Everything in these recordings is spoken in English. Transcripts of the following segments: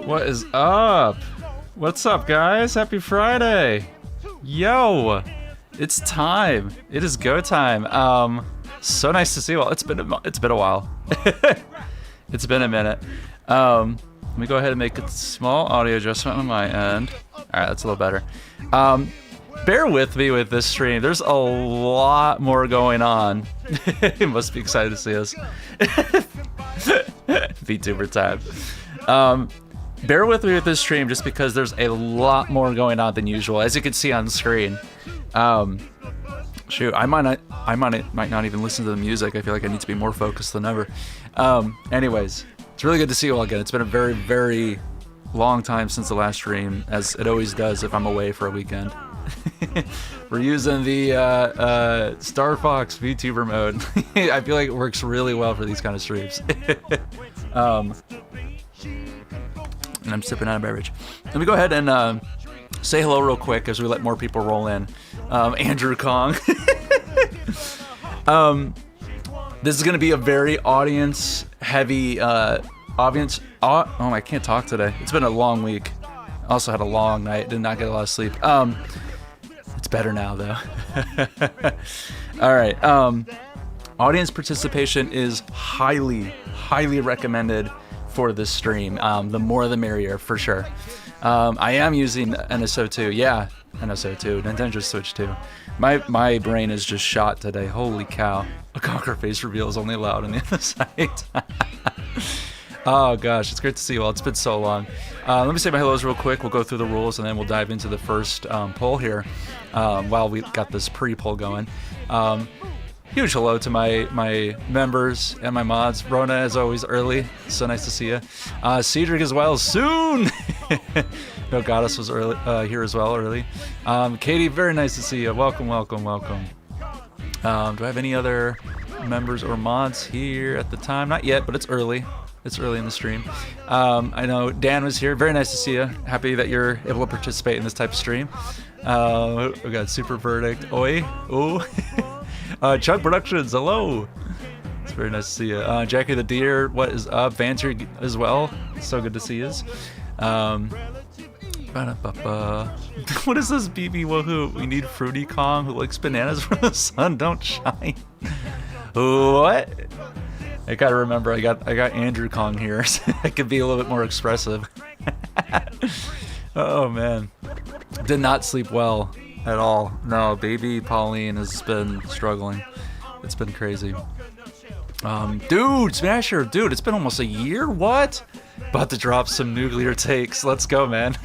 What is up? What's up, guys? Happy Friday! Yo, it's time. It is go time. So nice to see you all. It's been a while. It's been a minute. Let me go ahead and make a small audio adjustment on my end. All right, that's a little better. Bear with me with this stream. There's a lot more going on. You must be excited to see us. VTuber time. Bear with me with this stream just because there's a lot more going on than usual, as you can see on screen. Shoot, I might not even listen to the music. I feel like I need to be more focused than ever. Anyways, it's really good to see you all again. It's been a very, very long time since the last stream, as it always does if I'm away for a weekend. We're using the Star Fox VTuber mode. I feel like it works really well for these kind of streams. And I'm sipping on a beverage. Let me go ahead and say hello real quick as we let more people roll in. Andrew Kang. This is going to be a very audience-heavy I can't talk today. It's been a long week. Also had a long night. Did not get a lot of sleep. It's better now, though. All right. Audience participation is highly, highly recommended for this stream. The more the merrier, for sure. I am using NSO2. Yeah, NSO2. Nintendo Switch 2. My brain is just shot today. Holy cow. A Conquer face reveal is only allowed on the other side. Oh gosh, it's great to see you all. It's been so long. Let me say my hellos real quick. We'll go through the rules and then we'll dive into the first poll here while we got this pre-poll going. Huge hello to my members and my mods. Rona, as always, early. So nice to see you. Cedric as well, soon! No, Goddess was early here as well, early. Katie, very nice to see you. Welcome, welcome, welcome. Do I have any other members or mods here at the time? Not yet, but it's early. It's early in the stream. I know Dan was here. Very nice to see you. Happy that you're able to participate in this type of stream. We got Super Verdict. Oi. Oh. Chuck Productions, hello. It's very nice to see you. Jackie the Deer, what is up? Vanter as well. So good to see you. What is this, BB Woohoo? We need Fruity Kong who likes bananas from the sun don't shine. What? I gotta remember I got Andrew Kong here, so I could be a little bit more expressive. Oh man. Did not sleep well at all. No, baby Pauline has been struggling. It's been crazy. Dude, Smasher, dude, it's been almost a year? What? About to drop some nuclear takes. Let's go, man.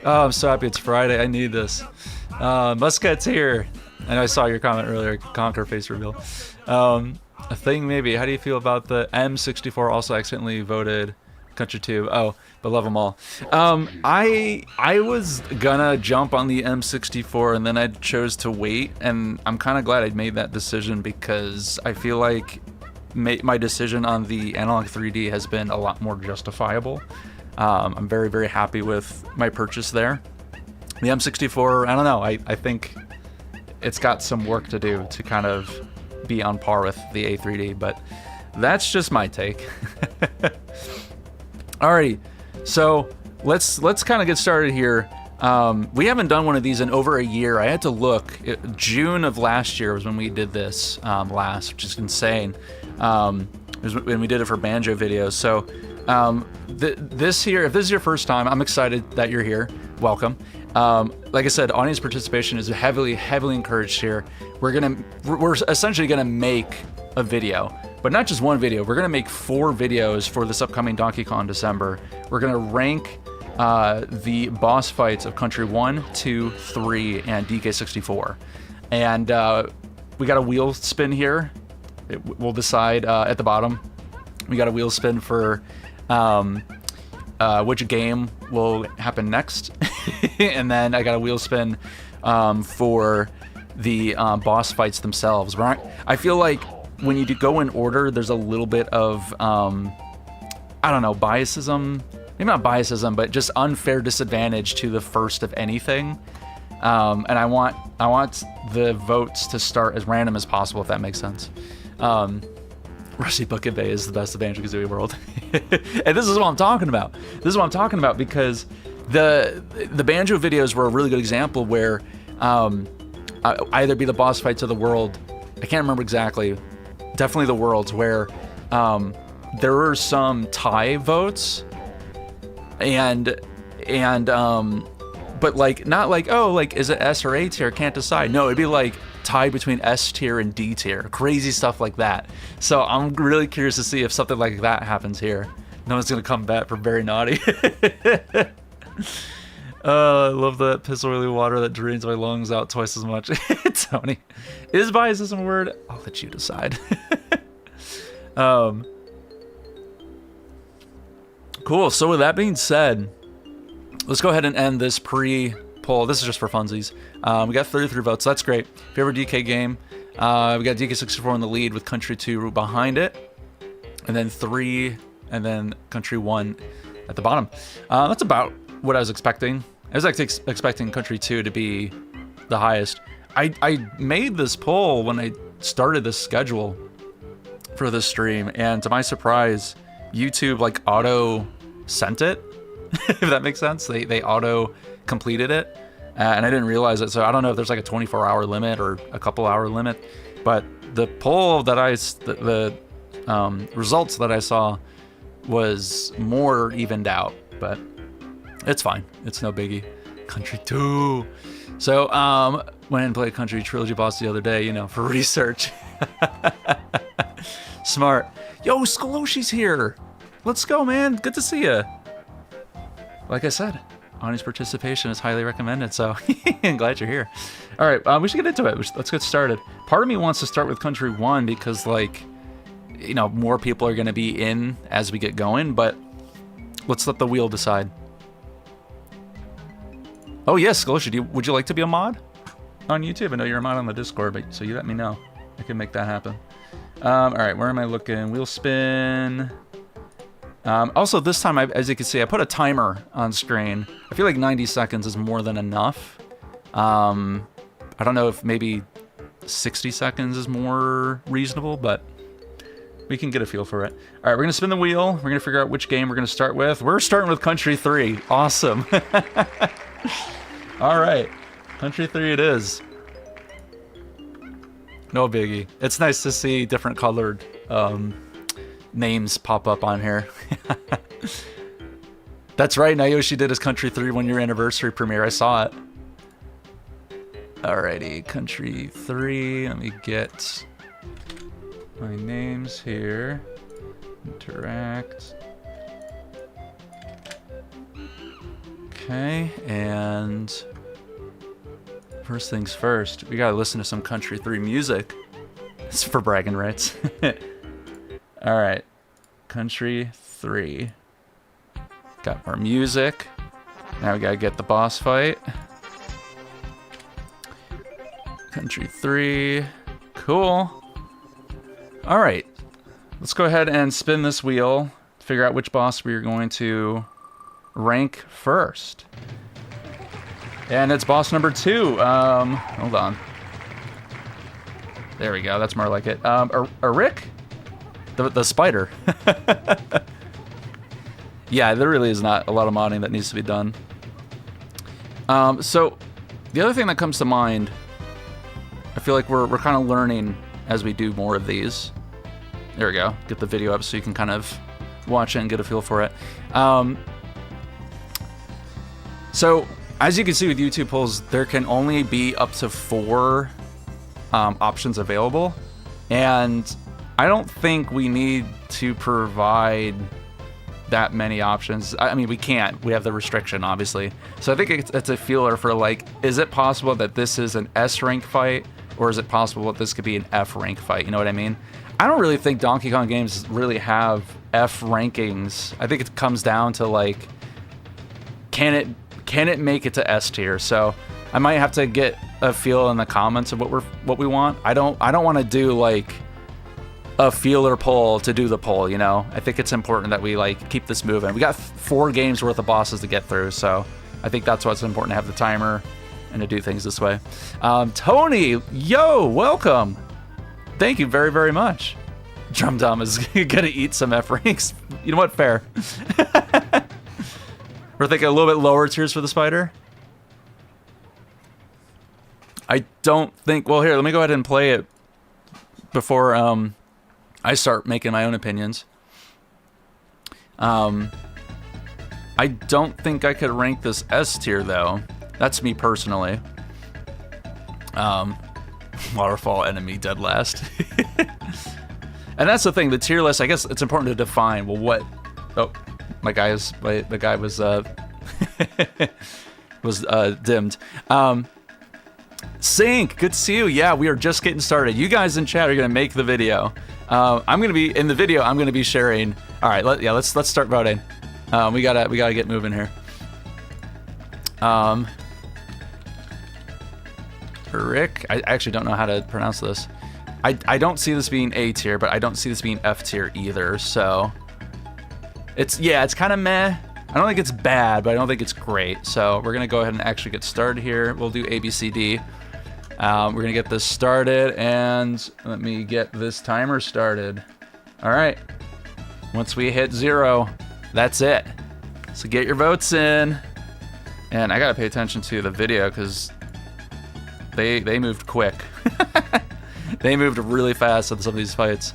Oh, I'm so happy it's Friday. I need this. Musketeer. I know I saw your comment earlier, Conquer face reveal. A thing maybe. How do you feel about the M64 also accidentally voted CountryTube? Oh, but love them all. I was gonna jump on the M64 and then I chose to wait, and I'm kind of glad I made that decision because I feel like my decision on the Analog 3D has been a lot more justifiable. I'm very, very happy with my purchase there. The M64, I don't know, I think it's got some work to do to kind of be on par with the A3D, but that's just my take. Alrighty, so let's kind of get started here. We haven't done one of these in over a year. I had to look. June of last year was when we did this last, which is insane. It was when we did it for Banjo videos. So this here, if this is your first time, I'm excited that you're here. Welcome. Like I said, audience participation is heavily, heavily encouraged here. We're essentially gonna make a video, but not just one video. We're gonna make 4 videos for this upcoming Donkey Kong December. We're gonna rank the boss fights of Country 1, 2, 3, and DK64. And we got a wheel spin here. We'll decide at the bottom. We got a wheel spin for which game will happen next. And then I got a wheel spin for the boss fights themselves. Right? I feel like when you go in order, there's a little bit of, I don't know, biasism. Maybe not biasism, but just unfair disadvantage to the first of anything. And I want the votes to start as random as possible, if that makes sense. Rusty Bucket Bay is the best of Banjo-Kazooie world. And this is what I'm talking about. This is what I'm talking about because the Banjo videos were a really good example where either be the boss fights of the world. I can't remember exactly. Definitely the worlds where there were some tie votes and but like not like, oh, like is it S or A tier? Can't decide. No, it'd be like tied between S tier and D tier. Crazy stuff like that. So I'm really curious to see if something like that happens here. No one's gonna come back for very naughty. I love that piss oily water that drains my lungs out twice as much. Tony, is biasism a word? I'll let you decide. Cool. So with that being said, let's go ahead and end this pre-poll. This is just for funsies. We got 33 votes. That's great. Favorite DK game. We got DK64 in the lead with Country 2 behind it. And then 3, and then Country 1 at the bottom. That's about what I was expecting. I was actually expecting Country 2 to be the highest. I made this poll when I started this schedule for this stream, and to my surprise, YouTube like auto sent it, if that makes sense. They auto completed it, and I didn't realize it. So I don't know if there's like a 24-hour limit or a couple-hour limit, but the poll that the results that I saw was more evened out, but it's fine. It's no biggie. Country 2. So went and played Country Trilogy boss the other day, you know, for research. Smart. Yo, Skoloshi's here. Let's go, man. Good to see you. Like I said, audience participation is highly recommended, so I'm glad you're here. All right, we should get into it. Let's get started. Part of me wants to start with Country 1 because, like, you know, more people are going to be in as we get going, but let's let the wheel decide. Oh, yes, Skoloshi, would you like to be a mod on YouTube? I know you're a mod on the Discord, but so you let me know. I can make that happen. All right, where am I looking? Wheel spin. Also, this time, as you can see, I put a timer on screen. I feel like 90 seconds is more than enough. I don't know if maybe 60 seconds is more reasonable, but we can get a feel for it. All right, we're going to spin the wheel. We're going to figure out which game we're going to start with. We're starting with Country 3. Awesome. All right, Country 3 it is. No biggie. It's nice to see different colored names pop up on here. That's right, Nayoshi did his Country 3 1-year anniversary premiere. I saw it. Alrighty, Country 3. Let me get my names here. Interact. Okay, and first things first, we gotta listen to some Country 3 music. It's for bragging rights. Alright, Country 3. Got our music. Now we gotta get the boss fight. Country 3. Cool. Alright, let's go ahead and spin this wheel to figure out which boss we are going to rank first. And it's boss number 2. Hold on. There we go. That's more like it. Rick? The spider. Yeah, there really is not a lot of modding that needs to be done. So, the other thing that comes to mind, I feel like we're kind of learning as we do more of these. There we go. Get the video up so you can kind of watch it and get a feel for it. So, as you can see with YouTube polls, there can only be up to 4 options available. And I don't think we need to provide that many options. I mean, we can't. We have the restriction, obviously. So I think it's a feeler for, like, is it possible that this is an S rank fight? Or is it possible that this could be an F rank fight? You know what I mean? I don't really think Donkey Kong games really have F rankings. I think it comes down to, like, can it make it to S tier? So I might have to get a feel in the comments of what we want. I don't want to do like a feeler poll to do the poll, you know. I think it's important that we like keep this moving. We got 4 games worth of bosses to get through, so I think that's what's important, to have the timer and to do things this way. Tony, yo, welcome. Thank you very, very much. Drum Dom is gonna eat some F ranks. You know what? Fair. We're thinking a little bit lower tiers for the spider. I don't think. Well, here, let me go ahead and play it before I start making my own opinions. I don't think I could rank this S tier though. That's me personally. Waterfall enemy dead last. And that's the thing, the tier list, I guess it's important to define, well, what... Oh, the guy was, dimmed. Sync, good to see you. Yeah, we are just getting started. You guys in chat are going to make the video. I'm going to be, in the video, I'm going to be sharing... Alright, let's start voting. We gotta get moving here. Rick, I actually don't know how to pronounce this. I don't see this being A tier, but I don't see this being F tier either, so... It's kind of meh. I don't think it's bad, but I don't think it's great. So we're going to go ahead and actually get started here. We'll do A, B, C, D. We're going to get this started, and let me get this timer started. All right. Once we hit 0, that's it. So get your votes in. And I got to pay attention to the video because they moved quick. They moved really fast in some of these fights.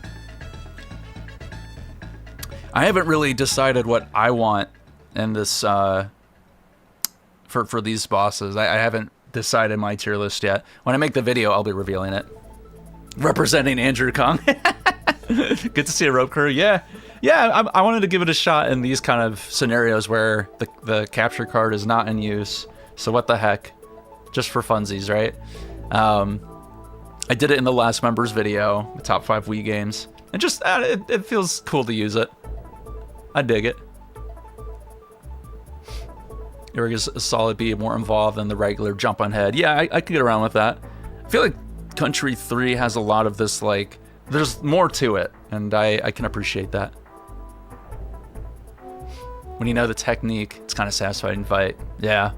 I haven't really decided what I want in this for these bosses. I haven't decided my tier list yet. When I make the video, I'll be revealing it. Representing Andrew Kong. Good to see a rope crew. Yeah, I wanted to give it a shot in these kind of scenarios where the capture card is not in use. So what the heck? Just for funsies, right? I did it in the last members video, the top 5 Wii games. And just, it feels cool to use it. I dig it. Eric is a solid B, more involved than the regular jump on head. Yeah, I could get around with that. I feel like Country 3 has a lot of this, like, there's more to it, and I can appreciate that. When you know the technique, it's kind of satisfying to fight. Yeah.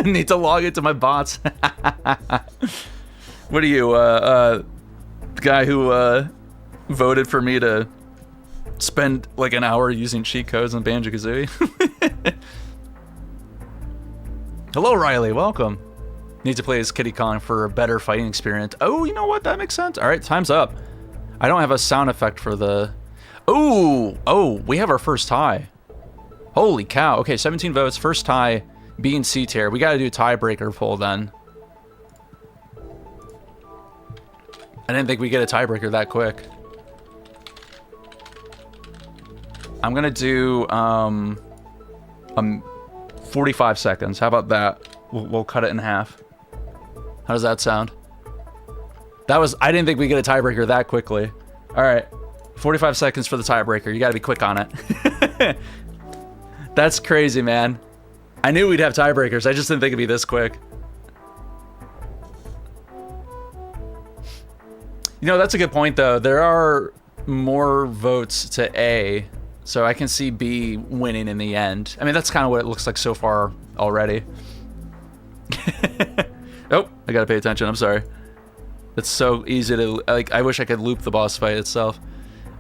Need to log into my bots. What are you, the guy who voted for me to spend like an hour using cheat codes on Banjo-Kazooie? Hello, Riley. Welcome. Need to play as Kiddy Kong for a better fighting experience. Oh, you know what? That makes sense. All right, time's up. I don't have a sound effect for the... Oh, we have our first tie. Holy cow. Okay, 17 votes. First tie. B and C tier. We got to do a tiebreaker poll then. I didn't think we'd get a tiebreaker that quick. I'm going to do 45 seconds. How about that? We'll cut it in half. How does that sound? I didn't think we'd get a tiebreaker that quickly. All right. 45 seconds for the tiebreaker. You got to be quick on it. That's crazy, man. I knew we'd have tiebreakers. I just didn't think it'd be this quick. You know, that's a good point, though. There are more votes to A, so I can see B winning in the end. I mean, that's kind of what it looks like so far already. Oh, I gotta pay attention. I'm sorry. It's so easy to, like, I wish I could loop the boss fight itself.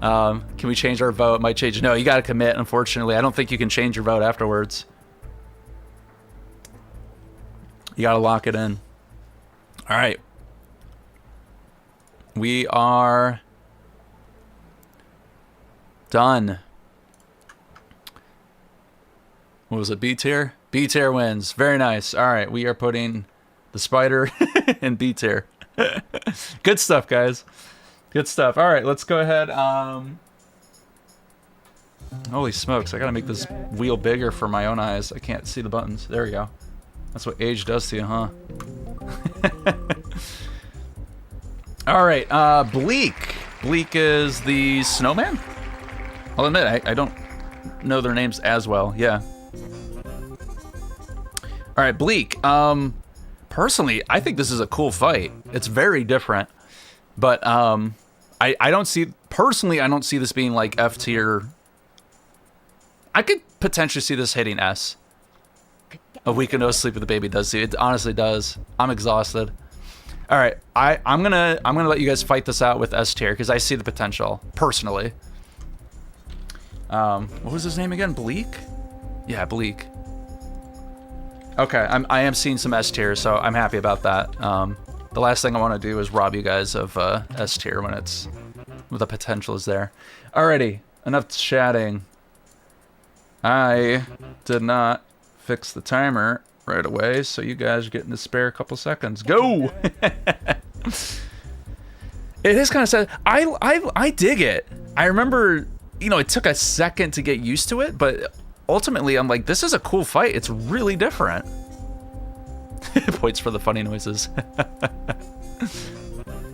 Can we change our vote? It might change. No, you gotta commit, unfortunately. I don't think you can change your vote afterwards. You gotta lock it in. All right. We are done. What was it? B tier? B tier wins. Very nice. All right. We are putting the spider in B tier. Good stuff, guys. Good stuff. All right. Let's go ahead. Holy smokes. I got to make this wheel bigger for my own eyes. I can't see the buttons. There we go. That's what age does to you, huh? All right, Bleak. Bleak is the snowman? I'll admit, I don't know their names as well. Yeah. All right, Bleak. Personally, I think this is a cool fight. It's very different. But I don't see... Personally, I don't see this being like F tier. I could potentially see this hitting S. A week of no sleep with the baby does see. It honestly does. I'm exhausted. All right, I'm gonna let you guys fight this out with S tier because I see the potential personally. What was his name again? Bleak? Yeah, Bleak. Okay, I am seeing some S tier, so I'm happy about that. The last thing I want to do is rob you guys of S tier when the potential is there. Alrighty, enough chatting. I did not fix the timer right away, so you guys are getting to spare a couple seconds. Go! It is kind of sad. I dig it. I remember, it took a second to get used to it, but ultimately I'm like, this is a cool fight. It's really different. Points for the funny noises.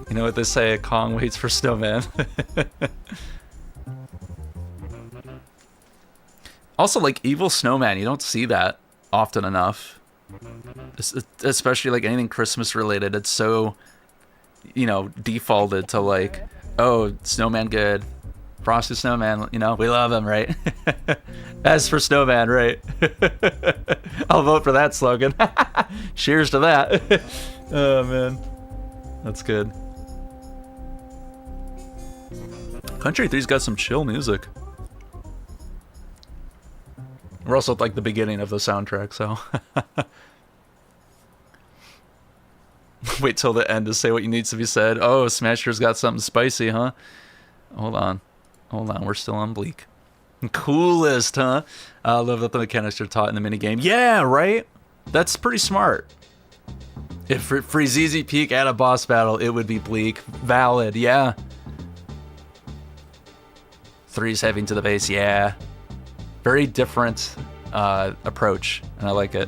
You know what they say, Kong waits for snowman. Also, like, evil snowman, you don't see that often enough. Especially, like, anything Christmas related. It's so, defaulted to, like, oh, snowman good. Frosty Snowman, we love him, right? As for snowman, right? I'll vote for that slogan. Cheers to that. Oh, man. That's good. Country 3's got some chill music. We're also at, like, the beginning of the soundtrack, so... Wait till the end to say what needs to be said. Oh, Smasher's got something spicy, huh? Hold on, we're still on Bleak. Coolest, huh? I love that the mechanics are taught in the minigame. Yeah, right? That's pretty smart. If for ZZ Peak at a boss battle, it would be Bleak. Valid, yeah. 3's heavy to the base, yeah. Very different approach, and I like it.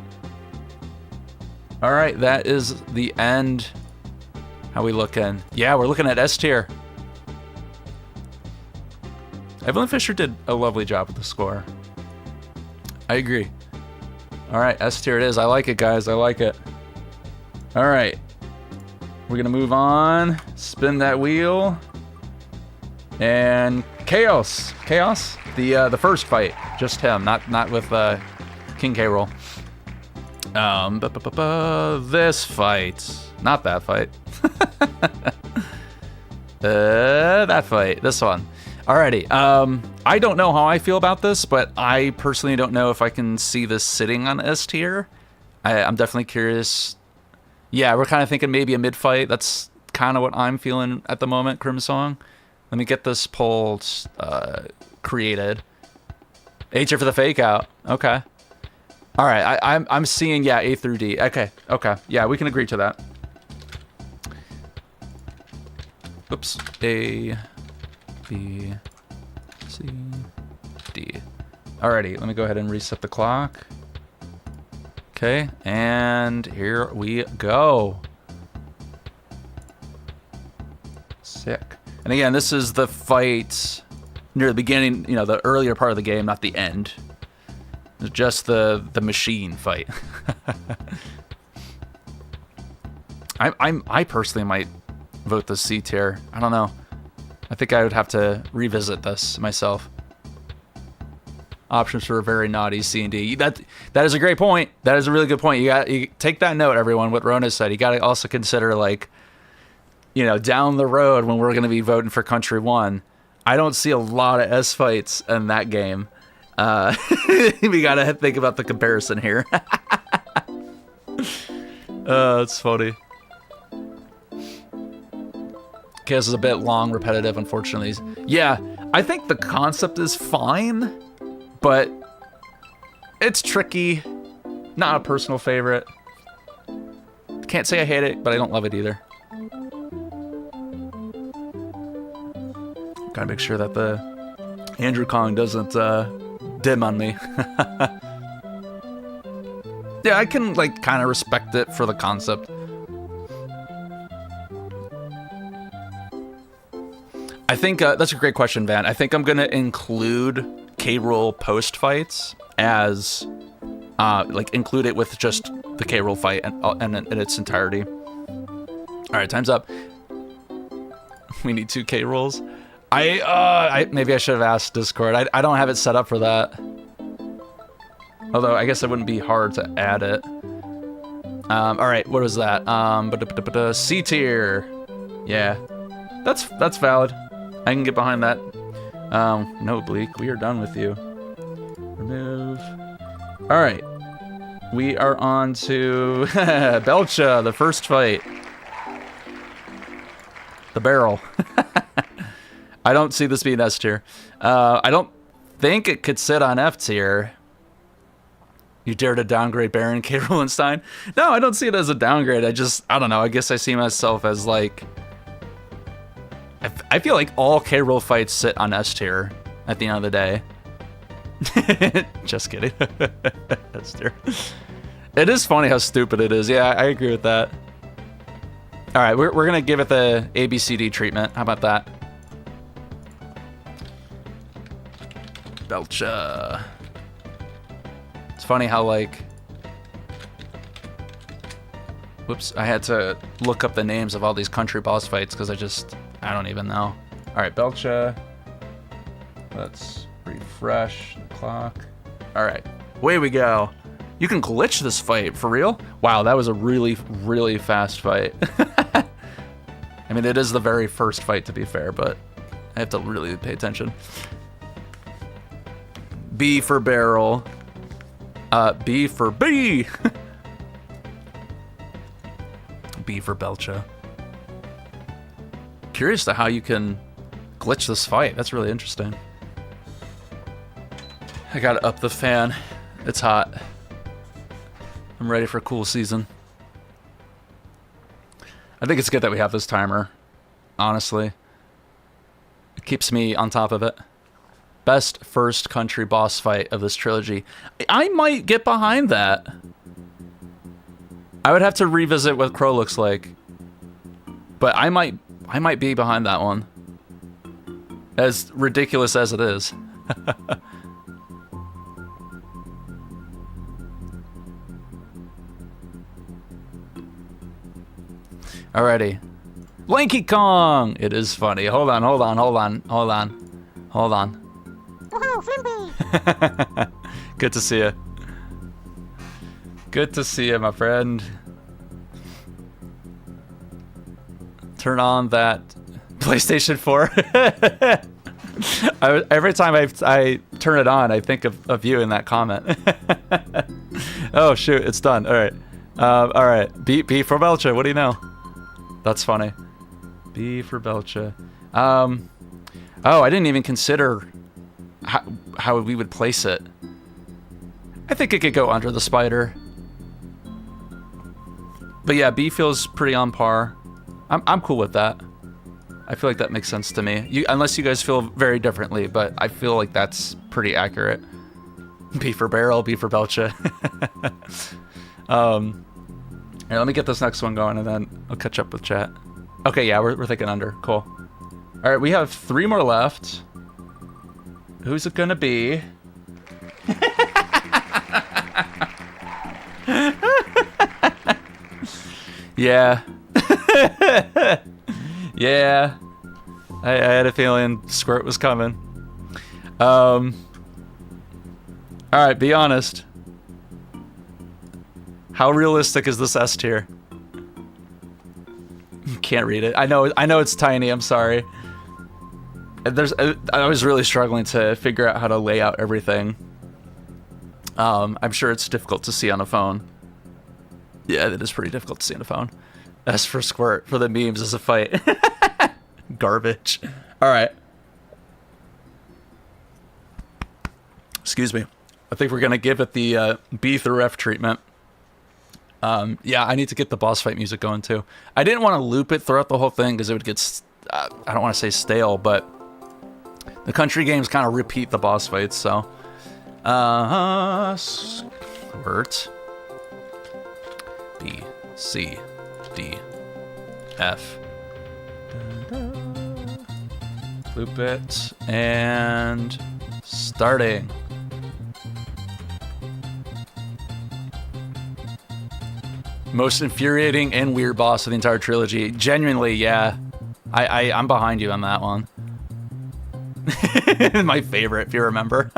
All right, that is the end. How we looking? Yeah, we're looking at S tier. Evelyn Fisher did a lovely job with the score. I agree. All right, S tier it is. I like it, guys. I like it. All right, we're gonna move on. Spin that wheel. And Chaos. The first fight, just him, not with King K. Rool. This fight, not that fight. That fight, this one. Alrighty. I don't know how I feel about this, but I personally don't know if I can see this sitting on S tier. I'm definitely curious. Yeah, we're kind of thinking maybe a mid fight. That's kind of what I'm feeling at the moment. Crimsong. Let me get this poll created. H for the fake out. Okay. All right. I'm seeing, yeah, A through D. Okay. Yeah, we can agree to that. Oops. A, B, C, D. Alrighty. Let me go ahead and reset the clock. Okay. And here we go. Sick. And again, this is the fight near the beginning, the earlier part of the game, not the end. It's just the machine fight. I personally might vote the C tier. I don't know. I think I would have to revisit this myself. Options for a very naughty C and D. That is a great point. That is a really good point. You take that note, everyone. What Rona said. You got to also consider, like, down the road when we're going to be voting for Country 1, I don't see a lot of S fights in that game. We got to think about the comparison here. It's funny. Okay, this is a bit long, repetitive, unfortunately. Yeah, I think the concept is fine, but it's tricky. Not a personal favorite. Can't say I hate it, but I don't love it either. Gotta make sure that the Andrew Kong doesn't dim on me. Yeah, I can, like, kind of respect it for the concept. I think that's a great question, Van. I think I'm gonna include K. Rool post fights as, include it with just the K. Rool fight and in its entirety. All right, time's up. We need 2 K. Rools. Maybe I should have asked Discord. I don't have it set up for that. Although I guess it wouldn't be hard to add it. All right, what was that? C tier. Yeah, that's valid. I can get behind that. No, Bleak, we are done with you. Remove. All right, we are on to Belcha, the first fight. The barrel. I don't see this being S tier. I don't think it could sit on F tier. You dare to downgrade Baron K. Rulenstein? No, I don't see it as a downgrade. I don't know. I guess I see myself as like... I feel like all K. Rule fights sit on S tier at the end of the day. Just kidding. S tier. It is funny how stupid it is. Yeah, I agree with that. All right, we're going to give it the ABCD treatment. How about that? Belcha. It's funny how, like... Whoops, I had to look up the names of all these country boss fights because I don't even know. All right, Belcha. Let's refresh the clock. All right, away we go. You can glitch this fight, for real? Wow, that was a really, really fast fight. I mean, it is the very first fight, to be fair, but I have to really pay attention. B for barrel. B for B. B for Belcha. Curious to how you can glitch this fight. That's really interesting. I gotta up the fan. It's hot. I'm ready for a cool season. I think it's good that we have this timer, honestly. It keeps me on top of it. Best first country boss fight of this trilogy. I might get behind that. I would have to revisit what Crow looks like. But I might be behind that one. As ridiculous as it is. Alrighty. Dankey Kang! It is funny. Hold on. Woohoo, Flimpy! Good to see you. Good to see you, my friend. Turn on that PlayStation 4. Every time I turn it on, I think of you in that comment. Oh, shoot, it's done. All right. All right. B for Belcha. What do you know? That's funny. B for Belcha. Oh, I didn't even consider how we would place it. I think it could go under the spider. But yeah, B feels pretty on par. I'm cool with that. I feel like that makes sense to me. Unless you guys feel very differently, but I feel like that's pretty accurate. B for barrel, B for Belcha. Here, let me get this next one going, and then I'll catch up with chat. Okay, yeah, we're thinking under. Cool. All right, we have 3 more left. Who's it gonna be? Yeah. Yeah. I had a feeling Squirt was coming. All right, be honest. How realistic is this S tier? Can't read it. I know it's tiny. I'm sorry. I was really struggling to figure out how to lay out everything. I'm sure it's difficult to see on a phone. Yeah, it is pretty difficult to see on a phone. S for Squirt for the memes as a fight. Garbage. All right. Excuse me. I think we're gonna give it the B through F treatment. Yeah, I need to get the boss fight music going too. I didn't want to loop it throughout the whole thing because it would get, I don't want to say stale, but the country games kind of repeat the boss fights, so. Squirt. B, C, D, F. Loop it, and starting. Most infuriating and weird boss of the entire trilogy. Genuinely, yeah. I'm behind you on that one. My favorite, if you remember.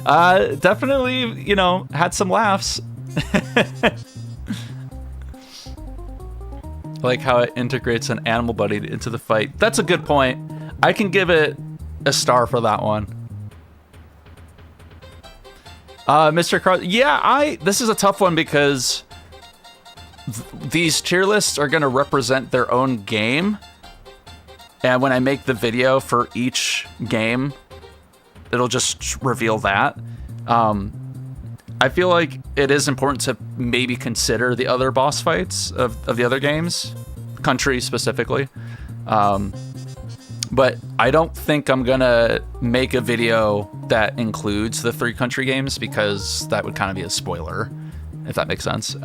Definitely, you know, had some laughs. like how it integrates an animal buddy into the fight. That's a good point. I can give it a star for that one. Mr. Carl, yeah, this is a tough one because these tier lists are going to represent their own game. And when I make the video for each game, it'll just reveal that. I feel like it is important to maybe consider the other boss fights of the other games, country specifically. But I don't think I'm gonna make a video that includes the 3 country games because that would kind of be a spoiler, if that makes sense.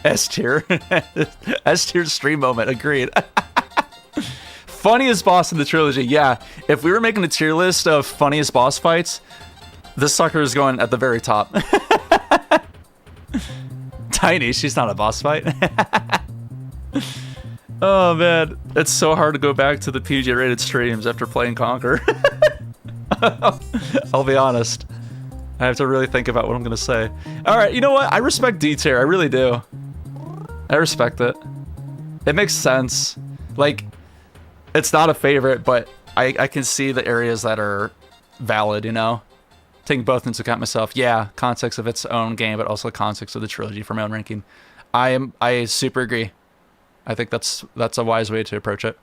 S tier. S tier stream moment, agreed. Funniest boss in the trilogy, yeah. If we were making a tier list of funniest boss fights, this sucker is going at the very top. Tiny, she's not a boss fight. Oh man, it's so hard to go back to the PG rated streams after playing Conquer. I'll be honest. I have to really think about what I'm gonna say. Alright, you know what? I respect D tier, I really do. I respect it. It makes sense. Like, it's not a favorite, but I can see the areas that are valid, you know? Taking both into account myself. Yeah, context of its own game, but also the context of the trilogy for my own ranking. I super agree. I think that's a wise way to approach it.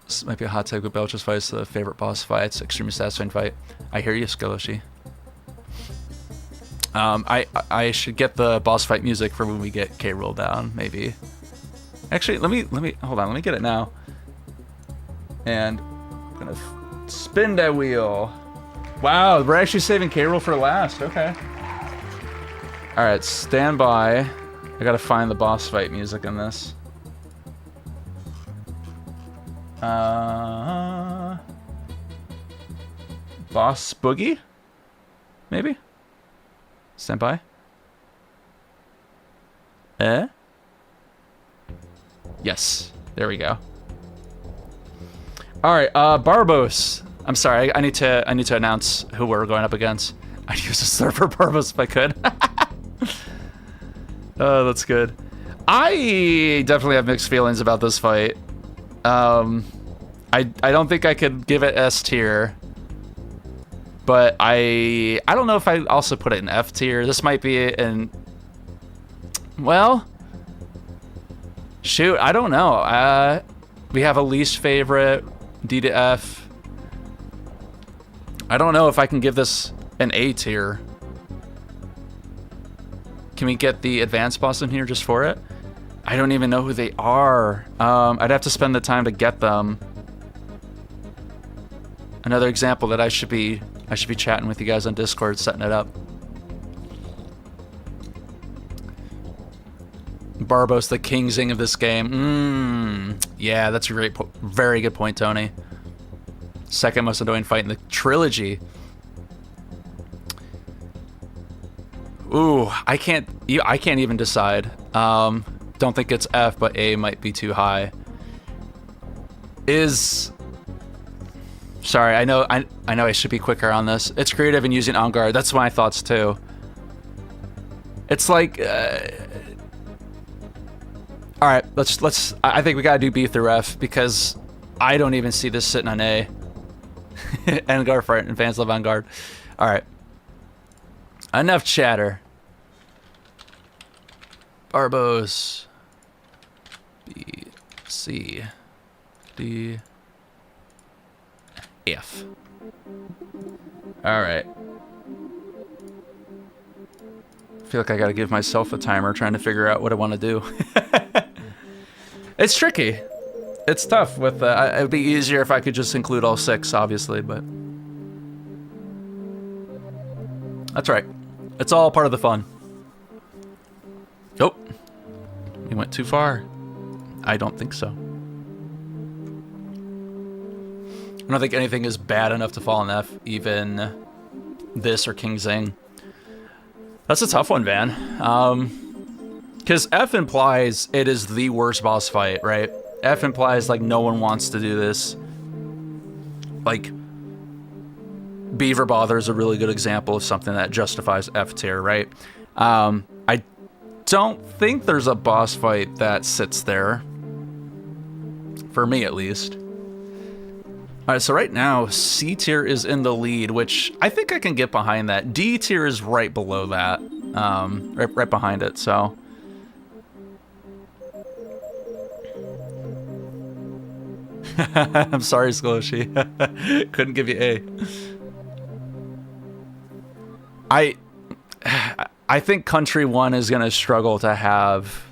This might be a hot take, but Belch's fight is the favorite boss fight. It's extremely satisfying fight. I hear you, Skoloshi. I should get the boss fight music for when we get K roll down, maybe. Actually, let me hold on. Let me get it now. And I'm gonna spin that wheel. Wow, we're actually saving K roll for last. Okay. All right, stand by. I gotta find the boss fight music in this. Boss Boogie? Maybe? Stand by. Yes. There we go. All right, Barbos. I'm sorry. I need to announce who we're going up against. I'd use a server Barbos if I could. Oh, that's good. I definitely have mixed feelings about this fight. I don't think I could give it S tier. But I don't know if I also put it in F tier. This might be in... Well... Shoot, I don't know. We have a least favorite, D to F. I don't know if I can give this an A tier. Can we get the advanced boss in here just for it? I don't even know who they are. I'd have to spend the time to get them. Another example that I should be chatting with you guys on Discord, setting it up. Barbos, the King Zing of this game. Yeah, that's a great, very good point, Tony. Second most annoying fight in the trilogy. Ooh, I can't even decide. Don't think it's F, but A might be too high. Sorry, I know I should be quicker on this. It's creative and using on guard. That's my thoughts too. It's like, all right, let's. I think we gotta do B through F because I don't even see this sitting on A. Vanguard for it, and fans love Vanguard. All right, enough chatter. Barbos. B, C, D, F. All right. I feel like I gotta give myself a timer trying to figure out what I want to do. It's tricky. It's tough with it would be easier if I could just include all 6, obviously, but that's right. It's all part of the fun. Oh, we went too far. I don't think so. I don't think anything is bad enough to fall in F, even this or King Zing. That's a tough one, Van. Because F implies it is the worst boss fight, right? F implies like no one wants to do this. Like, Beaver Bother is a really good example of something that justifies F tier, right? I don't think there's a boss fight that sits there. For me, at least. All right, so right now, C tier is in the lead, which I think I can get behind that. D tier is right below that, right behind it, so. I'm sorry, Squishy. Couldn't give you A. I think Country 1 is going to struggle to have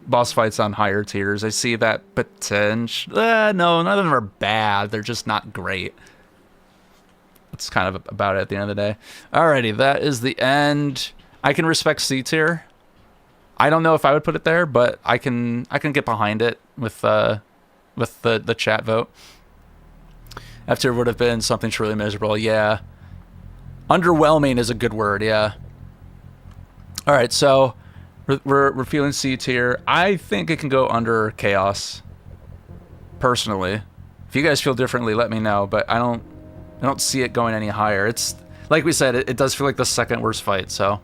boss fights on higher tiers. I see that potential. No, none of them are bad. They're just not great. That's kind of about it at the end of the day. Alrighty, that is the end. I can respect C tier. I don't know if I would put it there, but I can get behind it with the chat vote. F tier would have been something truly miserable. Yeah. Underwhelming is a good word, yeah. All right, so we're feeling C tier. I think it can go under Chaos, personally. If you guys feel differently, let me know, but I don't see it going any higher. It's, like we said, it does feel like the second worst fight, so.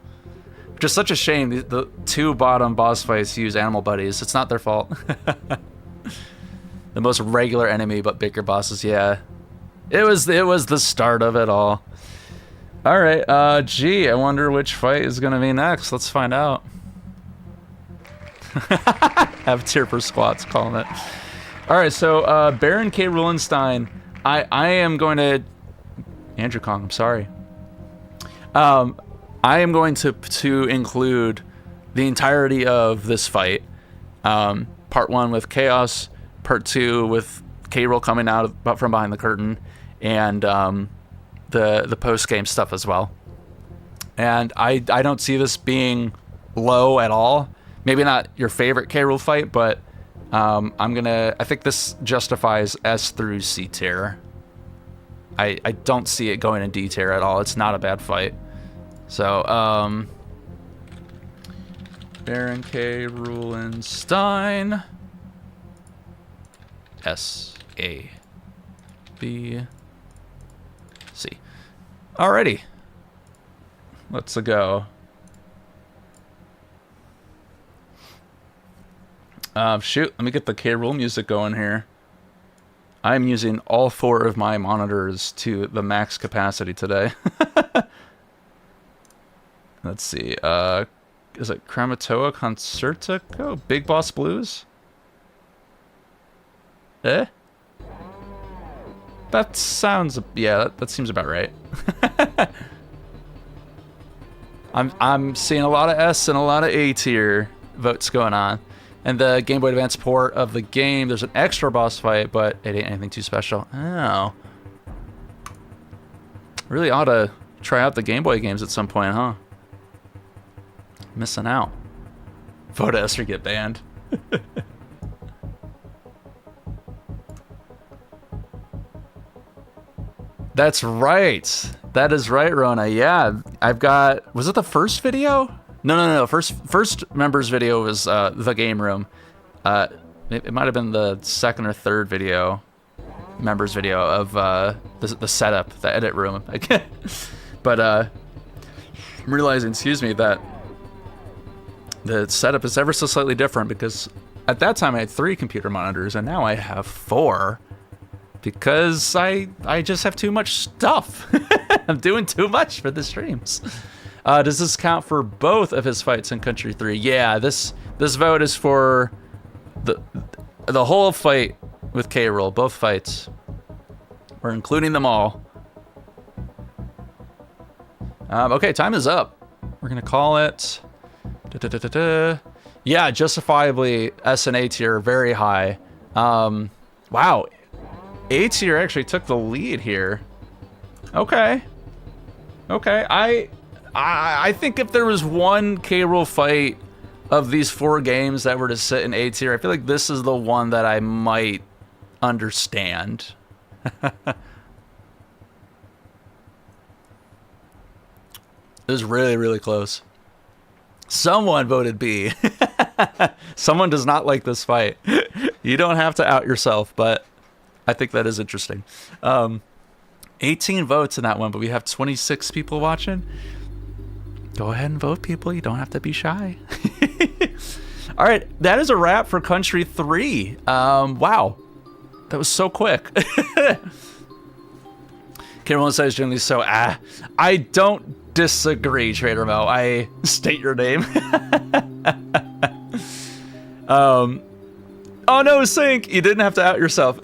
Just such a shame, the two bottom boss fights use animal buddies. It's not their fault. The most regular enemy, but bigger bosses, yeah. It was the start of it all. All right, gee, I wonder which fight is gonna be next. Let's find out. Have tier for squats, calling it. All right, so Baron K. Rulenstein. I am going to Andrew Kong. I'm sorry. I am going to include the entirety of this fight. Part 1 with Chaos, Part 2 with K-Rool coming out from behind the curtain, and the post-game stuff as well. And I don't see this being low at all. Maybe not your favorite K-Rool fight, but I think this justifies S through C tier. I don't see it going in D tier at all. It's not a bad fight. So, Baron K. Rulenstein. S, A, B, C. Alrighty. Let's go. Shoot, let me get the K. Rool music going here. I'm using all 4 of my monitors to the max capacity today. Let's see, is it Kramatoa Concertico? Big Boss Blues? That sounds, yeah, that seems about right. I'm seeing a lot of S and a lot of A tier votes going on. And the Game Boy Advance port of the game, there's an extra boss fight, but it ain't anything too special. Oh. Really ought to try out the Game Boy games at some point, huh? Missing out. Vote S or get banned. That's right. That is right, Rona. Yeah, I've got. Was it the first video? No. First members video was the game room. It might have been the second or third video, members video of the setup, the edit room. But I'm realizing, excuse me, that the setup is ever so slightly different because at that time I had 3 computer monitors and now I have 4 because I just have too much stuff. I'm doing too much for the streams. Does this count for both of his fights in Country 3? Yeah, this vote is for the whole fight with K-Rool, both fights. We're including them all. Okay, time is up. We're gonna call it. Yeah, justifiably S and A tier, very high. Wow, A tier actually took the lead here. Okay. I think if there was one K-Rool fight of these 4 games that were to sit in A tier, I feel like this is the one that I might understand. It was really, really close. Someone voted B. Someone does not like this fight. You don't have to out yourself, but I think that is interesting. 18 votes in that one, but we have 26 people watching. Go ahead and vote, people. You don't have to be shy. All right, that is a wrap for Country 3. Wow, that was so quick. K-REDITS says generally so. I don't disagree, Trader Mo. I state your name. Oh no, Sync, you didn't have to out yourself.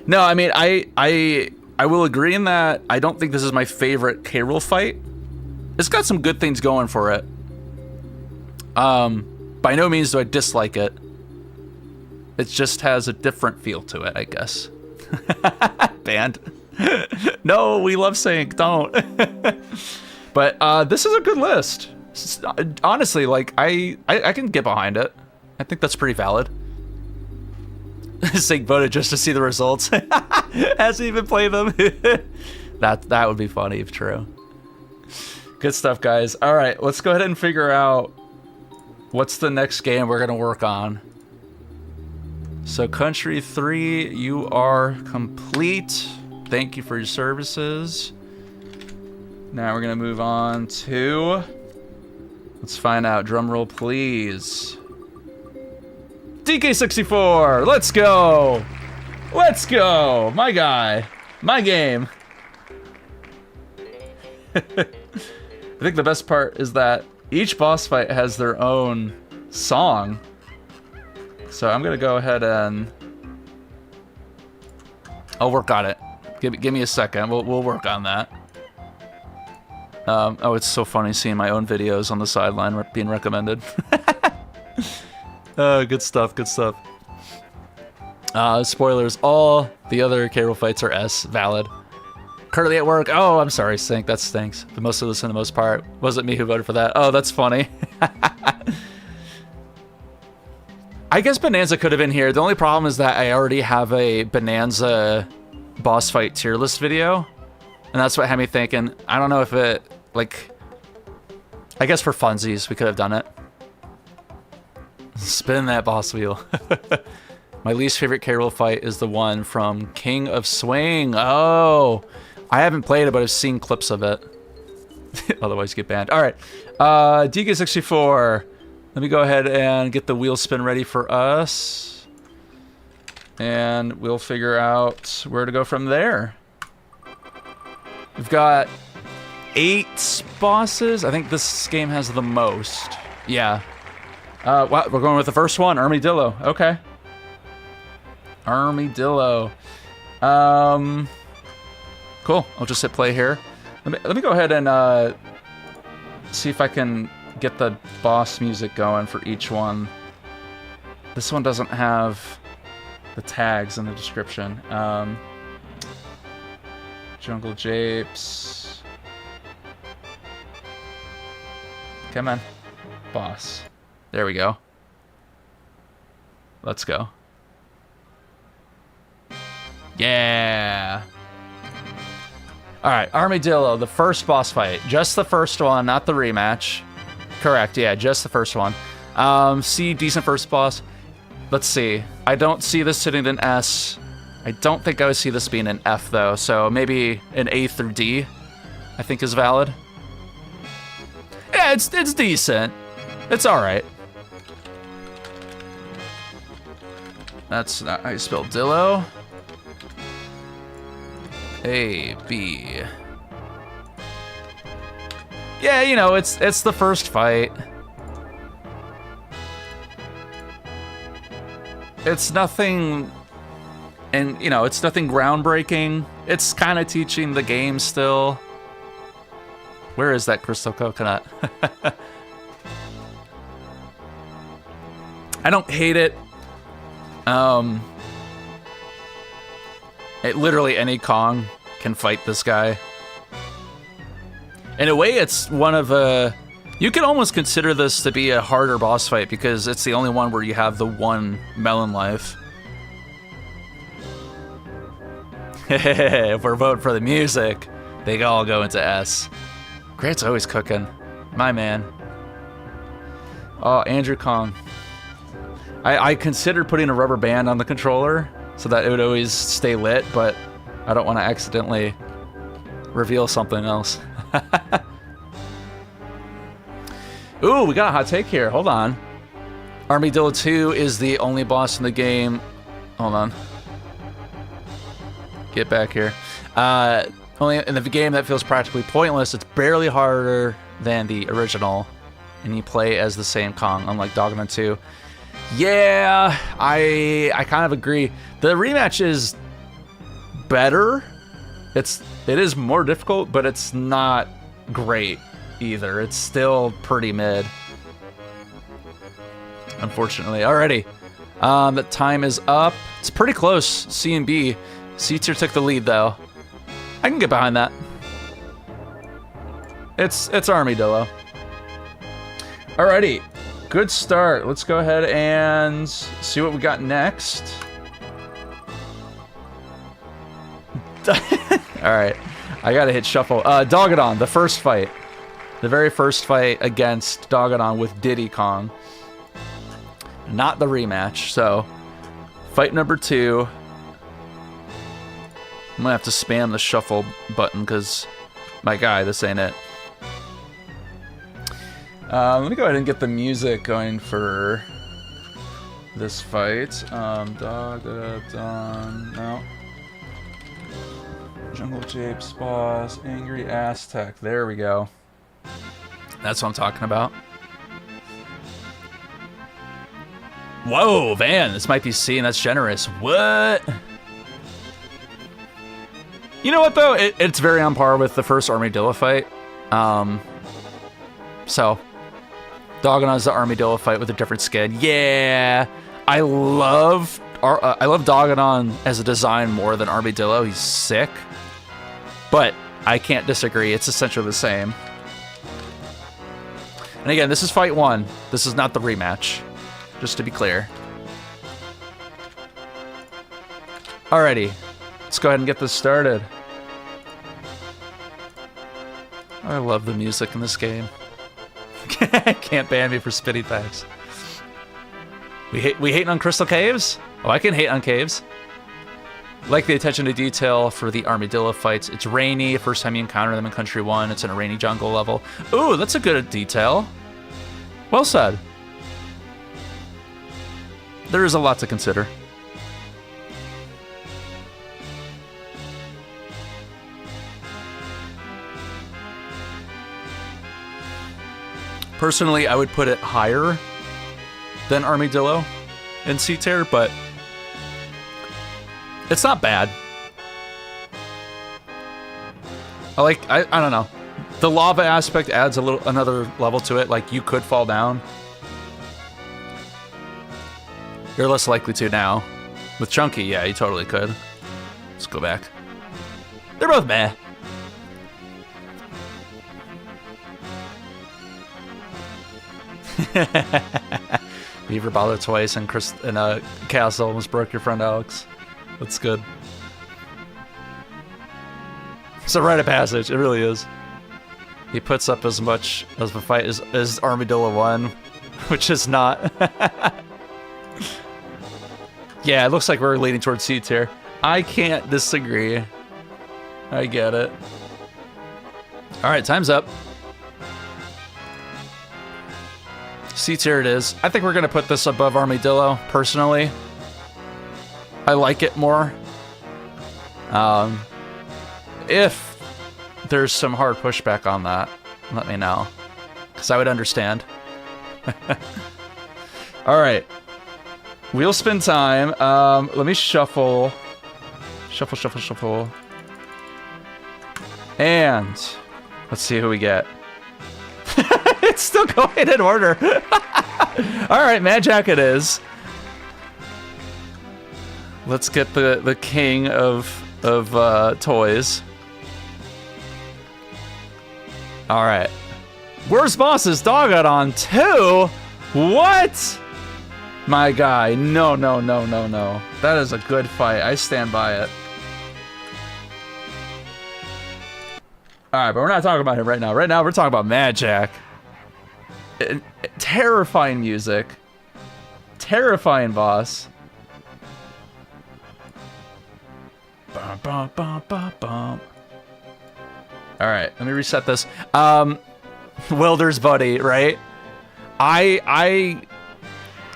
No, I mean, I will agree in that I don't think this is my favorite K-Rool fight. It's got some good things going for it. By no means do I dislike it. It just has a different feel to it, I guess. Banned. No, we love Sync, don't. But this is a good list. Honestly, like, I can get behind it. I think that's pretty valid. Sync voted just to see the results. Hasn't even played them. That would be funny if true. Good stuff, guys. All right, let's go ahead and figure out what's the next game we're gonna work on. So Country 3, you are complete. Thank you for your services. Now we're gonna move on to, let's find out. Drum roll, please. DK64, let's go. Let's go, my guy, my game. I think the best part is that each boss fight has their own song. So I'm gonna go ahead and I'll work on it. Give me a second. We'll work on that. Oh, it's so funny seeing my own videos on the sideline being recommended. Good stuff. Good stuff. Spoilers. All the other K-Rool fights are S. Valid. Currently at work. Oh, I'm sorry, Sync. That stinks. The most of this, in the most part, wasn't me who voted for that. Oh, that's funny. I guess Bonanza could have been here. The only problem is that I already have a Bonanza boss fight tier list video, and that's what had me thinking. I don't know if it, like, I guess for funsies we could have done it. Spin that boss wheel. My least favorite K-Rool fight is the one from King of Swing. Oh, I haven't played it, but I've seen clips of it. Otherwise, get banned. All right, DK64. Let me go ahead and get the wheel spin ready for us, and we'll figure out where to go from there. We've got 8 bosses. I think this game has the most. Yeah. Wow, we're going with the first one, Armadillo. Okay. Armadillo. Cool. I'll just hit play here. Let me go ahead and see if I can get the boss music going for each one. This one doesn't have the tags in the description. Jungle Japes. Come on. Boss. There we go. Let's go. Yeah. All right, Armadillo, the first boss fight. Just the first one, not the rematch. Correct, yeah, just the first one. See, decent first boss. Let's see. I don't see this sitting in S. I don't think I would see this being an F, though, so maybe an A through D, I think is valid. Yeah, it's decent. It's all right. That's not how you spell Dillo. A, B. Yeah, you know, it's the first fight. It's nothing, and you know, it's nothing groundbreaking. It's kind of teaching the game still. Where is that crystal coconut? I don't hate it. Literally any Kong can fight this guy. In a way, it's one of you can almost consider this to be a harder boss fight because it's the only one where you have the one melon life. If we're voting for the music, they all go into S. Grant's always cooking. My man. Oh, Andrew Kong. I considered putting a rubber band on the controller so that it would always stay lit, but I don't want to accidentally reveal something else. Ooh, we got a hot take here. Hold on. Armadillo 2 is the only boss in the game. Hold on. Get back here. Only in the game that feels practically pointless. It's barely harder than the original, and you play as the same Kong, unlike Dogma 2. Yeah, I kind of agree. The rematch is better. It is more difficult, but it's not great either. It's still pretty mid, unfortunately. Alrighty, the time is up. It's pretty close. C and B. C tier took the lead though. I can get behind that. It's Armadillo. Alrighty, good start. Let's go ahead and see what we got next. Alright, I gotta hit shuffle. Dogadon, the first fight. The very first fight against Dogadon with Diddy Kong. Not the rematch, so fight number 2. I'm gonna have to spam the shuffle button because, my guy, this ain't it. Let me go ahead and get the music going for this fight. Dogadon, no. Jungle Japes boss, Angry Aztec. There we go. That's what I'm talking about. Whoa, Van, this might be C, and that's generous. What? You know what, though? It's very on par with the first Armadillo fight. So, Dogadon's the Armadillo fight with a different skin. Yeah, I love Dogadon as a design more than Armadillo. He's sick. But I can't disagree. It's essentially the same. And again, this is fight 1. This is not the rematch. Just to be clear. Alrighty. Let's go ahead and get this started. I love the music in this game. Can't ban me for spitty facts. We hating on Crystal Caves? Oh, I can hate on caves. Like the attention to detail for the Armadillo fights. It's rainy. First time you encounter them in Country 1. It's in a rainy jungle level. Ooh, that's a good detail. Well said. There is a lot to consider. Personally, I would put it higher than Armadillo in C tier, but it's not bad. I don't know. The lava aspect adds another level to it. Like, you could fall down. You're less likely to now. With Chunky, yeah, you totally could. Let's go back. They're both meh. Beaver bothered twice and Castle almost broke your friend Alex. That's good. It's a rite of passage, it really is. He puts up as much of a fight as Armadillo 1, which is not. Yeah, it looks like we're leaning towards C tier. I can't disagree. I get it. Alright, time's up. C tier it is. I think we're going to put this above Armadillo, personally. I like it more. If there's some hard pushback on that, let me know. Because I would understand. Alright. Wheel spin time. Let me shuffle. Shuffle. And let's see who we get. It's still going in order. Alright, Mad Jack it is. Let's get the king of toys. Alright. Worst bosses, Dogadon 2? What? My guy. No. That is a good fight. I stand by it. Alright, but we're not talking about him right now. Right now, we're talking about Mad Jack. Terrifying music. Terrifying boss. Bum, bum, bum, bum, bum. All right, let me reset this. Wilder's buddy, right? I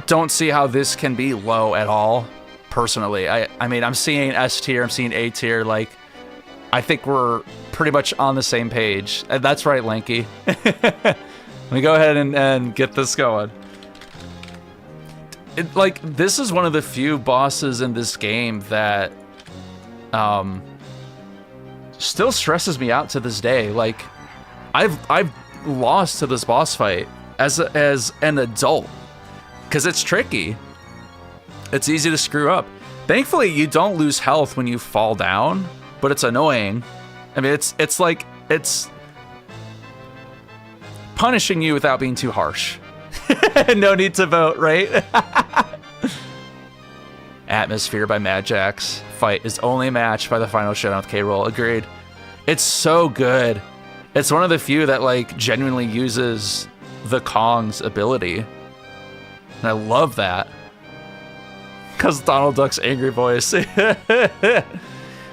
don't see how this can be low at all, personally. I mean, I'm seeing S tier, I'm seeing A tier. Like, I think we're pretty much on the same page. And that's right, Lanky. Let me go ahead and get this going. Like, this is one of the few bosses in this game that still stresses me out to this day. Like, I've lost to this boss fight as an adult because it's tricky. It's easy to screw up. Thankfully, you don't lose health when you fall down, but it's annoying. I mean, it's like it's punishing you without being too harsh. No need to vote, right? Atmosphere by Mad Jax. Fight is only matched by the final showdown with K-Rool. Agreed. It's so good. It's one of the few that like genuinely uses the Kong's ability. And I love that. Because Donald Duck's angry voice.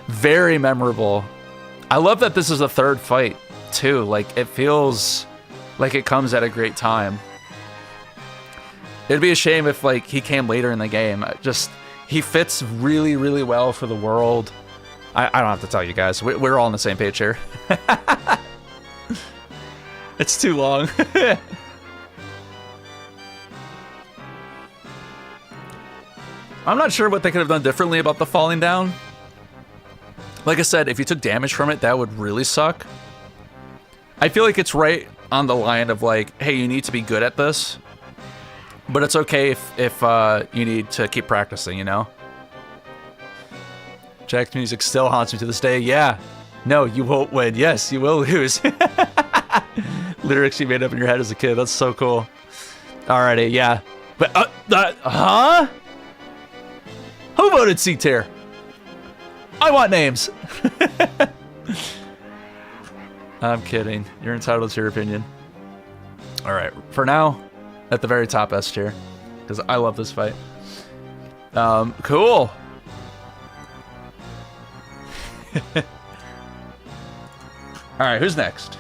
Very memorable. I love that this is the third fight too. Like, it feels like it comes at a great time. It'd be a shame if like he came later in the game. He fits really, really well for the world. I don't have to tell you guys. We're all on the same page here. It's too long. I'm not sure what they could have done differently about the falling down. Like I said, if you took damage from it, that would really suck. I feel like it's right on the line of like, hey, you need to be good at this. But it's okay if you need to keep practicing, you know? Jack's music still haunts me to this day. Yeah. No, you won't win. Yes, you will lose. Lyrics you made up in your head as a kid. That's so cool. Alrighty, yeah. But, huh? Who voted C tier? I want names. I'm kidding. You're entitled to your opinion. Alright, for now, at the very top S tier, because I love this fight. Cool. Alright, who's next?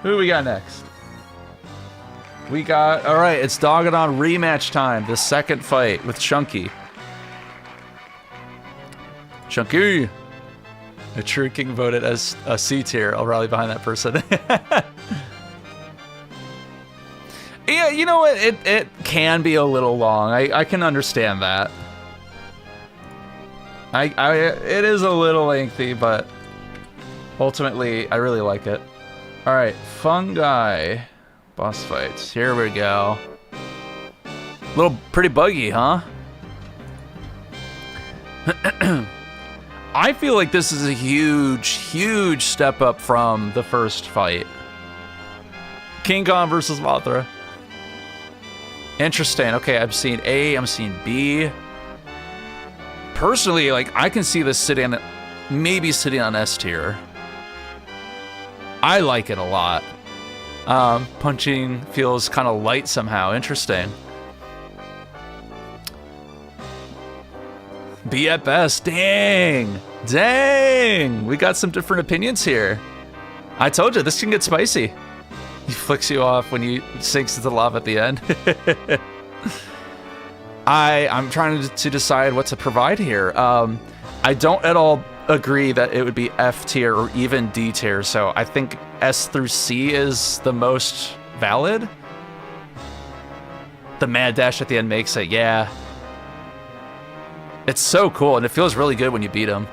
Who we got next? We got, alright, it's Dogadon rematch time. The second fight with Chunky. Chunky! A true king voted as a C tier. I'll rally behind that person. Yeah, you know what? It can be a little long. I can understand that. It is a little lengthy, but ultimately I really like it. All right, Fungi boss fights. Here we go. Pretty buggy, huh? I feel like this is a huge step up from the first fight. King Kong versus Mothra. Interesting. Okay, I'm seeing A, I'm seeing B. Personally, like, I can see this maybe sitting on S tier. I like it a lot. Punching feels kind of light somehow. Interesting. B at best. Dang. We got some different opinions here. I told you, this can get spicy. He flicks you off when you sinks into the lava at the end. I'm trying to decide what to provide here. I don't at all agree that it would be F tier or even D tier, so I think S through C is the most valid. The mad dash at the end makes it, yeah. It's so cool, and it feels really good when you beat him.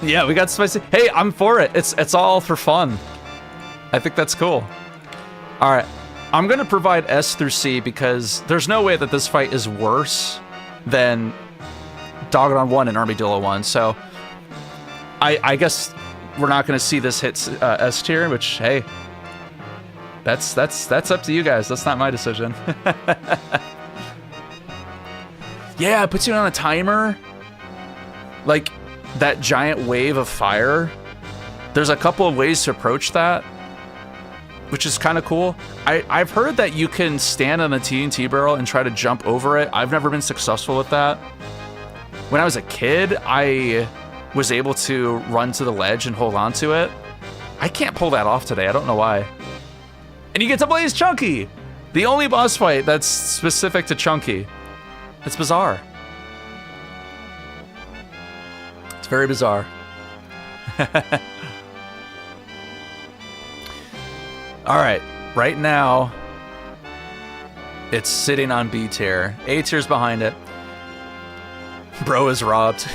Yeah, we got spicy. Hey, I'm for it. It's all for fun. I think that's cool. All right, I'm gonna provide S through C because there's no way that this fight is worse than Dogadon 1 and Armadillo 1. So I guess we're not gonna see this hit S tier, which, hey, that's up to you guys. That's not my decision. Yeah, it puts you on a timer. Like, that giant wave of fire. There's a couple of ways to approach that. which is kind of cool. I've heard that you can stand on the TNT barrel and try to jump over it. I've never been successful with that. When I was a kid, I was able to run to the ledge and hold on to it. I can't pull that off today. I don't know why. And you get to play as Chunky, the only boss fight that's specific to Chunky. It's bizarre. It's very bizarre. All right, right now, it's sitting on B tier. A tier's behind it. Bro is robbed.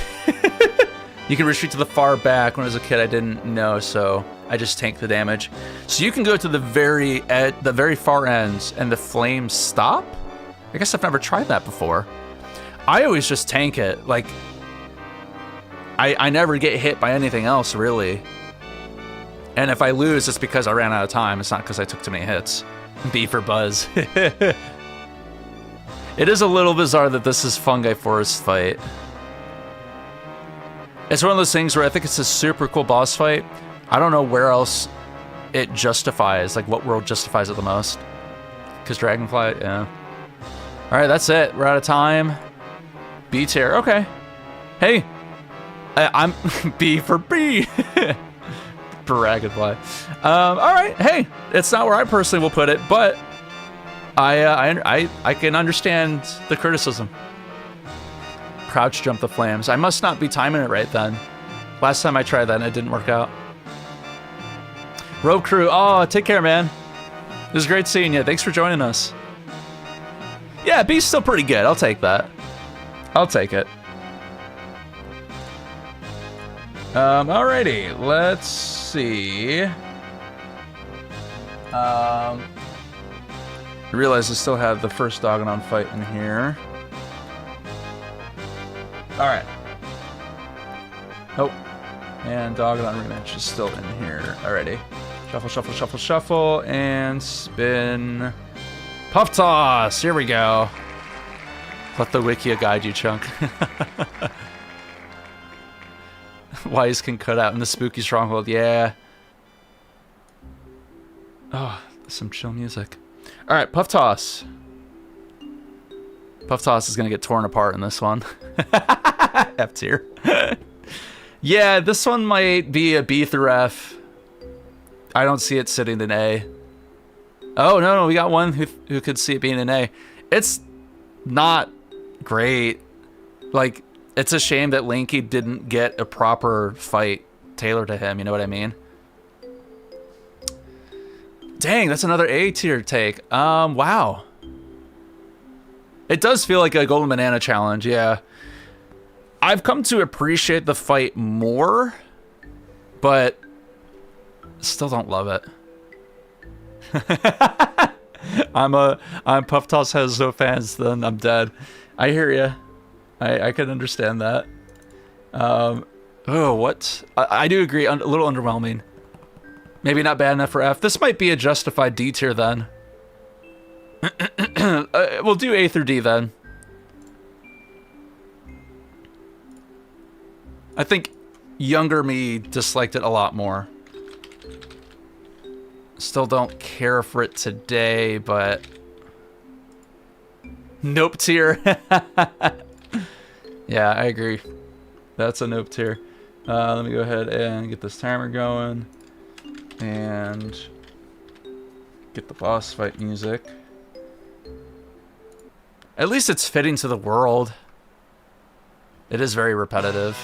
You can retreat to the far back. When I was a kid, I didn't know, so I just tank the damage. So you can go to the very far ends, and the flames stop? I guess I've never tried that before. I always just tank it. Like, I never get hit by anything else, really. And if I lose, it's because I ran out of time. It's not because I took too many hits. B for Buzz. It is a little bizarre that this is Fungi Forest fight. It's one of those things where I think it's a super cool boss fight. I don't know where else it justifies, like what world justifies it the most. Because Dragonfly, yeah. All right, that's it. We're out of time. B tier, okay. Hey, I'm B for B. Dragonfly. All right, hey, it's not where I personally will put it, but I can understand the criticism. Crouch jump the flames. I must not be timing it right then. Last time I tried that and it didn't work out. Rope Crew, oh, take care, man. It was great seeing you. Thanks for joining us. Yeah, B's still pretty good. I'll take that. I'll take it. Alrighty, let's see. I realize I still have the first Dogonon fight in here. Alright. Oh. And Dogonon rematch is still in here. Alrighty. Shuffle, shuffle, shuffle, shuffle, and spin. Puff Toss! Here we go. Let the Wikia guide you, Chunk. Wise can cut out in the spooky stronghold, yeah. Oh, some chill music. Alright, Puff Toss. Puff Toss is gonna get torn apart in this one. F tier. Yeah, this one might be a B through F. I don't see it sitting in A. Oh, no, we got one who could see it being an A. It's not great. Like, it's a shame that Linky didn't get a proper fight tailored to him, you know what I mean? Dang, that's another A tier take. Wow. It does feel like a Golden Banana challenge, yeah. I've come to appreciate the fight more, but still don't love it. I'm Puff Toss has no fans, then I'm dead. I hear ya. I can understand that. Oh, what? I do agree, a little underwhelming. Maybe not bad enough for F. This might be a justified D tier then. We'll do A through D then. I think younger me disliked it a lot more. Still don't care for it today, but... Nope tier. Yeah, I agree. That's a nope tier. Let me go ahead and get this timer going. And... get the boss fight music. At least it's fitting to the world. It is very repetitive.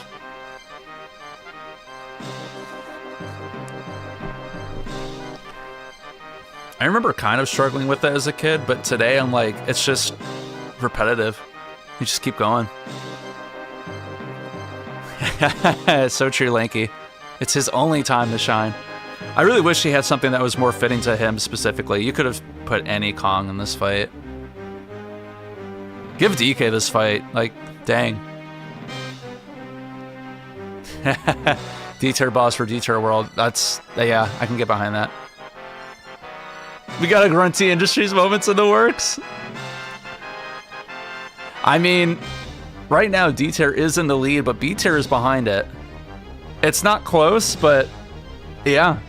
I remember kind of struggling with that as a kid, but today I'm like, it's just repetitive. You just keep going. It's so true, Lanky. It's his only time to shine. I really wish he had something that was more fitting to him specifically. You could have put any Kong in this fight. Give DK this fight. Like, dang. D-tier boss for D-tier world. That's, yeah, I can get behind that. We got a Grunty Industries moments in the works. I mean, right now D-tier is in the lead, but B-tier is behind it. It's not close, but yeah.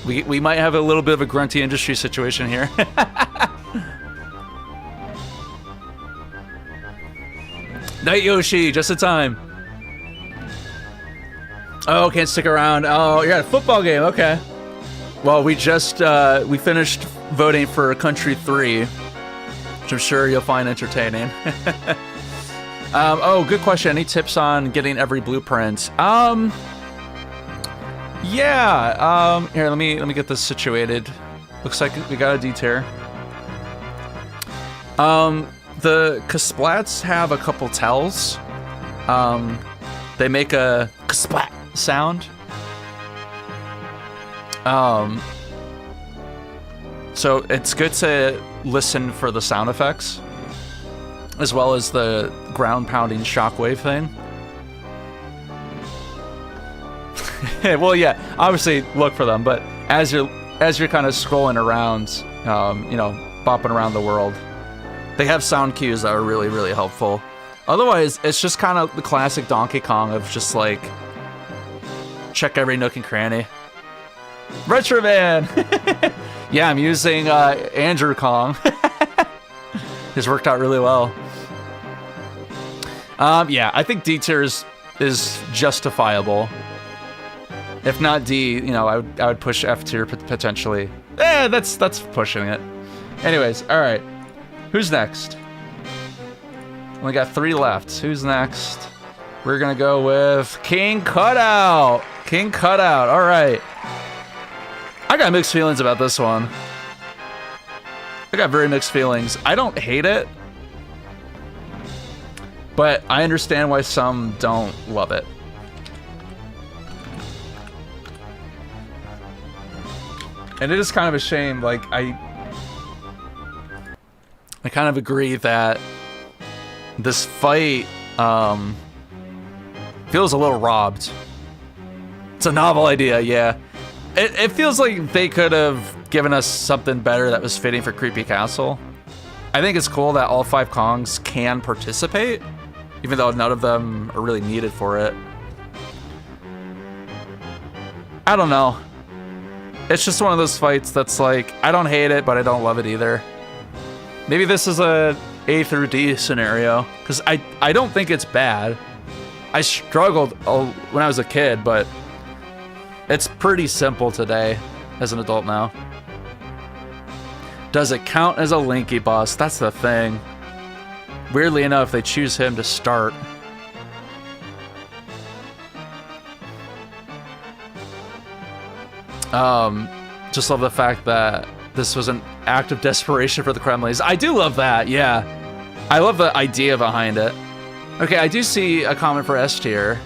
We might have a little bit of a grunty industry situation here. Night Yoshi, just in time. Oh, can't stick around. Oh, you're at a football game. Okay. Well, we just we finished voting for Country 3, which I'm sure you'll find entertaining. Oh, good question. Any tips on getting every blueprint? Yeah. Here, let me get this situated. Looks like we got a D-tier. The Kasplats have a couple tells. They make a Kasplat sound. So it's good to listen for the sound effects, as well as the ground pounding shockwave thing. Well, yeah, obviously look for them, but as you're kind of scrolling around, you know, bopping around the world, they have sound cues that are really, really helpful. Otherwise, it's just kind of the classic Donkey Kong of just like, check every nook and cranny. Retroman! Yeah, I'm using Andrew Kong. This worked out really well. Yeah, I think D tier is justifiable. If not D, you know, I would push F tier potentially. That's pushing it. Anyways, all right. Who's next? We got 3 left. Who's next? We're gonna go with King Cutout. King Cutout. All right. I got mixed feelings about this one. I got very mixed feelings. I don't hate it, but I understand why some don't love it. And it is kind of a shame. Like I kind of agree that this fight feels a little robbed. It's a novel idea, yeah. It feels like they could have given us something better that was fitting for Creepy Castle. I think it's cool that all 5 Kongs can participate, even though none of them are really needed for it. I don't know. It's just one of those fights that's like, I don't hate it, but I don't love it either. Maybe this is a A through D scenario, because I don't think it's bad. I struggled when I was a kid, but it's pretty simple today as an adult now. Does it count as a Linky boss? That's the thing. Weirdly enough, they choose him to start. Just love the fact that this was an act of desperation for the Kremlins. I do love that, yeah. I love the idea behind it. Okay, I do see a comment for S tier.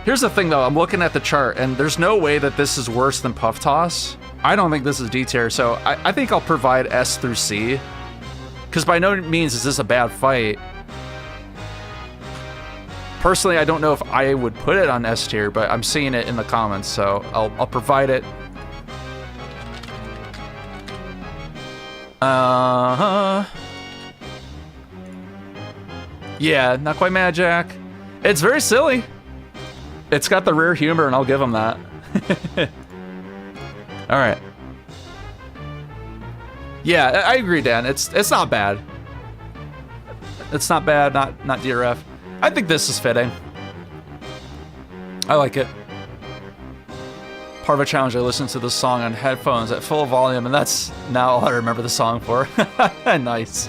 Here's the thing though, I'm looking at the chart and there's no way that this is worse than Puff Toss. I don't think this is D tier, so I think I'll provide S through C. Because by no means is this a bad fight. Personally, I don't know if I would put it on S tier, but I'm seeing it in the comments, so I'll provide it. Yeah, not quite Mad Jack. It's very silly. It's got the rare humor, and I'll give him that. All right. Yeah, I agree, Dan. It's not bad. It's not bad. Not DRF. I think this is fitting. I like it. Part of a challenge, I listened to this song on headphones at full volume, and that's now all I remember the song for. Nice.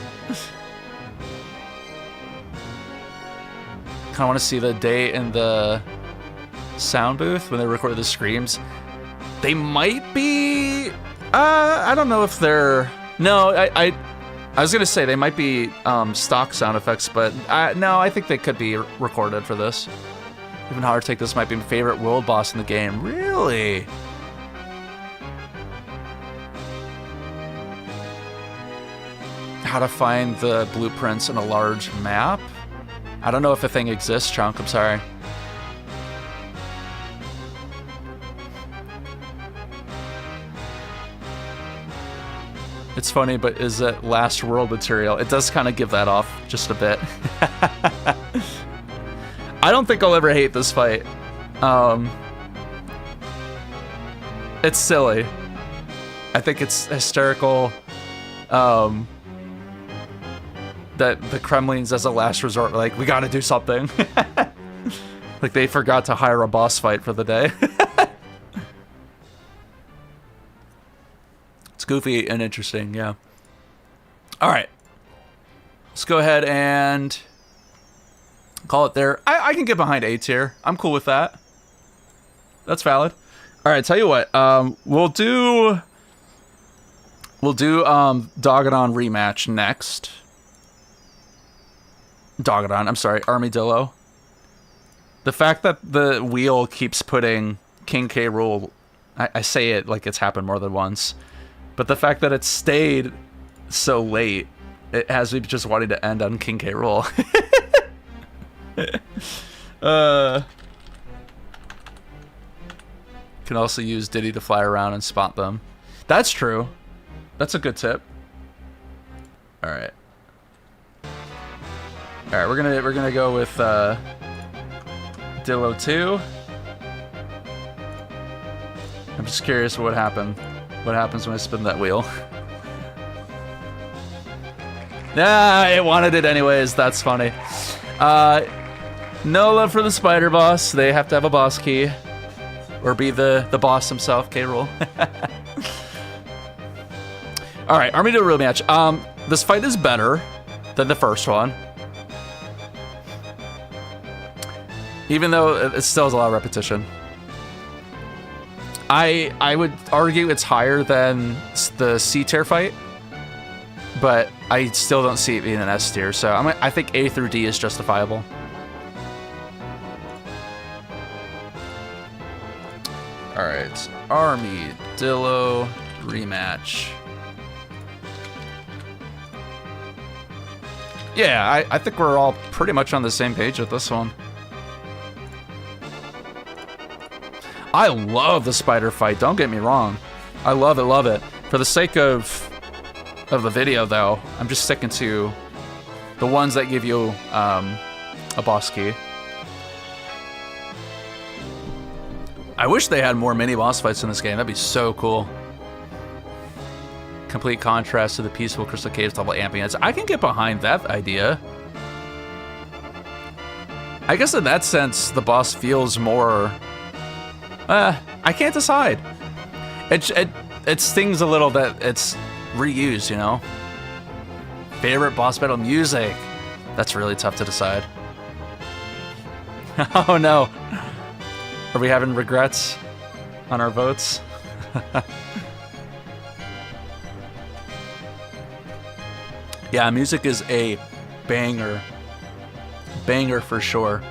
Kind of want to see the date in the sound booth when they record the screams. They might be. I don't know if they're. No, I was gonna say they might be stock sound effects, but no, I think they could be recorded for this. Even Hard Take, this might be my favorite world boss in the game. Really? How to find the blueprints in a large map? I don't know if a thing exists, Chunk. I'm sorry. It's funny, but is it Last World material? It does kind of give that off just a bit. I don't think I'll ever hate this fight. It's silly. I think it's hysterical that the Kremlins, as a last resort, are like, we gotta do something. Like they forgot to hire a boss fight for the day. It's goofy and interesting, yeah. All right. Let's go ahead and call it there. I can get behind A tier. I'm cool with that. That's valid. All right, tell you what. We'll do Dogadon rematch next. Dogadon, I'm sorry, Armadillo. The fact that the wheel keeps putting King K. Rool, I say it like it's happened more than once, but the fact that it stayed so late, it has me just wanting to end on King K. Rool. Can also use Diddy to fly around and spot them. That's true. That's a good tip. All right. All right, we're gonna go with Dillo 2. I'm just curious what happened. What happens when I spin that wheel? Nah, it wanted it anyways. That's funny. No love for the spider boss. They have to have a boss key. Or be the boss himself, K. Rool. Alright, Armadillo rematch. This fight is better than the first one. Even though it still has a lot of repetition. I would argue it's higher than the C tier fight. But I still don't see it being an S tier, so I think A through D is justifiable. Alright, Armadillo rematch. Yeah, I think we're all pretty much on the same page with this one. I love the spider fight, don't get me wrong. I love it, love it. For the sake of the video, though, I'm just sticking to the ones that give you a boss key. I wish they had more mini boss fights in this game. That'd be so cool. Complete contrast to the peaceful Crystal Caves level ambience. I can get behind that idea. I guess in that sense, the boss feels more... I can't decide. It stings a little that it's reused, you know? Favorite boss battle music. That's really tough to decide. Oh no. Are we having regrets on our votes? Yeah, music is a banger. Banger for sure.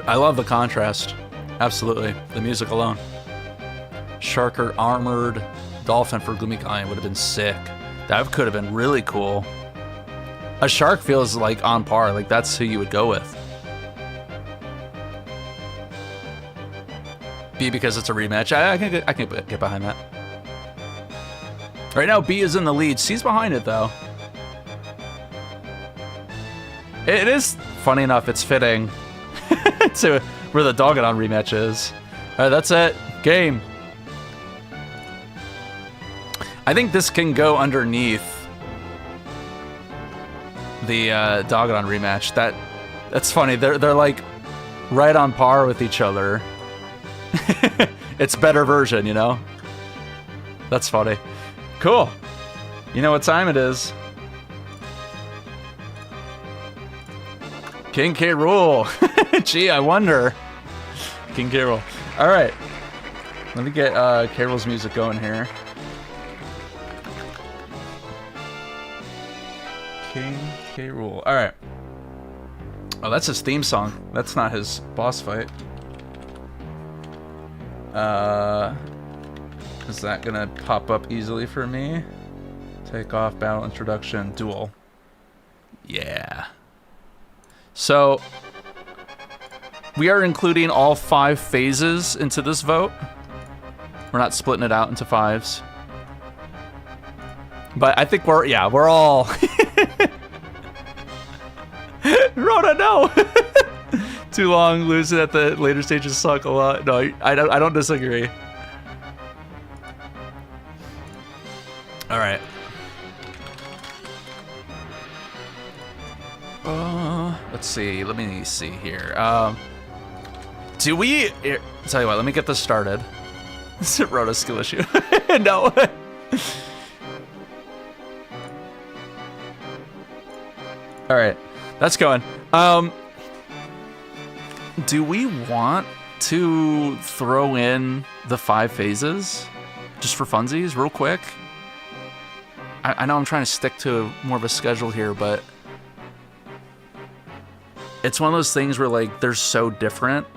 I love the contrast. Absolutely. The music alone. Sharker armored dolphin for Gloomy Guy would have been sick. That could have been really cool. A shark feels like on par. Like that's who you would go with. B because it's a rematch. I can get behind that. Right now, B is in the lead. C's behind it, though. It is, funny enough, it's fitting to where the Dogadon rematch is. All right, that's it. Game. I think this can go underneath the Dogadon rematch. That's funny. They're like right on par with each other. It's better version, you know? That's funny. Cool. You know what time it is. King K. Rool. Gee, I wonder. King K. Rool. All right. Let me get K. Rool's music going here. King K. Rool. All right. Oh, that's his theme song. That's not his boss fight. Is that gonna pop up easily for me? Take off, battle introduction, duel. Yeah. So, we are including all 5 phases into this vote. We're not splitting it out into 5s. But I think we're all... Rona, no! Too long, losing at the later stages suck a lot. No, I don't disagree. All right. Let's see. Let me see here. Do we? Here, tell you what. Let me get this started. Is it Rona skill issue? No. All right, that's going. Do we want to throw in the 5 phases just for funsies real quick? I know I'm trying to stick to more of a schedule here, but it's one of those things where like they're so different,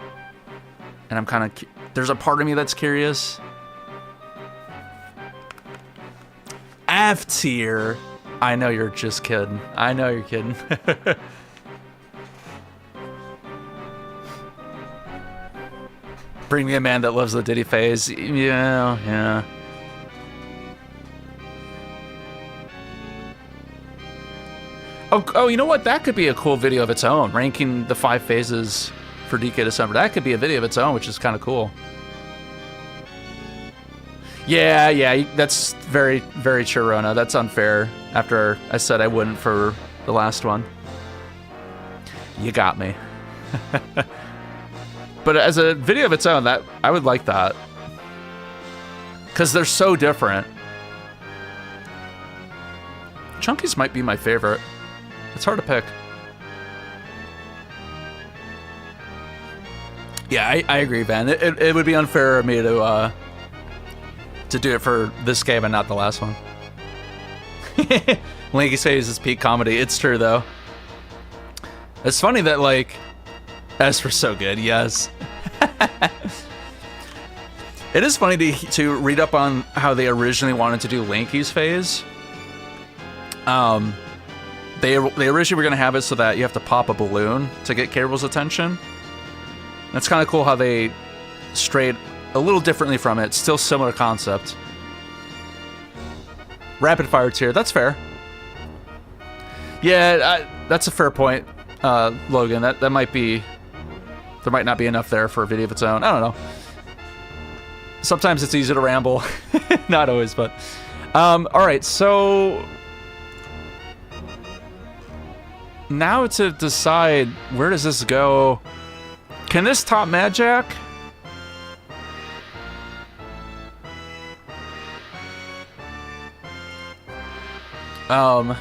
and I'm kind of there's a part of me that's curious. F tier. I know you're just kidding. I know you're kidding. Bring me a man that loves the Diddy phase. Yeah. Oh, you know what? That could be a cool video of its own. Ranking the 5 phases for DK December. That could be a video of its own, which is kind of cool. Yeah, that's very, very true, Rona. That's unfair. After I said I wouldn't for the last one. You got me. But as a video of its own, that I would like that. Because they're so different. Chunky's might be my favorite. It's hard to pick. Yeah, I agree, Ben. It would be unfair of me to do it for this game and not the last one. Lanky's phase is peak comedy. It's true, though. It's funny that, like, Esper's so good, yes. It is funny to read up on how they originally wanted to do Lanky's phase. They originally were going to have it so that you have to pop a balloon to get Carible's attention. That's kind of cool how they strayed a little differently from it. Still similar concept. Rapid fire tier, that's fair. Yeah, that's a fair point, Logan. That might be... There might not be enough there for a video of its own. I don't know. Sometimes it's easy to ramble. Not always, but... Alright, so... Now to decide, where does this go? Can this top Mad Jack? Alright,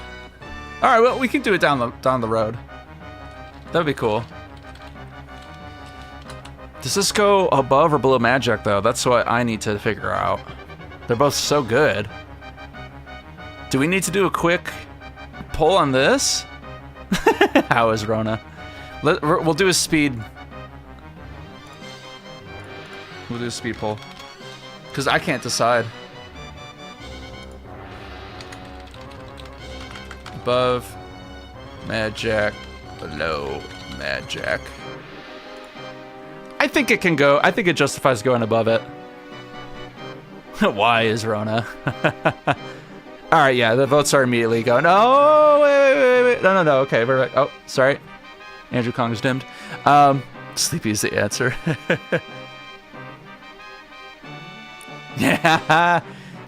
well, we can do it down the road. That'd be cool. Does this go above or below Mad Jack, though? That's what I need to figure out. They're both so good. Do we need to do a quick poll on this? How is Rona? We'll do a speed. We'll do a speed poll. Because I can't decide. Above Mad Jack, below Mad Jack. I think it can go. I think it justifies going above it. Why is Rona? All right, yeah, the votes are immediately going. Oh, wait. No. Okay, we're right. Oh, sorry. Andrew Kong's dimmed. Sleepy's the answer. Yeah.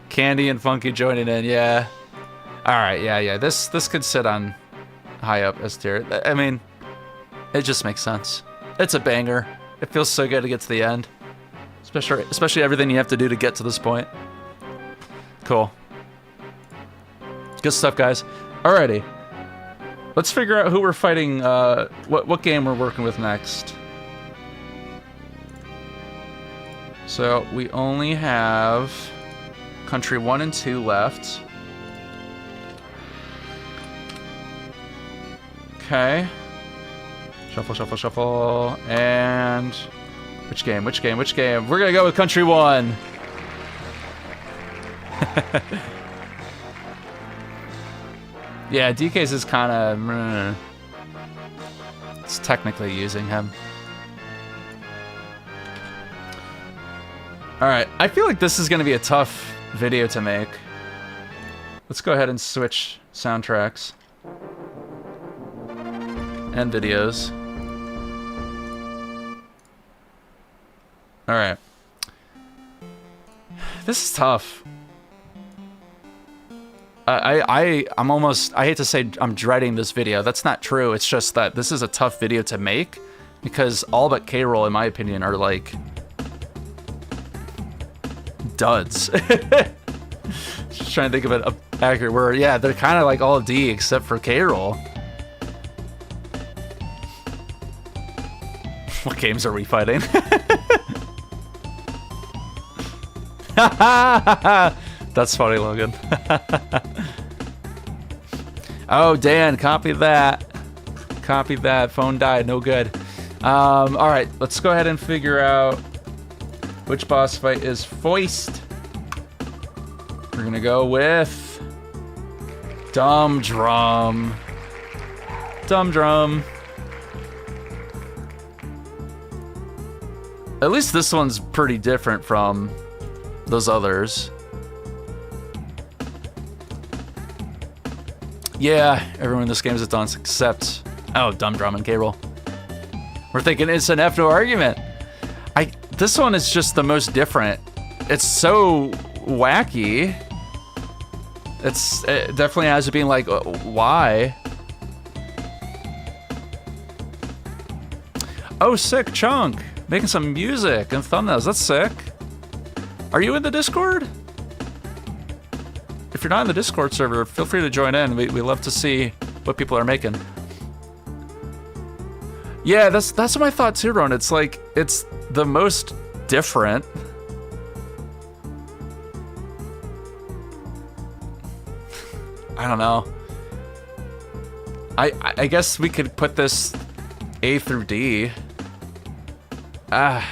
Candy and Funky joining in, yeah. All right, yeah. This could sit on high up S tier. I mean, it just makes sense. It's a banger. It feels so good to get to the end. Especially everything you have to do to get to this point. Cool. Good stuff, guys. Alrighty. Let's figure out who we're fighting, what game we're working with next. So, we only have country 1 and 2 left. Okay. Shuffle. And... Which game? We're gonna go with country 1. Yeah, DK's is kind of... It's technically using him. Alright, I feel like this is going to be a tough video to make. Let's go ahead and switch soundtracks. And videos. All right. This is tough. I'm almost, I hate to say I'm dreading this video. That's not true. It's just that this is a tough video to make because all but K-Roll, in my opinion, are like duds. Just trying to think of an accurate word. Yeah, they're kind of like all D except for K-Roll. What games are we fighting? That's funny, Logan. Oh, Dan, copy that. Copy that. Phone died. No good. All right, let's go ahead and figure out which boss fight is Foist. We're gonna go with Dumb Drum. Dumb Drum. At least this one's pretty different from those others. Yeah, everyone in this game is a dunce except, oh, Dumb Drum and K-Roll. We're thinking it's an F no argument. This one is just the most different. It's so wacky. It definitely has to be like, why? Oh, sick, Chunk. Making some music and thumbnails. That's sick. Are you in the Discord? If you're not in the Discord server, feel free to join in. We love to see what people are making. Yeah, that's what I thought too, Ron. It's like, it's the most different. I don't know. I guess we could put this A through D. I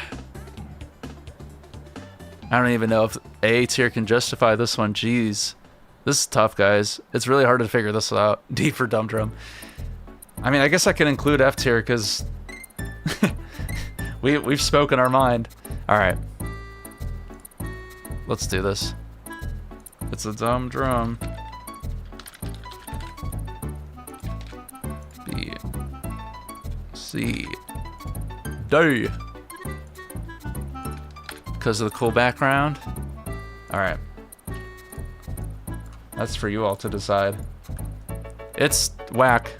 don't even know if A tier can justify this one. Jeez. This is tough, guys. It's really hard to figure this out. D for Dumb Drum. I mean, I guess I can include F tier because we've spoken our mind. All right. Let's do this. It's a Dumb Drum. B. C. D. Because of the cool background. All right. That's for you all to decide. It's whack.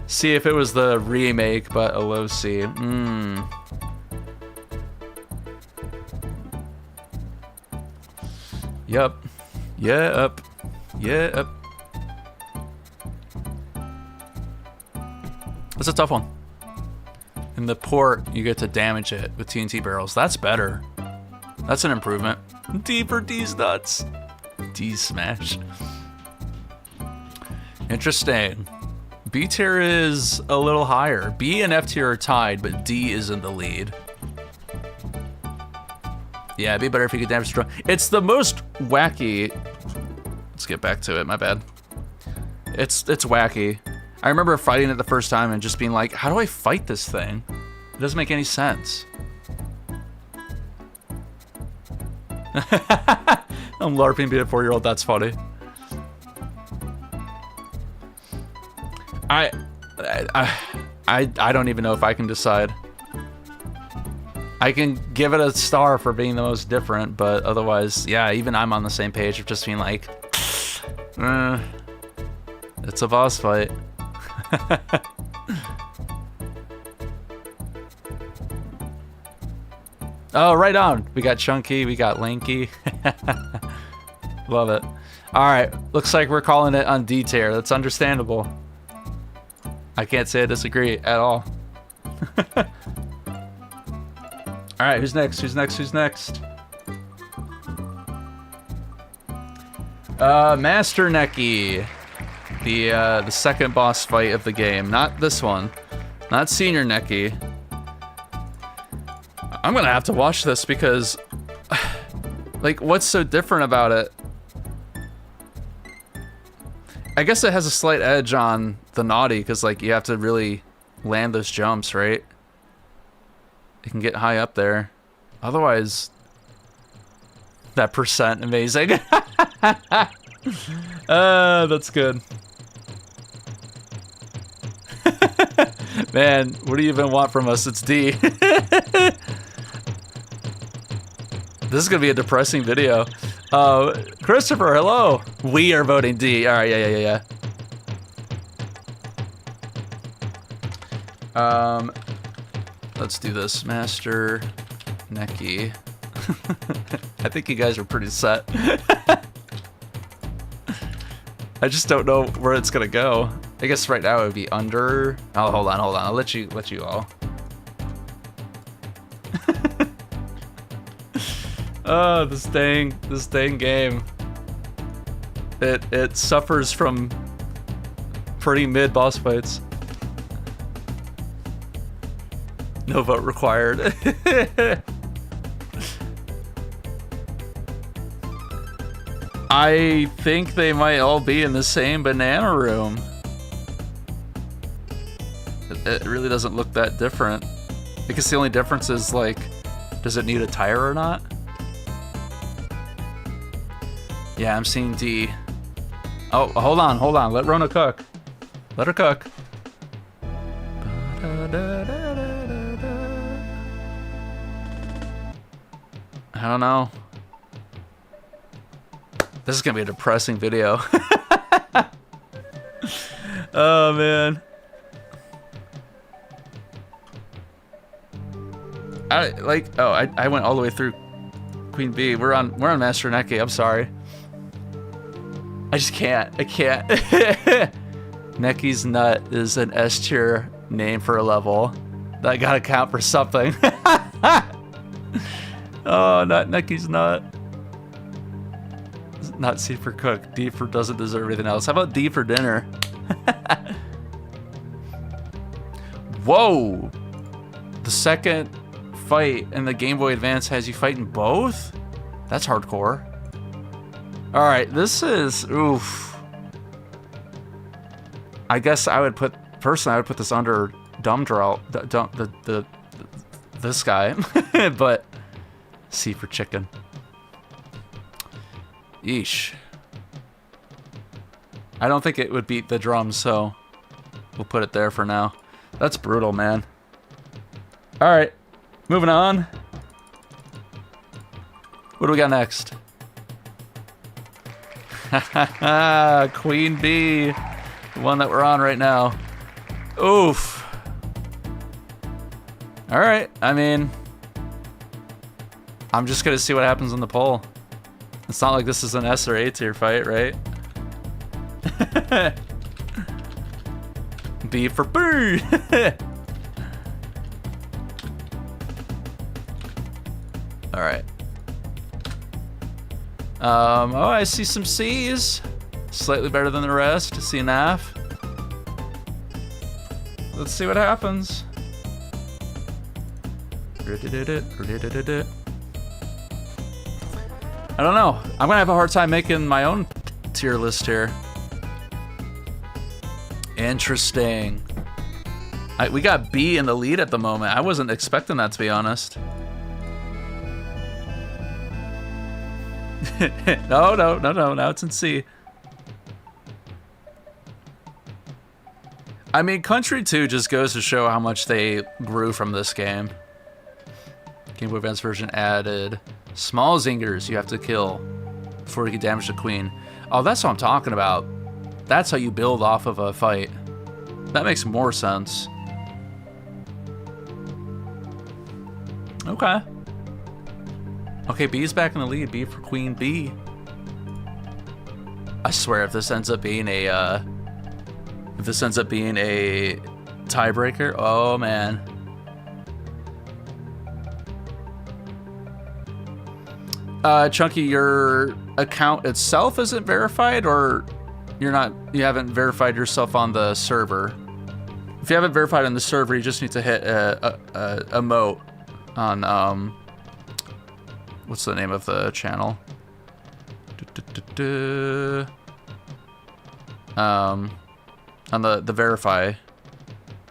See if it was the remake, but a low C. Yup. Yep. Yep. It's a tough one. In the port, you get to damage it with TNT barrels. That's better. That's an improvement. D for D's nuts. D smash. Interesting. B tier is a little higher. B and F tier are tied, but D is in the lead. Yeah, it'd be better if you could damage strong. It's the most wacky. Let's get back to it, my bad. It's wacky. I remember fighting it the first time and just being like, how do I fight this thing? It doesn't make any sense. I'm LARPing being a 4-year-old, that's funny. I don't even know if I can decide. I can give it a star for being the most different, but otherwise, yeah, even I'm on the same page of just being like, it's a boss fight. Oh, right on. We got Chunky, we got Lanky. Love it. All right, looks like we're calling it on D tier. That's understandable. I can't say I disagree at all. All right, who's next? Who's next? Who's next? Master Necky. The second boss fight of the game. Not this one. Not Senior Necky. I'm gonna have to watch this because, like, what's so different about it? I guess it has a slight edge on the Naughty because, like, you have to really land those jumps, right? It can get high up there. Otherwise, that percent amazing. That's good. Man, what do you even want from us? It's D. This is gonna be a depressing video. Christopher, hello. We are voting D. All right, yeah. Let's do this. Master Necky. I think you guys are pretty set. I just don't know where it's gonna go. I guess right now it would be under. Oh, hold on. I'll let you all. Oh, this dang game. It suffers from pretty mid boss fights. No vote required. I think they might all be in the same banana room. It really doesn't look that different. I guess the only difference is, like, does it need a tire or not? Yeah, I'm seeing D. Oh, hold on. Let Rona cook. Let her cook. I don't know. This is gonna be a depressing video. Oh man. I went all the way through Queen Bee. We're on Master Necky. I'm sorry. I just can't. I can't. Necky's Nut is an S tier name for a level. That gotta count for something. Oh, not Necky's Nut. Not C for cook. D for doesn't deserve anything else. How about D for dinner? Whoa! The second fight in the Game Boy Advance has you fighting both? That's hardcore. Alright, this is... oof. I guess I would put... personally, I would put this under Dumdrell. This guy. But... C for chicken. Yeesh. I don't think it would beat the drums, so... we'll put it there for now. That's brutal, man. Alright. Moving on. What do we got next? Queen Bee. The one that we're on right now. Oof. Alright, I mean... I'm just gonna see what happens in the poll. It's not like this is an S or A tier fight, right? B for boo! Alright. Oh, I see some C's. Slightly better than the rest. C and F. Let's see what happens. I don't know. I'm gonna have a hard time making my own tier list here. Interesting. We got B in the lead at the moment. I wasn't expecting that, to be honest. No. Now it's in C. I mean, Country 2 just goes to show how much they grew from this game. Game Boy Advance version added small zingers you have to kill before you can damage the queen. Oh, that's what I'm talking about. That's how you build off of a fight. That makes more sense. Okay. Okay, B's back in the lead. B for Queen B. I swear, if this ends up being a tiebreaker, oh man. Chunky, your account itself isn't verified, or you haven't verified yourself on the server? If you haven't verified on the server, you just need to hit a emote on what's the name of the channel? On the verify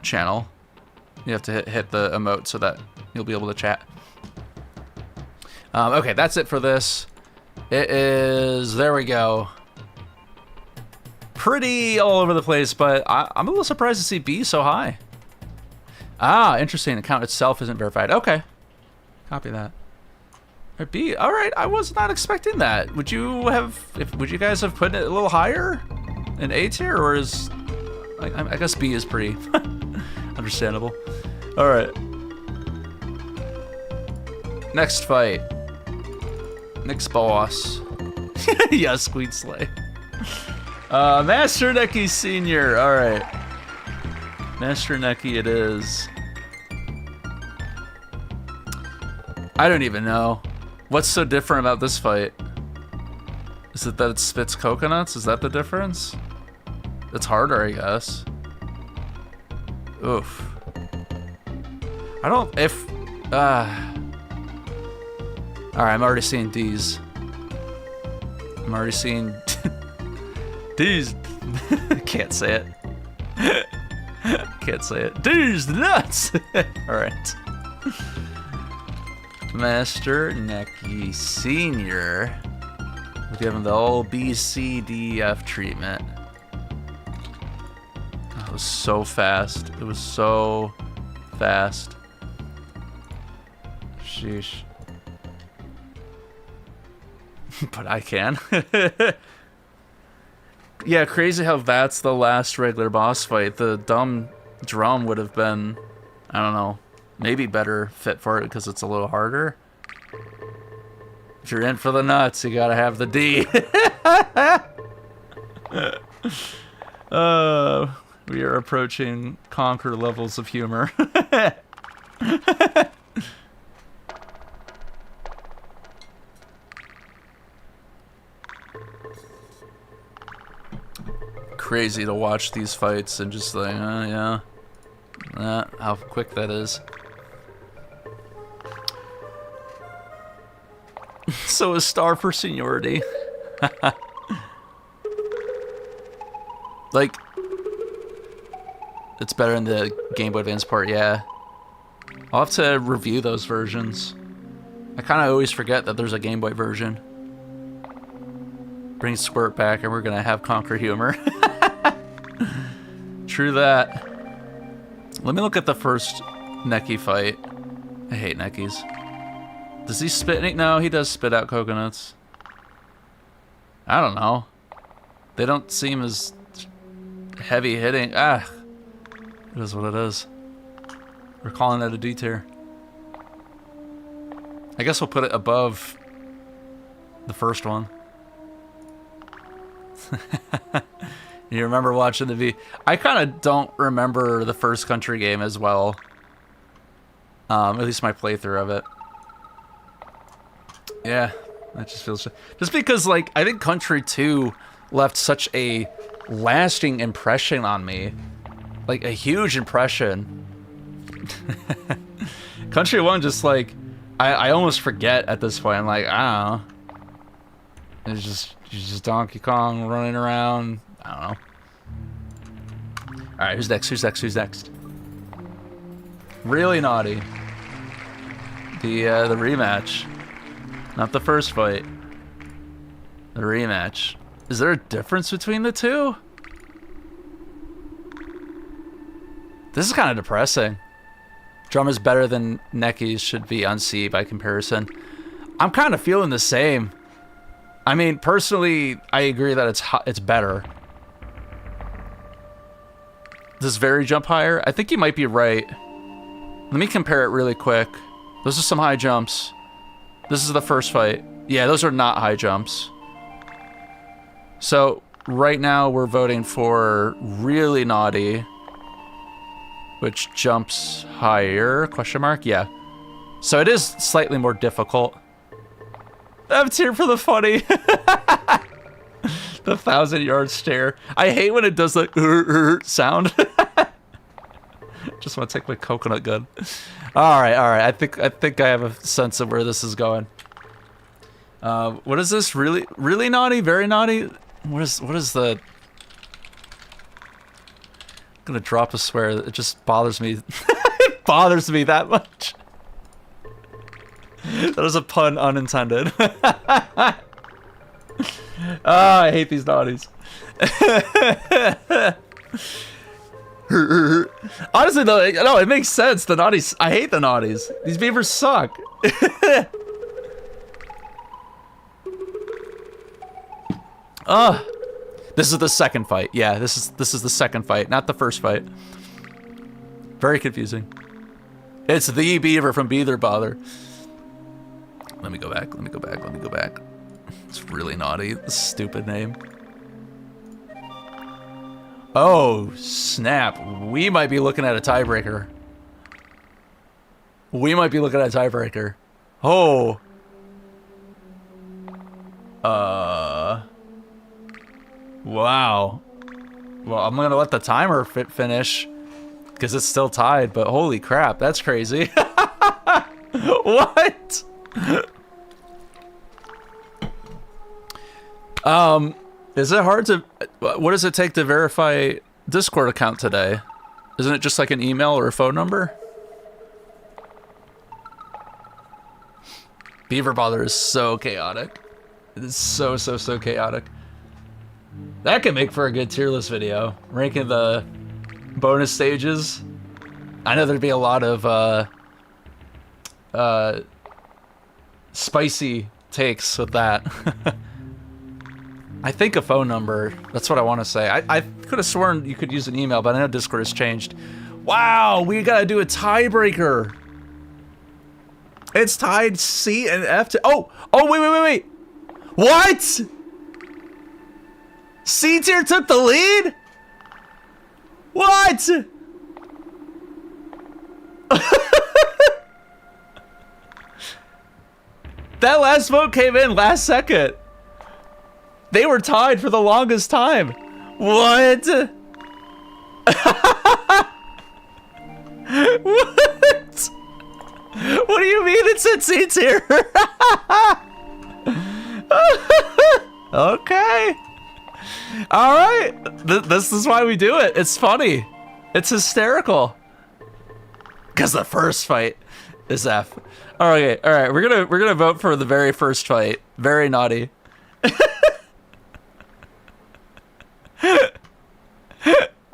channel, you have to hit the emote so that you'll be able to chat. Okay, that's it for this. It is, there we go. Pretty all over the place, but I'm a little surprised to see B so high. Ah, interesting. The account itself isn't verified. Okay. Copy that. A B. All right, I was not expecting that. Would you guys have put it a little higher in A tier, or is I guess B is pretty understandable. All right. Next fight. Next boss. Yes, Queen Slay. Master Necky Senior. All right. Master Necky it is. I don't even know. What's so different about this fight? Is it that it spits coconuts? Is that the difference? It's harder, I guess. Oof. I don't, alright, I'm already seeing D's. I'm already seeing D's. Can't say it. Can't say it. D's nuts! Alright. Master Necky Senior. We'll give him the old B, C, D, F treatment. Oh, it was so fast. It was so fast. Sheesh. But I can. Yeah, crazy how that's the last regular boss fight. The dumb drum would have been, I don't know, maybe better fit for it because it's a little harder. If you're in for the nuts, you gotta have the D. We are approaching Conquer levels of humor. Crazy to watch these fights and just like, yeah. How quick that is. So is star for seniority. Like, it's better in the Game Boy Advance part, yeah. I'll have to review those versions. I kind of always forget that there's a Game Boy version. Bring Squirt back and we're gonna have Conquer humor. True that. Let me look at the first Necky fight. I hate Neckies. Does he spit any? No, he does spit out coconuts. I don't know. They don't seem as heavy hitting. It is what it is. We're calling it a D tier. I guess we'll put it above the first one. You remember watching the V? I kind of don't remember the first Country game as well. At least my playthrough of it. Yeah, that just feels... Just because, like, I think Country 2 left such a lasting impression on me. Like, a huge impression. Country 1 just, like... I almost forget at this point. I'm like, I don't know. It's just Donkey Kong running around. I don't know. Alright, who's next? Who's next? Who's next? Really naughty. The rematch. Not the first fight. The rematch. Is there a difference between the two? This is kind of depressing. Drum is better than Necky's should be on C by comparison. I'm kind of feeling the same. I mean, personally, I agree that it's better. Does Very jump higher? I think you might be right. Let me compare it really quick. Those are some high jumps. This is the first fight. Yeah, those are not high jumps. So, right now we're voting for Really Naughty, which jumps higher, question mark? Yeah. So it is slightly more difficult. I'm here for the funny. The 1,000-yard stare. I hate when it does the sound. Just want to take my coconut gun. All right. I think I have a sense of where this is going. What is this? Really naughty? Very naughty? What is the? I'm gonna drop a swear. It just bothers me. It bothers me that much. That was a pun unintended. I hate these naughties. Honestly, though, no, it makes sense. The naughties. I hate the naughties. These beavers suck. This is the second fight. Yeah, this is the second fight, not the first fight. Very confusing. It's the beaver from Beaver Bother. Let me go back. Let me go back. Let me go back. It's really naughty. Stupid name. Oh, snap. We might be looking at a tiebreaker. We might be looking at a tiebreaker. Oh. Wow. Well, I'm gonna let the timer finish because it's still tied, but holy crap, that's crazy. What? Is it hard to, what does it take to verify Discord account today? Isn't it just like an email or a phone number? Beaver Bother is so chaotic. It is so chaotic. That could make for a good tier list video. Ranking the bonus stages. I know there'd be a lot of spicy takes with that. I think a phone number. That's what I want to say. I could have sworn you could use an email, but I know Discord has changed. Wow, we gotta do a tiebreaker. It's tied C and F to. Oh, wait. What? C tier took the lead? What? That last vote came in last second. They were tied for the longest time. What? What? What do you mean it's at C tier? Okay. All right. This is why we do it. It's funny. It's hysterical. Because the first fight is F. Okay. All right. We're gonna vote for the very first fight. Very naughty.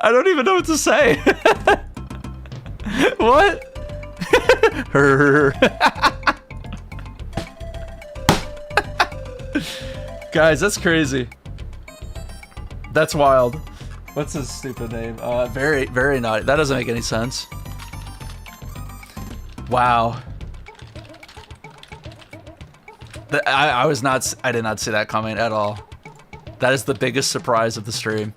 I don't even know what to say. What? Guys, that's crazy. That's wild. What's his stupid name? Very naughty. That doesn't make any sense. Wow. I did not see that coming at all. That is the biggest surprise of the stream.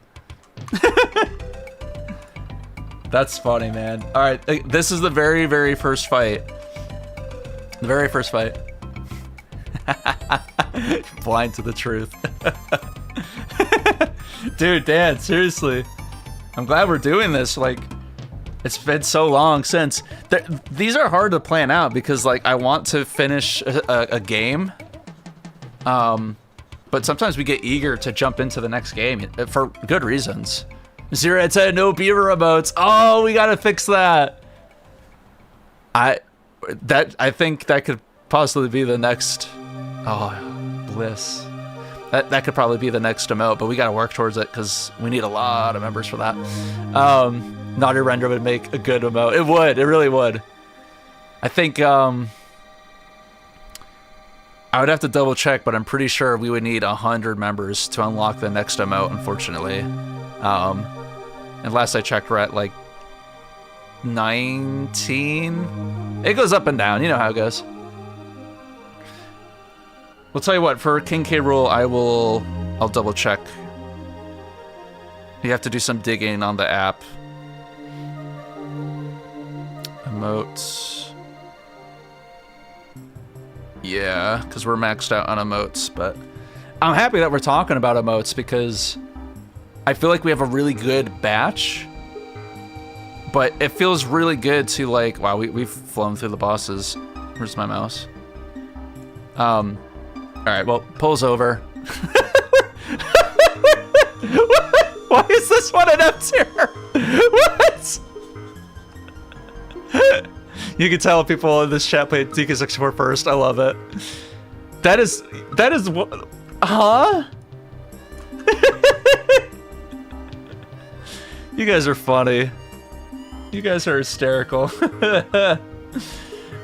That's funny, man. All right, this is the very first fight. The very first fight. Blind to the truth. Dude, Dan, seriously. I'm glad we're doing this. Like, it's been so long since. These are hard to plan out because, like, I want to finish a game. But sometimes we get eager to jump into the next game for good reasons. 0 out of 10, no beaver emotes. Oh, we gotta fix that. I think that could possibly be the next. Oh, bliss. That could probably be the next emote, but we gotta work towards it because we need a lot of members for that. Naughty Render would make a good emote. It would. It really would. I think I would have to double check, but I'm pretty sure we would need 100 members to unlock the next emote, unfortunately. And last I checked, we're at like 19. It goes up and down. You know how it goes. We'll tell you what, for King K. Rool, I'll double check. You have to do some digging on the app. Emotes. Yeah, because we're maxed out on emotes, but I'm happy that we're talking about emotes because I feel like we have a really good batch, but it feels really good to like, wow, we've flown through the bosses. Where's my mouse? All right, well, pulls over. Why is this one an F tier? What? You can tell people in this chat played DK64 first. I love it. That is what? Huh? You guys are funny. You guys are hysterical.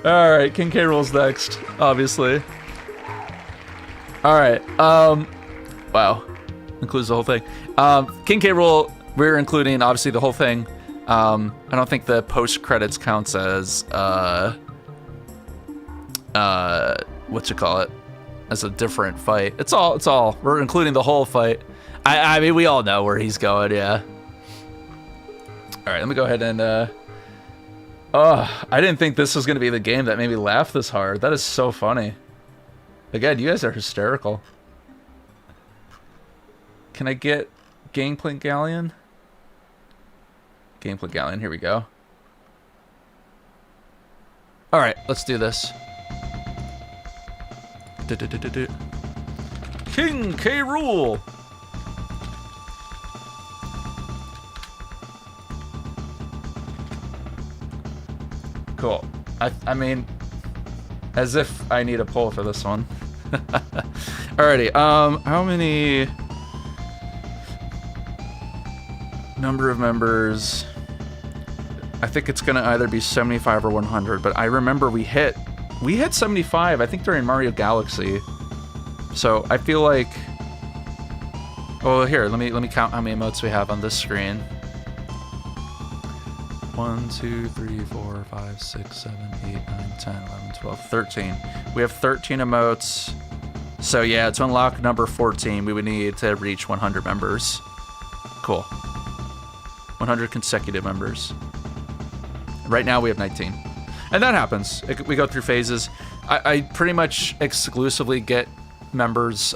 All right, King K. Rool's next, obviously. All right. Wow. includes the whole thing. King K. Rool, we're including obviously the whole thing. I don't think the post credits counts as what you call it, as a different fight. It's all. We're including the whole fight. I mean, we all know where he's going. Yeah. All right, let me go ahead and. Oh, I didn't think this was gonna be the game that made me laugh this hard. That is so funny. Again, you guys are hysterical. Can I get Gangplank Galleon? Gangplank Galleon, here we go. Alright, let's do this. King K. Rool! Cool. I mean, as if I need a poll for this one. Alrighty, how many number of members? I think it's gonna either be 75 or 100, but I remember we hit 75, I think during Mario Galaxy. So I feel like, oh, here, let me count how many emotes we have on this screen. 1, 2, 3, 4, 5, 6, 7, 8, 9, 10, 11, 12, 13. We have 13 emotes. So yeah, to unlock number 14, we would need to reach 100 members. Cool. 100 consecutive members. Right now we have 19. And that happens. We go through phases. I pretty much exclusively get members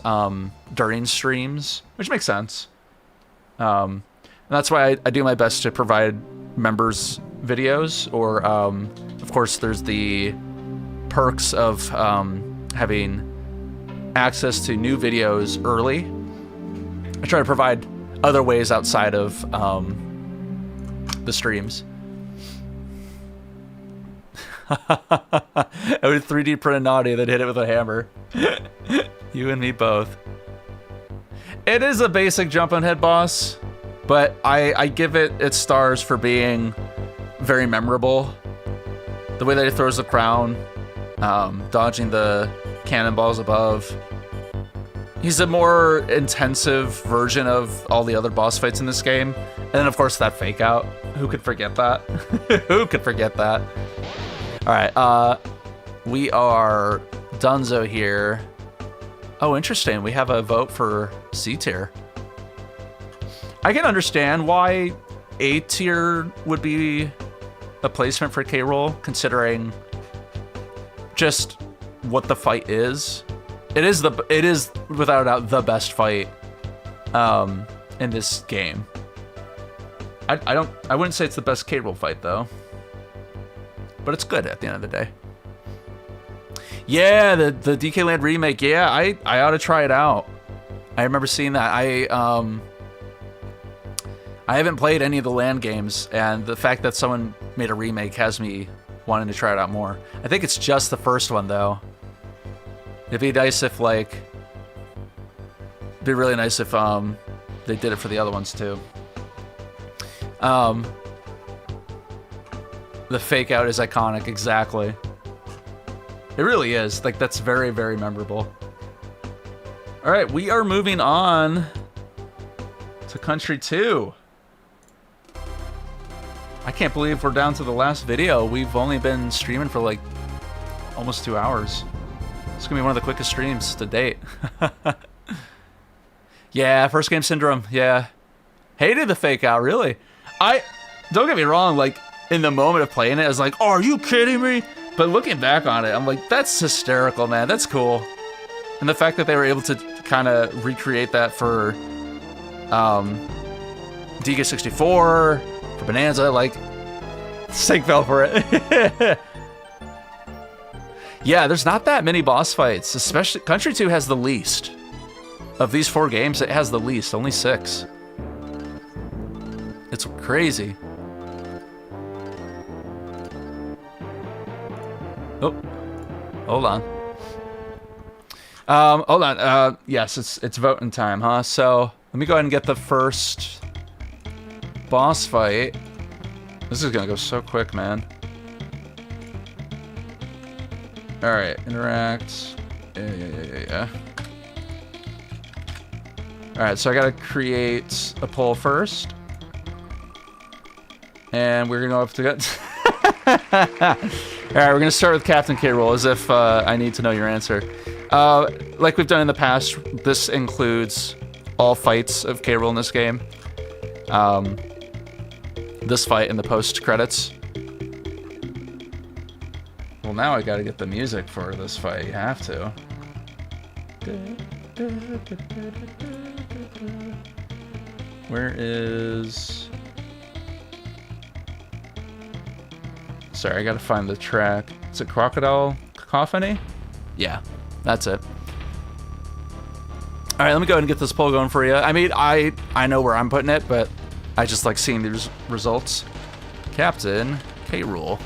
during streams, which makes sense. And that's why I do my best to provide members videos, or of course there's the perks of having access to new videos early. I try to provide other ways outside of the streams. I would 3D print a naughty, then hit it with a hammer. You and me both. It is a basic jump on head boss, but I give it its stars for being very memorable. The way that he throws the crown, dodging the cannonballs above. He's a more intensive version of all the other boss fights in this game. And then, of course, that fake out. Who could forget that? Who could forget that? All right, we are donezo here. Oh, interesting. We have a vote for C tier. I can understand why A tier would be a placement for K. Rool, considering just what the fight is. It is without a doubt the best fight in this game. I wouldn't say it's the best K. Rool fight though, but it's good at the end of the day. Yeah, the DK Land remake. Yeah, I ought to try it out. I remember seeing that. I haven't played any of the Land games, and the fact that someone made a remake has me wanting to try it out more. I think it's just the first one though. It'd be nice if it'd be really nice if they did it for the other ones too. The fake out is iconic, exactly. It really is. Like, that's very, very memorable. All right, we are moving on to Country 2. I can't believe we're down to the last video. We've only been streaming for like almost 2 hours. It's gonna be one of the quickest streams to date. Yeah, first game syndrome. Yeah, hated the fake out. Really, don't get me wrong. Like in the moment of playing it, I was like, "Oh, are you kidding me?" But looking back on it, I'm like, "That's hysterical, man. That's cool." And the fact that they were able to kind of recreate that for DK64, for Bonanza, like, Sink fell for it. Yeah, there's not that many boss fights, especially Country 2 has the least. Of these 4 games, it has the least, only 6. It's crazy. Oh, hold on. Hold on. Yes, it's voting time, huh? So let me go ahead and get the first boss fight. This is gonna go so quick, man. All right, interact. Yeah. Alright, so I gotta create a poll first. And we're gonna go up to get. Alright, we're gonna start with Captain K. Rool as if I need to know your answer. Like we've done in the past, this includes all fights of K. Rool in this game. This fight and the post credits. Well, now I gotta get the music for this fight. You have to. Where is... Sorry, I gotta find the track. Is it Crocodile Cacophony? Yeah, that's it. Alright, let me go ahead and get this poll going for you. I mean, I know where I'm putting it, but I just like seeing these results. Captain K. Rool.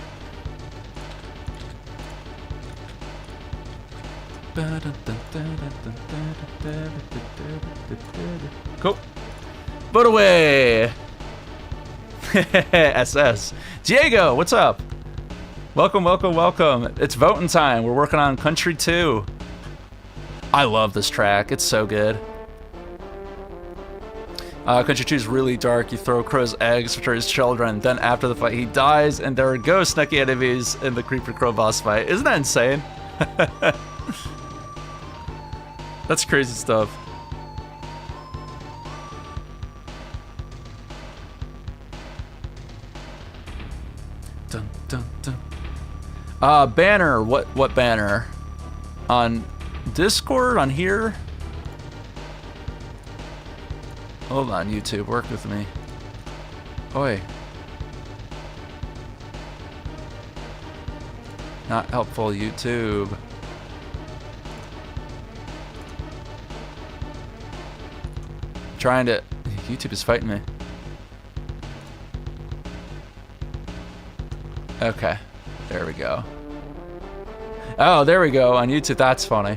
Cool. Vote away. SS. Diego, what's up? Welcome, welcome, welcome. It's voting time. We're working on Country 2. I love this track. It's so good. Country 2 is really dark. You throw Crow's eggs, which are his children. Then after the fight, he dies, and there are ghost Nucky enemies in the Creeper Crow boss fight. Isn't that insane? That's crazy stuff. Dun, dun, dun. Banner. What banner? On Discord? On here? Hold on, YouTube. Work with me. Oi. Not helpful, YouTube. Trying to... YouTube is fighting me. Okay. There we go. Oh, there we go. On YouTube, that's funny.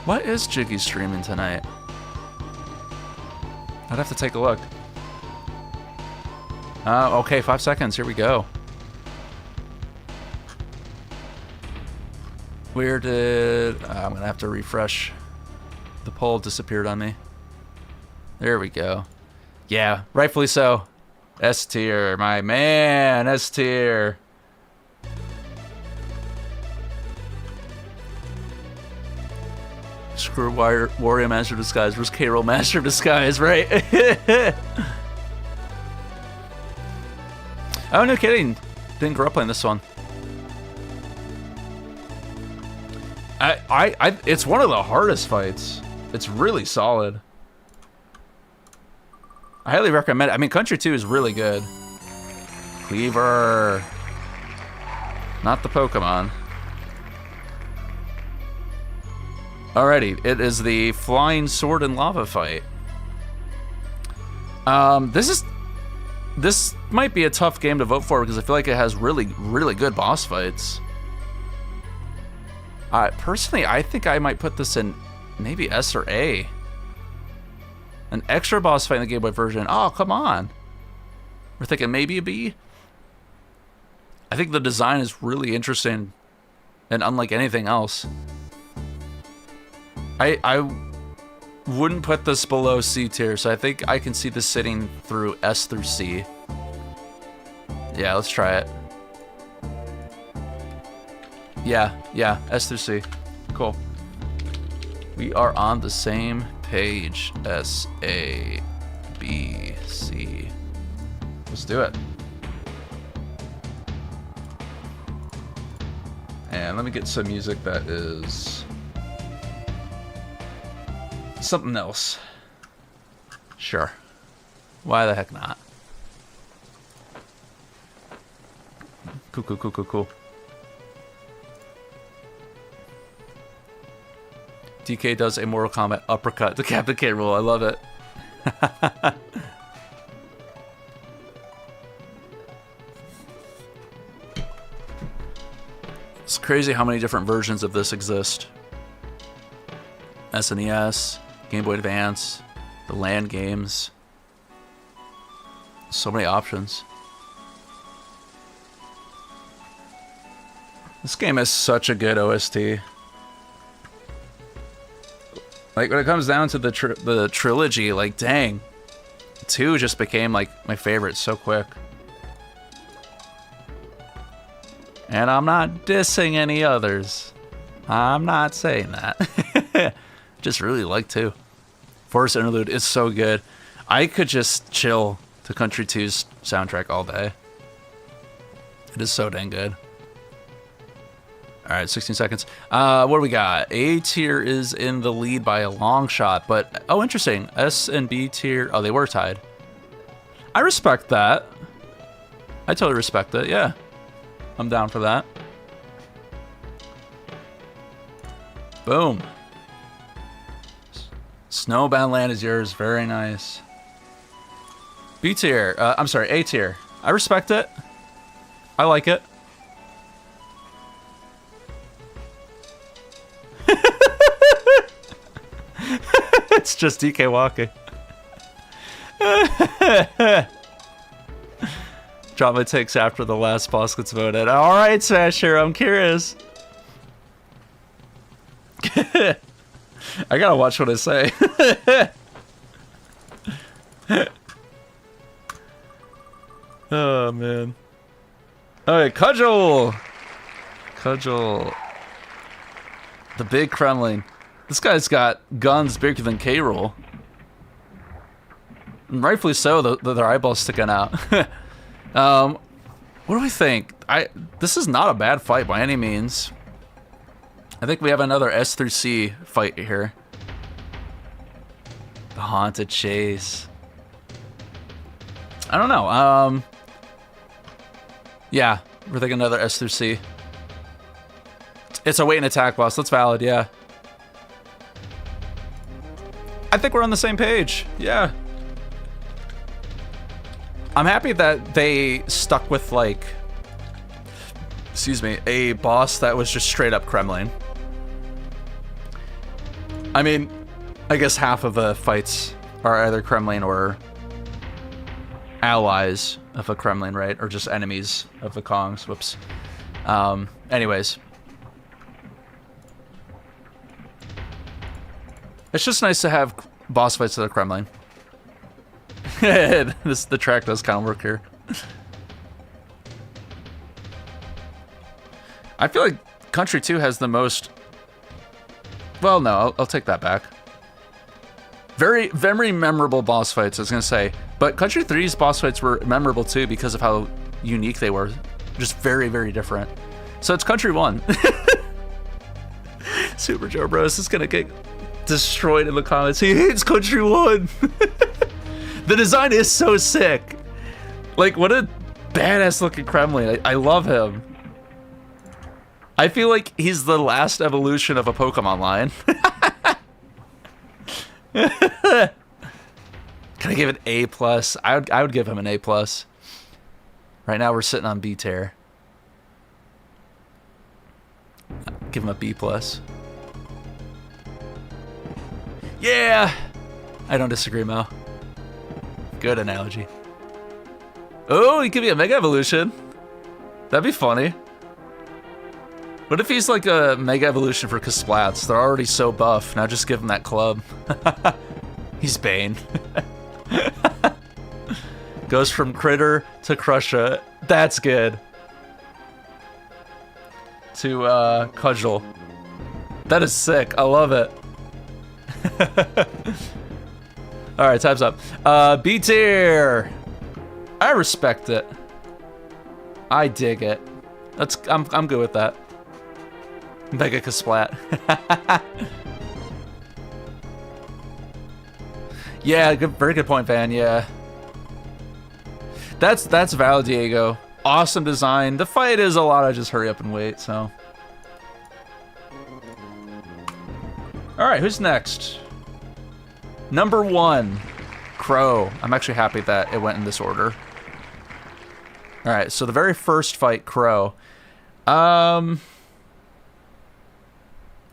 What is Jiggy streaming tonight? I'd have to take a look. Okay, 5 seconds. Here we go. Where did... I'm going to have to refresh. The poll disappeared on me. There we go. Yeah, rightfully so. S tier, my man. S tier. Screw Warrior Master of Disguise versus K. Rool Master of Disguise, right? Oh, no kidding. Didn't grow up playing this one. It's one of the hardest fights. It's really solid. I highly recommend it. I mean, Country 2 is really good. Cleaver. Not the Pokemon. Alrighty, it is the Flying Sword and Lava fight. This might be a tough game to vote for because I feel like it has really, really good boss fights. Personally, I think I might put this in maybe S or A. An extra boss fight in the Game Boy version. Oh, come on. We're thinking maybe a B. I think the design is really interesting and unlike anything else. I wouldn't put this below C tier, so I think I can see this sitting through S through C. Yeah, let's try it. Yeah, S through C. Cool. We are on the same page. S, A, B, C. Let's do it. And let me get some music that is something else. Sure. Why the heck not? Cool. DK does a Mortal Kombat uppercut to Captain K. Rool. I love it. It's crazy how many different versions of this exist. SNES, Game Boy Advance, the LAN games. So many options. This game has such a good OST. Like, when it comes down to the trilogy, like, dang. 2 just became, like, my favorite so quick. And I'm not dissing any others. I'm not saying that. Just really like 2. Forest Interlude is so good. I could just chill to Country 2's soundtrack all day. It is so dang good. All right, 16 seconds. What do we got? A tier is in the lead by a long shot, but oh, interesting. S and B tier, oh, they were tied. I respect that. I totally respect it. Yeah, I'm down for that. Boom. Snowbound Land is yours. Very nice. B tier. I'm sorry, A tier. I respect it. I like it. It's just DK walking. Drop my takes after the last boss gets voted. All right, Smasher, I'm curious. I gotta watch what I say. Oh, man. All right, Cudgel. Cudgel. The big Kremlin. This guy's got guns bigger than K-Rool. And rightfully so, their eyeballs sticking out. What do we think? This is not a bad fight by any means. I think we have another S through C fight here. The Haunted Chase. I don't know. Yeah, we're thinking another S through C. It's a wait and attack boss. That's valid, yeah. I think we're on the same page. Yeah. I'm happy that they stuck with, like, excuse me, a boss that was just straight up Kremlin. I mean, I guess half of the fights are either Kremlin or allies of a Kremlin, right? Or just enemies of the Kongs. Whoops. Anyways. It's just nice to have boss fights that are Kremlin. The track does kind of work here. I feel like Country 2 has the most... Well, no, I'll take that back. Very, very memorable boss fights, I was going to say. But Country 3's boss fights were memorable too because of how unique they were. Just very, very different. So it's Country 1. Super Joe Bros is going to get destroyed in the comments. He hates Country 1. The design is so sick. Like, what a badass looking Kremlin. I love him. I feel like he's the last evolution of a Pokemon line. Can I give it A+? I would give him an A+. Right now we're sitting on B tier. Give him a B+. Yeah! I don't disagree, Mo. Good analogy. Oh, he could be a Mega Evolution. That'd be funny. What if he's like a Mega Evolution for Kasplats? They're already so buff. Now just give him that club. He's Bane. Goes from Critter to Crusher. That's good. To Cudgel. That is sick. I love it. Alright, time's up. B tier. I respect it. I dig it. I'm good with that. Mega Kasplat. Yeah, very good point, Van. Yeah. That's valid, Diego. Awesome design. The fight is a lot of just hurry up and wait, so. Alright, who's next? Number 1, Crow. I'm actually happy that it went in this order. Alright, so the very first fight, Crow. The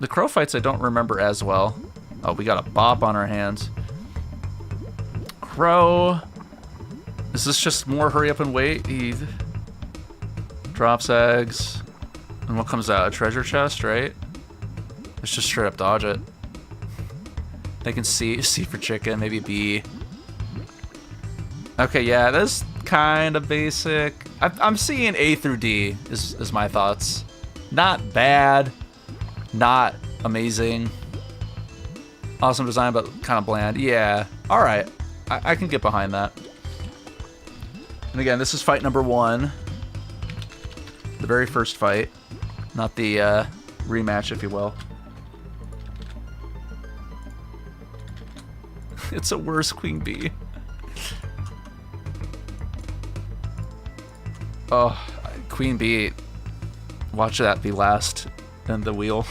Crow fights I don't remember as well. Oh, we got a bop on our hands. Crow. Is this just more hurry up and wait? He drops eggs. And what comes out? A treasure chest, right? Let's just straight up dodge it. They can C for chicken, maybe B. Okay, yeah, that's kind of basic. I'm seeing A through D is my thoughts. Not bad, not amazing. Awesome design, but kind of bland. Yeah, all right, I can get behind that. And again, this is fight number 1. The very first fight, not the rematch, if you will. It's a worse Queen Bee. Oh, Queen Bee. Watch that be last in the wheel.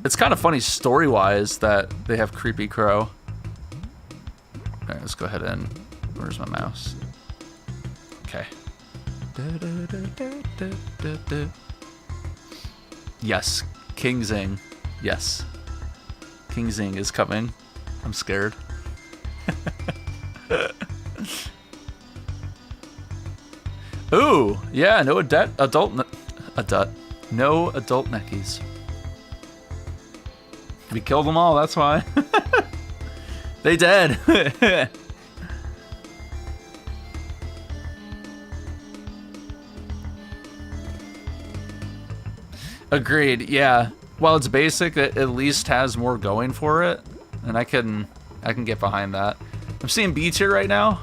It's kind of funny story-wise that they have Creepy Crow. Alright, let's go ahead and... Where's my mouse? Okay. Yes, King Zing. Yes. King Zing is coming. I'm scared. Ooh, yeah, no no adult neckies. We killed them all, that's why. They dead. Agreed, yeah. While it's basic, it at least has more going for it, and I can get behind that. I'm seeing B tier right now.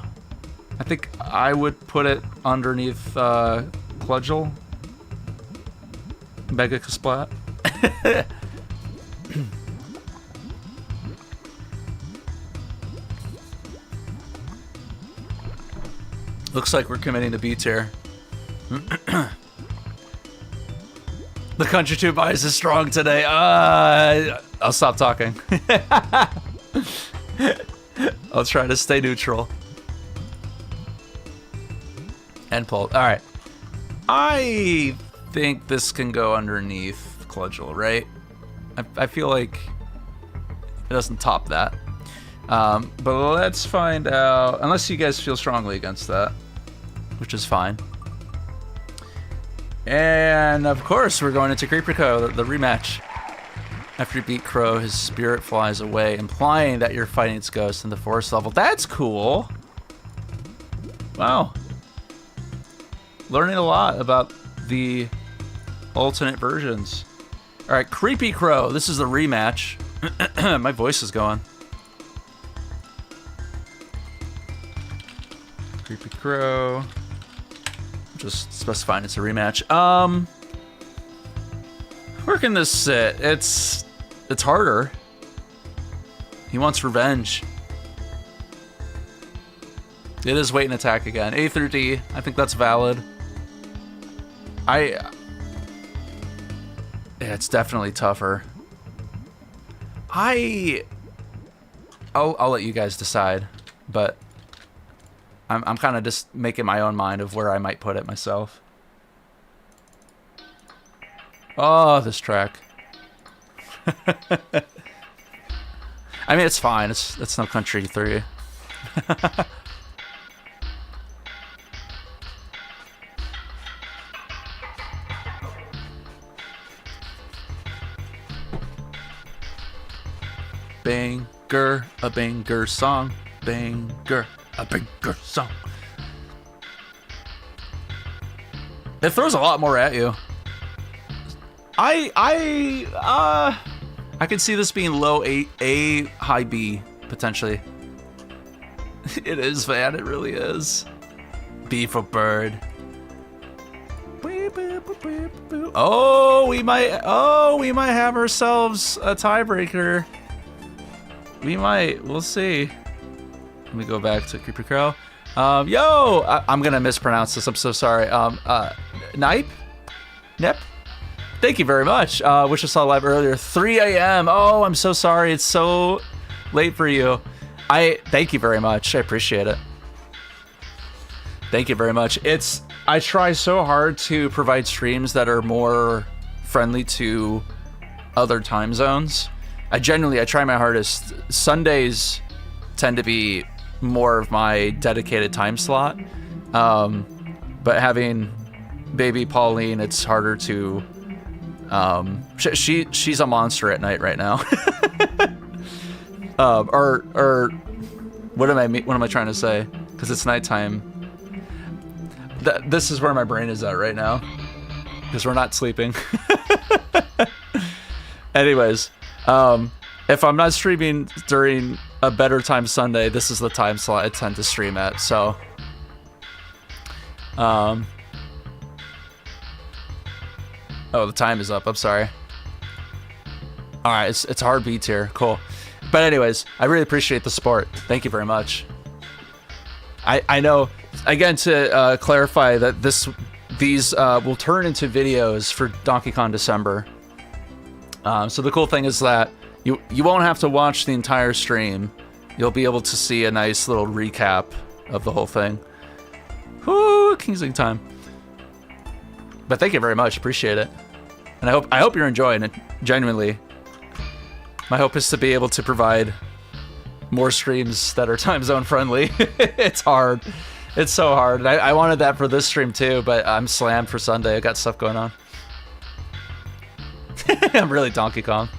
I think I would put it underneath Cludgel. Mega Kasplat. Looks like we're committing to B tier. The country tube bias is strong today. I'll stop talking. I'll try to stay neutral. And pull. All right. I think this can go underneath Cludgel, right? I feel like it doesn't top that. But let's find out. Unless you guys feel strongly against that, which is fine. And of course, we're going into Creeper Crow, the rematch. After you beat Crow, his spirit flies away, implying that you're fighting its ghost in the forest level. That's cool. Wow. Learning a lot about the alternate versions. All right, Creepy Crow. This is the rematch. My voice is going. Creepy Crow. Just specifying it's a rematch. Where can this sit? It's harder. He wants revenge. It is wait and attack again. A through D. I think that's valid. Yeah, it's definitely tougher. I'll let you guys decide, but I'm kind of just making my own mind of where I might put it myself. Oh, this track. I mean, it's fine. It's no Country 3. Banger, a banger song. Banger, a banger song. It throws a lot more at you. I can see this being low A, high B, potentially. It is, Van. It really is. B for bird. Oh, we might have ourselves a tiebreaker. We might. We'll see. Let me go back to Creepy Crow. I'm gonna mispronounce this. I'm so sorry. Nipe? Nep? Thank you very much. Wish I saw live earlier. 3 a.m. Oh, I'm so sorry. It's so late for you. Thank you very much. I appreciate it. Thank you very much. I try so hard to provide streams that are more friendly to other time zones. I try my hardest. Sundays tend to be more of my dedicated time slot. but having baby Pauline, it's harder to. She's a monster at night right now. Or what am I trying to say? Because it's nighttime. This is where my brain is at right now. Because we're not sleeping. Anyways, if I'm not streaming during a better time Sunday, this is the time slot I tend to stream at. So, oh, the time is up. I'm sorry. All right, it's a hard beat here. Cool. But anyways, I really appreciate the support. Thank you very much. I know, again, to clarify that these will turn into videos for Donkey Kong December. So the cool thing is that you won't have to watch the entire stream. You'll be able to see a nice little recap of the whole thing. Whoo, Kingsling time. But thank you very much. Appreciate it. And I hope you're enjoying it, genuinely. My hope is to be able to provide more streams that are time zone friendly. It's hard. It's so hard. I wanted that for this stream too, but I'm slammed for Sunday. I got stuff going on. I'm really Donkey Kong.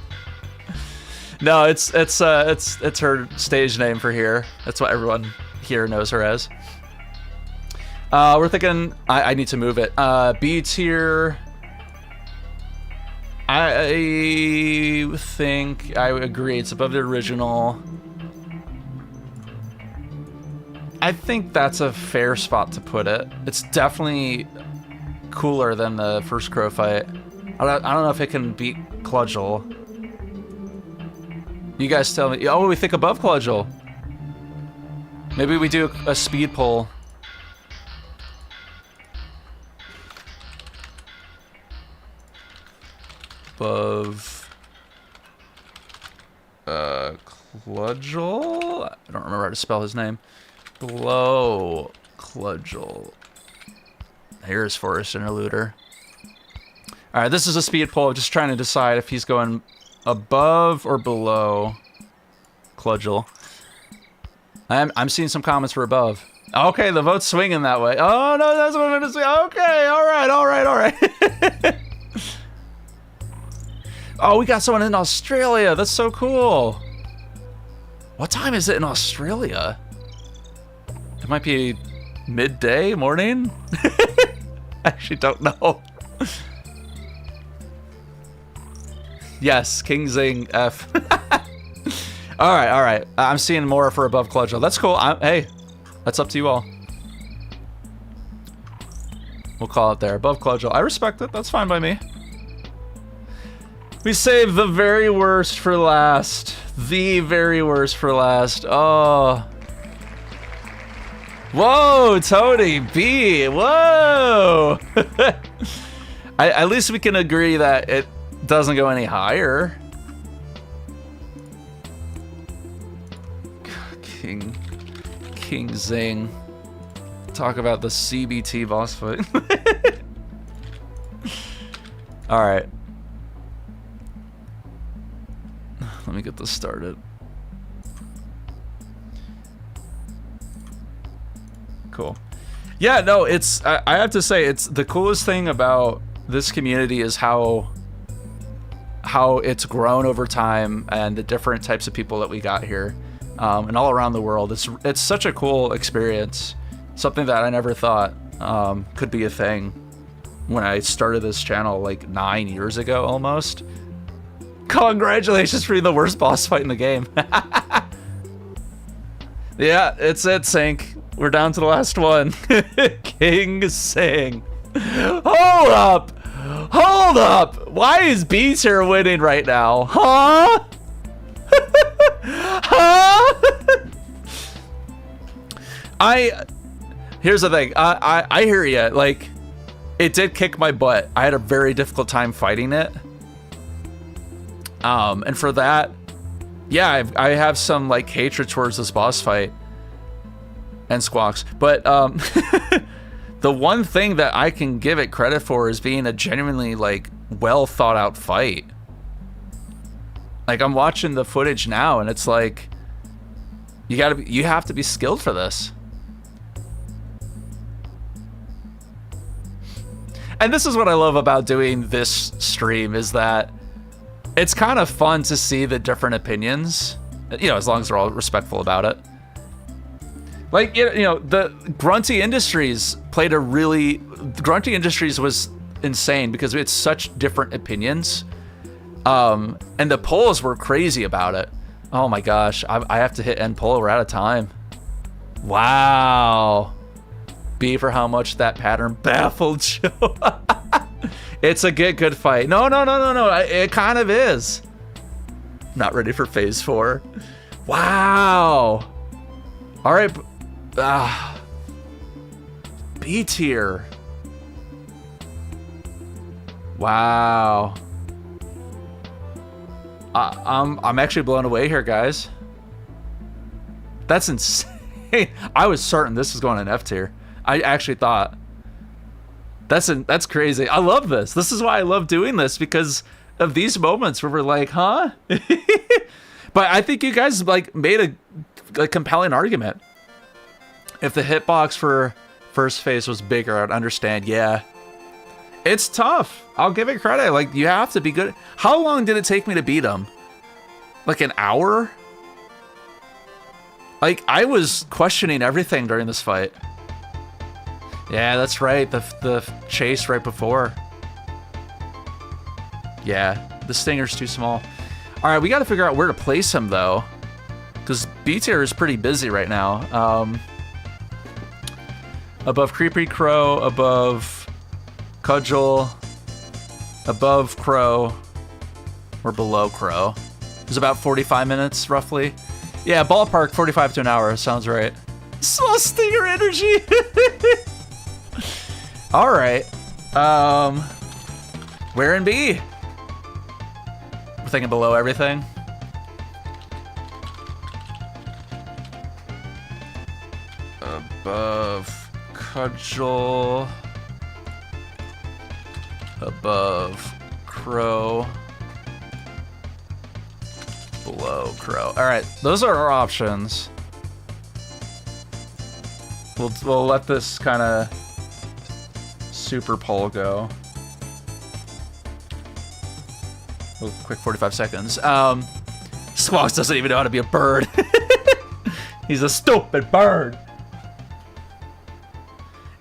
No, it's her stage name for here. That's what everyone here knows her as. We're thinking I need to move it. B tier. I think I agree. It's above the original. I think that's a fair spot to put it. It's definitely cooler than the first Crow fight. I don't know if it can beat Cludgel. You guys tell me. Oh, we think above Cludgel. Maybe we do a speed pull. Above Cludgel? I don't remember how to spell his name. Below Cludgel. Here's Forest Interluder. Alright, this is a speed pull. I'm just trying to decide if he's going above or below Cludgel. I'm seeing some comments for above. Okay, the vote's swinging that way. Oh no, that's what I'm gonna say. Okay, alright. Oh, we got someone in Australia. That's so cool. What time is it in Australia? It might be midday, morning? I actually don't know. Yes, King Zing F. All right. I'm seeing more for above Cludgel. That's cool. Hey, that's up to you all. We'll call it there. Above Cludgel. I respect it. That's fine by me. We saved the very worst for last. The very worst for last. Oh. Whoa, Tony B. Whoa. At least we can agree that it doesn't go any higher. King Zing. Talk about the CBT boss fight. All right. Let me get this started. Cool. Yeah, no, it's I have to say, it's the coolest thing about this community is how it's grown over time and the different types of people that we got here, and all around the world. It's such a cool experience. Something that I never thought could be a thing when I started this channel like 9 years ago almost. Congratulations for being the worst boss fight in the game. Yeah, it's it, Sync. We're down to the last one. King Sing. Hold up! Hold up! Why is B tier winning right now? Huh? Huh? Here's the thing. I hear you. Like, it did kick my butt. I had a very difficult time fighting it. And for that, yeah, I have some like hatred towards this boss fight and Squawks, but the one thing that I can give it credit for is being a genuinely like well thought out fight. Like, I'm watching the footage now and it's like you have to be skilled for this. And this is what I love about doing this stream is that it's kind of fun to see the different opinions, you know, as long as they're all respectful about it. Like, you know, the Grunty Industries Grunty Industries was insane because we had such different opinions. And the polls were crazy about it. Oh my gosh, I have to hit end poll. We're out of time. Wow. B for how much that pattern baffled Joe. It's a good fight. No. It kind of is. Not ready for phase 4. Wow. All right. B tier. Wow. I'm actually blown away here, guys. That's insane. I was certain this was going in F tier. I actually thought. That's crazy. I love this. This is why I love doing this, because of these moments where we're like, huh? But I think you guys like made a compelling argument. If the hitbox for first phase was bigger, I'd understand. Yeah. It's tough. I'll give it credit. Like, you have to be good. How long did it take me to beat him? Like an hour? Like, I was questioning everything during this fight. Yeah, that's right. The chase right before. Yeah, the Stinger's too small. All right, we got to figure out where to place him, though. Because B tier is pretty busy right now. Above Creepy Crow, above Cudgel, above Crow, or below Crow. It's about 45 minutes, roughly. Yeah, ballpark 45 to an hour. Sounds right. Small Stinger energy. All right. Where in B? We're thinking below everything. Above Cudgel. Above Crow. Below Crow. All right, those are our options. We'll let this kind of super poll go. Oh, quick 45 seconds. Squawks doesn't even know how to be a bird. He's a stupid bird.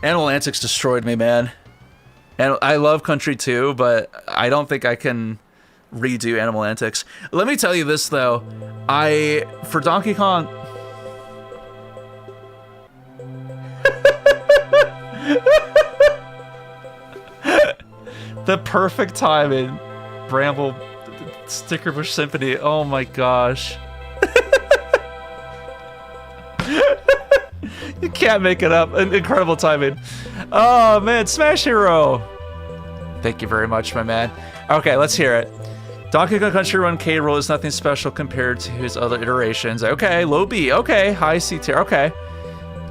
Animal Antics destroyed me, man. And I love Country 2, but I don't think I can redo Animal Antics. Let me tell you this, though. For Donkey Kong... The perfect timing. Bramble Stickerbush Symphony. Oh my gosh. You can't make it up. Incredible timing. Oh man, Smash Hero. Thank you very much, my man. Okay, let's hear it. Donkey Kong Country Run K. Rool is nothing special compared to his other iterations. Okay, low B. Okay, high C tier. Okay.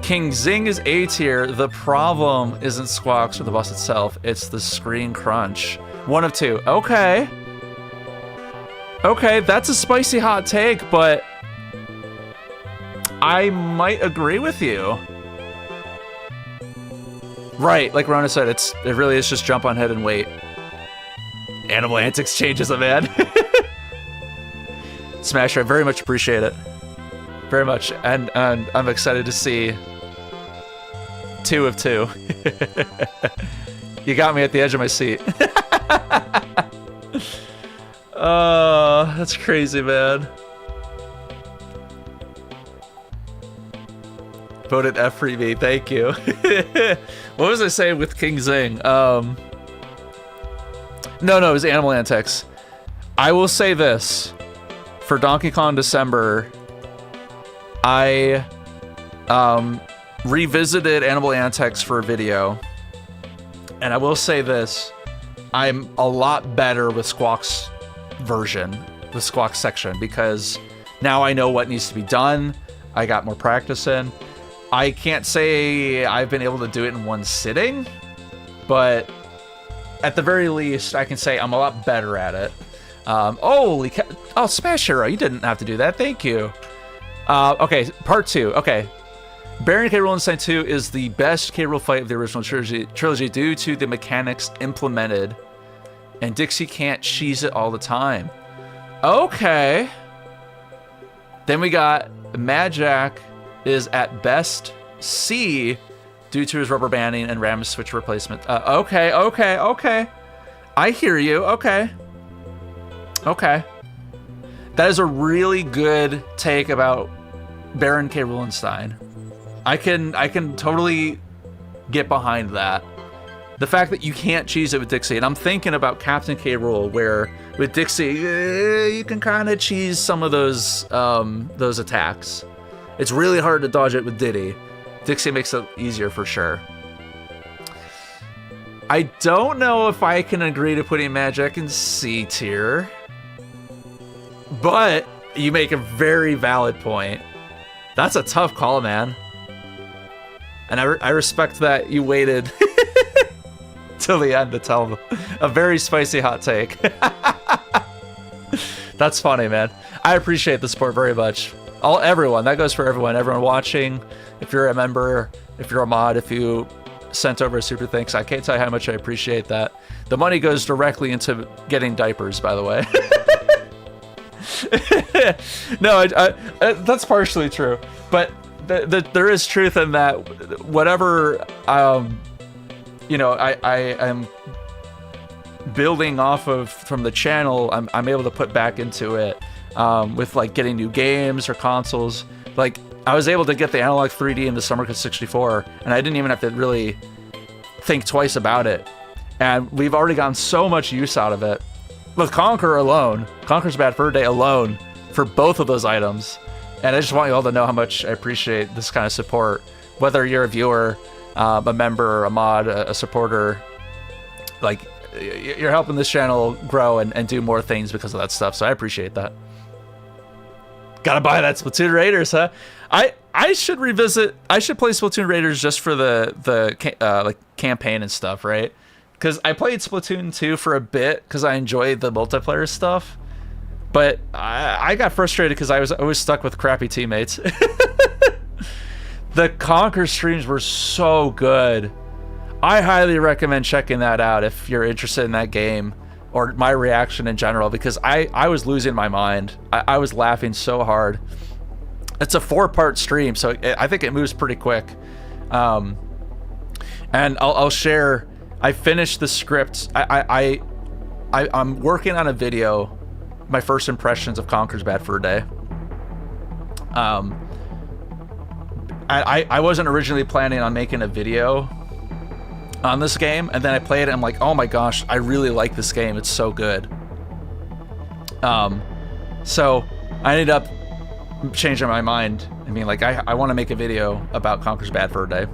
King Zing is A tier. The problem isn't Squawks or the boss itself. It's the screen crunch. One of two. Okay. Okay, that's a spicy hot take, but I might agree with you. Right, like Rona said, it really is just jump on head and wait. Animal Antics changes a man. Smash, I very much appreciate it. Very much, and I'm excited to see 2 of 2. You got me at the edge of my seat. Oh, that's crazy, man. Voted F for me, thank you. What was I saying with King Zing? No, it was Animal Antics. I will say this. For Donkey Kong December, I revisited Animal Antics for a video, and I will say this. I'm a lot better with Squawk's version, the Squawk section, because now I know what needs to be done. I got more practice in. I can't say I've been able to do it in one sitting, but at the very least, I can say I'm a lot better at it. Oh, Smash Hero, you didn't have to do that. Thank you. Okay, part 2. Okay. Baron K. Rollenstein 2 is the best K. Rool fight of the original trilogy due to the mechanics implemented, and Dixie can't cheese it all the time. Okay. Then we got Mad Jack is at best C due to his rubber banding and RAM switch replacement. Okay. I hear you. Okay. That is a really good take about Baron K. Rollenstein. I can totally get behind that. The fact that you can't cheese it with Dixie, and I'm thinking about Captain K. Rool, where with Dixie you can kind of cheese some of those attacks. It's really hard to dodge it with Diddy. Dixie makes it easier for sure. I don't know if I can agree to putting Magic in C tier, but you make a very valid point. That's a tough call, man. And I respect that you waited till the end to tell a very spicy hot take. That's funny, man. I appreciate the support very much. Everyone, that goes for everyone. Everyone watching, if you're a member, if you're a mod, if you sent over a super thanks, I can't tell you how much I appreciate that. The money goes directly into getting diapers, by the way. No, that's partially true, but there is truth in that. Whatever, you know, I am building off of from the channel, I'm able to put back into it, with like getting new games or consoles. Like I was able to get the analog 3D in the Summer 64, and I didn't even have to really think twice about it. And we've already gotten so much use out of it. With Conquer alone, Conquer's Bad Fur Day alone, for both of those items. And I just want you all to know how much I appreciate this kind of support. Whether you're a viewer, a member, a mod, a supporter, like you're helping this channel grow and do more things because of that stuff. So I appreciate that. Gotta buy that Splatoon Raiders, huh? I should revisit. I should play Splatoon Raiders just for the like campaign and stuff, right? Because I played Splatoon 2 for a bit because I enjoyed the multiplayer stuff, but I got frustrated because I was always stuck with crappy teammates. The Conquer streams were so good. I highly recommend checking that out if you're interested in that game, or my reaction in general, because I was losing my mind. I was laughing so hard. It's a 4-part stream, so I think it moves pretty quick. And I'll share. I finished the script. I'm working on a video, my first impressions of Conquer's Bad Fur Day. I wasn't originally planning on making a video on this game, and then I played it and I'm like, oh my gosh, I really like this game. It's so good. So I ended up changing my mind and being like, I want to make a video about Conquer's Bad Fur Day.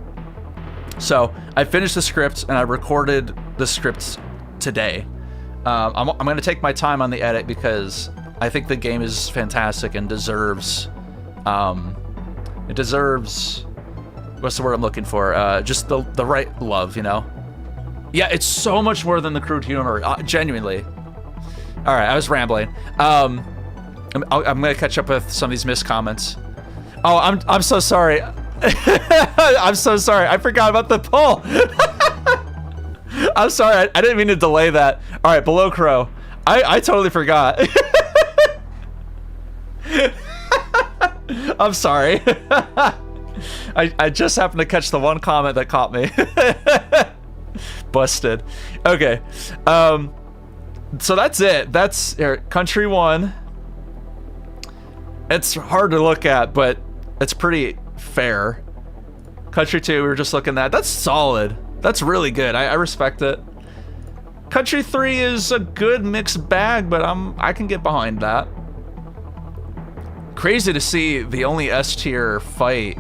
So I finished the script and I recorded the script today. I'm going to take my time on the edit because I think the game is fantastic and deserves, it deserves, what's the word I'm looking for? Just the right love, you know? Yeah, it's so much more than the crude humor, genuinely. All right, I was rambling. I'm going to catch up with some of these missed comments. Oh, I'm so sorry. I'm so sorry. I forgot about the poll. I'm sorry. I didn't mean to delay that. All right, Below Crow. I totally forgot. I'm sorry. I just happened to catch the one comment that caught me. Busted. Okay. So that's it. That's here, Country 1. It's hard to look at, but it's pretty fair. Country 2, we were just looking at. That's solid. That's really good. I respect it. Country 3 is a good mixed bag, but I can get behind that. Crazy to see the only S tier fight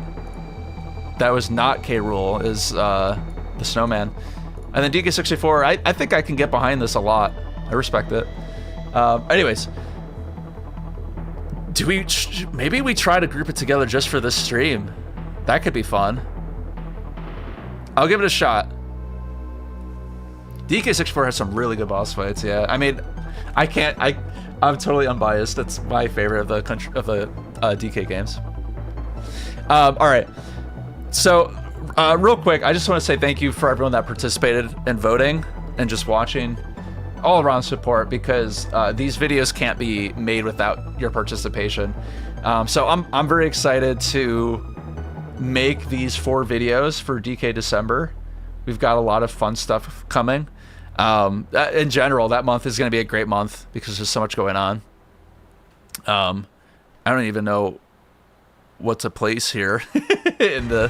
that was not K. Rool is the Snowman. And then DK64, I think I can get behind this a lot. I respect it. Anyways, maybe we try to group it together just for this stream. That could be fun. I'll give it a shot. DK64 has some really good boss fights. Yeah, I mean, I'm totally unbiased. That's my favorite of the DK games. All right. So, real quick, I just want to say thank you for everyone that participated in voting and just watching. All around support, because these videos can't be made without your participation. So I'm very excited to make these 4 videos for DK December. We've got a lot of fun stuff coming. In general, that month is going to be a great month because there's so much going on. I don't even know what to place here in the...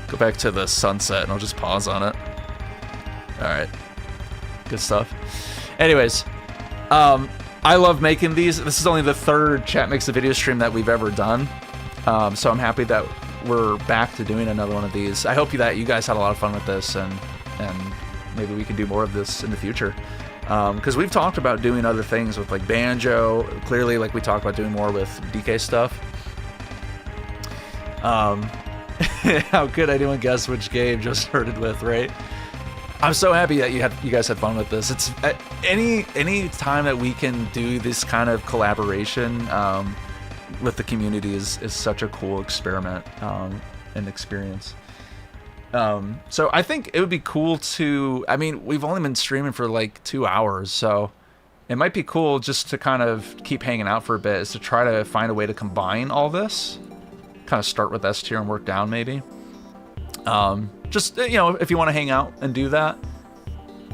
Go back to the sunset and I'll just pause on it. All right, good stuff. Anyways, I love making these. This is only the 3rd Chat Makes a Video stream that we've ever done. So I'm happy that we're back to doing another one of these. I hope that you guys had a lot of fun with this, and maybe we can do more of this in the future. Because we've talked about doing other things with like Banjo. Clearly, like we talked about doing more with DK stuff. How could anyone guess which game Joe started with, right? I'm so happy that you guys had fun with this. It's any time that we can do this kind of collaboration with the community is such a cool experiment and experience. So I think it would be cool to, I mean, we've only been streaming for like 2 hours, so it might be cool just to kind of keep hanging out for a bit, is to try to find a way to combine all this. Kind of start with S tier and work down maybe. Just, you know, if you want to hang out and do that,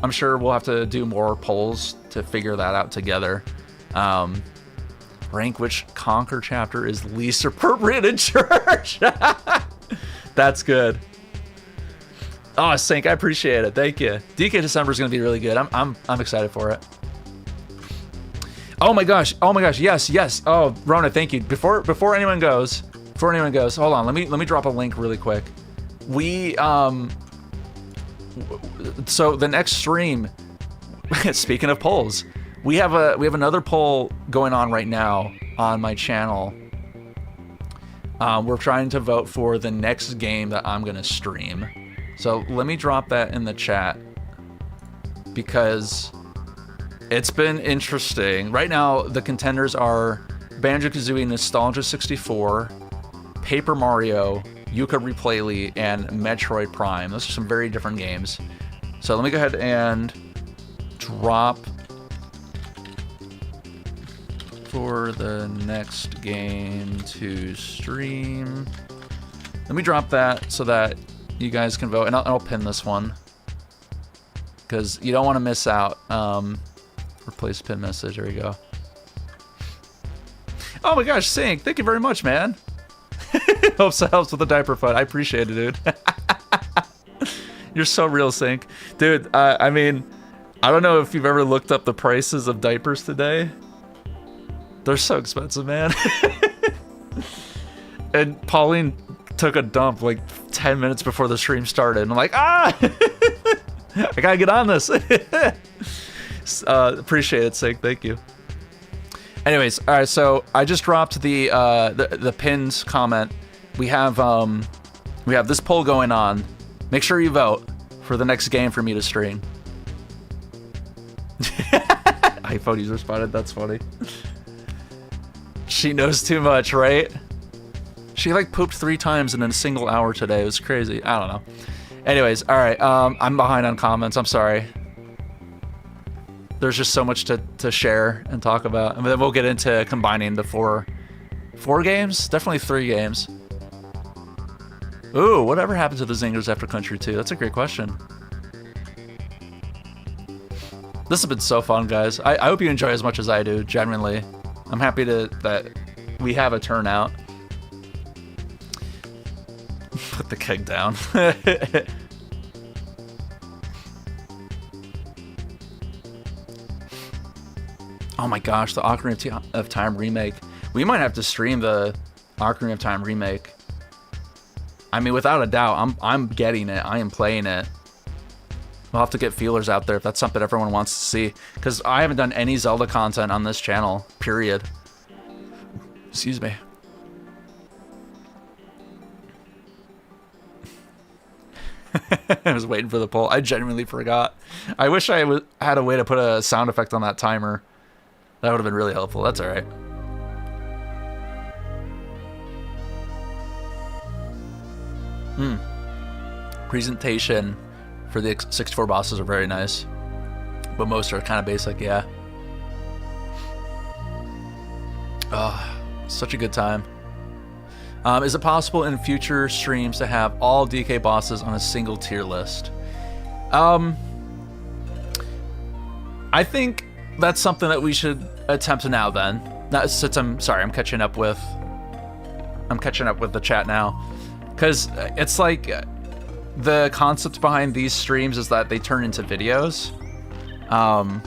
I'm sure we'll have to do more polls to figure that out together. Rank which Conquer chapter is least appropriate in church. That's good. Oh, Sink, I appreciate it. Thank you. DK December is going to be really good. I'm excited for it. Oh my gosh. Oh my gosh. Yes. Oh, Rona, thank you. Before anyone goes, hold on. Let me drop a link really quick. We so the next stream, speaking of polls, we have another poll going on right now on my channel. We're trying to vote for the next game that I'm gonna stream. So let me drop that in the chat because it's been interesting. Right now, the contenders are Banjo-Kazooie Nostalgia 64, Paper Mario, Yooka-Replay, and Metroid Prime. Those are some very different games. So let me go ahead and drop for the next game to stream. Let me drop that so that you guys can vote, and I'll pin this one because you don't want to miss out. Replace pin message. There you go. Oh my gosh, Sink, thank you very much, man. Hopes that helps with the diaper fund. I appreciate it, dude. You're so real, Sink. Dude, I mean, I don't know if you've ever looked up the prices of diapers today. They're so expensive, man. And Pauline took a dump like 10 minutes before the stream started. And I'm like, I gotta get on this. Appreciate it, Sink. Thank you. Anyways, all right. So I just dropped the pinned comment. We have this poll going on. Make sure you vote for the next game for me to stream. iPhone user spotted. That's funny. She knows too much, right? She like pooped 3 times in a single hour today. It was crazy. I don't know. Anyways, all right. I'm behind on comments. I'm sorry. There's just so much to share and talk about. And then we'll get into combining the four games? Definitely 3 games. Ooh, whatever happened to the Zingers after Country 2? That's a great question. This has been so fun, guys. I hope you enjoy as much as I do, genuinely. I'm happy that we have a turnout. Put the keg down. Oh my gosh, the Ocarina of Time remake. We might have to stream the Ocarina of Time remake. I mean, without a doubt, I'm getting it. I am playing it. We'll have to get feelers out there if that's something everyone wants to see. Because I haven't done any Zelda content on this channel, period. Excuse me. I was waiting for the poll. I genuinely forgot. I wish I had a way to put a sound effect on that timer. That would have been really helpful. That's all right. Presentation for the 64 bosses are very nice, but most are kind of basic. Yeah. Oh, such a good time. Is it possible in future streams to have all DK bosses on a single tier list? I think that's something that we should attempt now then. Since I'm catching up with the chat now. Because it's like the concept behind these streams is that they turn into videos. I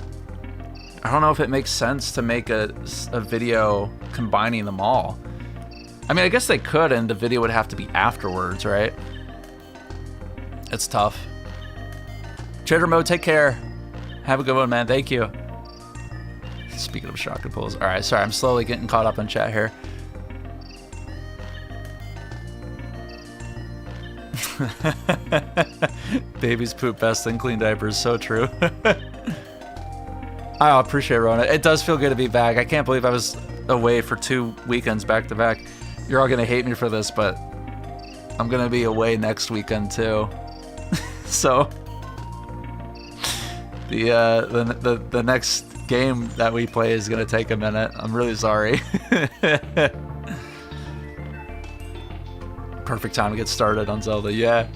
don't know if it makes sense to make a video combining them all. I mean, I guess they could, and the video would have to be afterwards, right? It's tough. Trader Mode, take care. Have a good one, man. Thank you. Speaking of shotgun pulls. All right, sorry, I'm slowly getting caught up in chat here. Babies poop best than clean diapers. So true. I appreciate it, Rona. It does feel good to be back. I can't believe I was away for 2 weekends back to back. You're all gonna hate me for this, but I'm gonna be away next weekend too. So the next game that we play is gonna take a minute. I'm really sorry. Perfect time to get started on Zelda, yeah.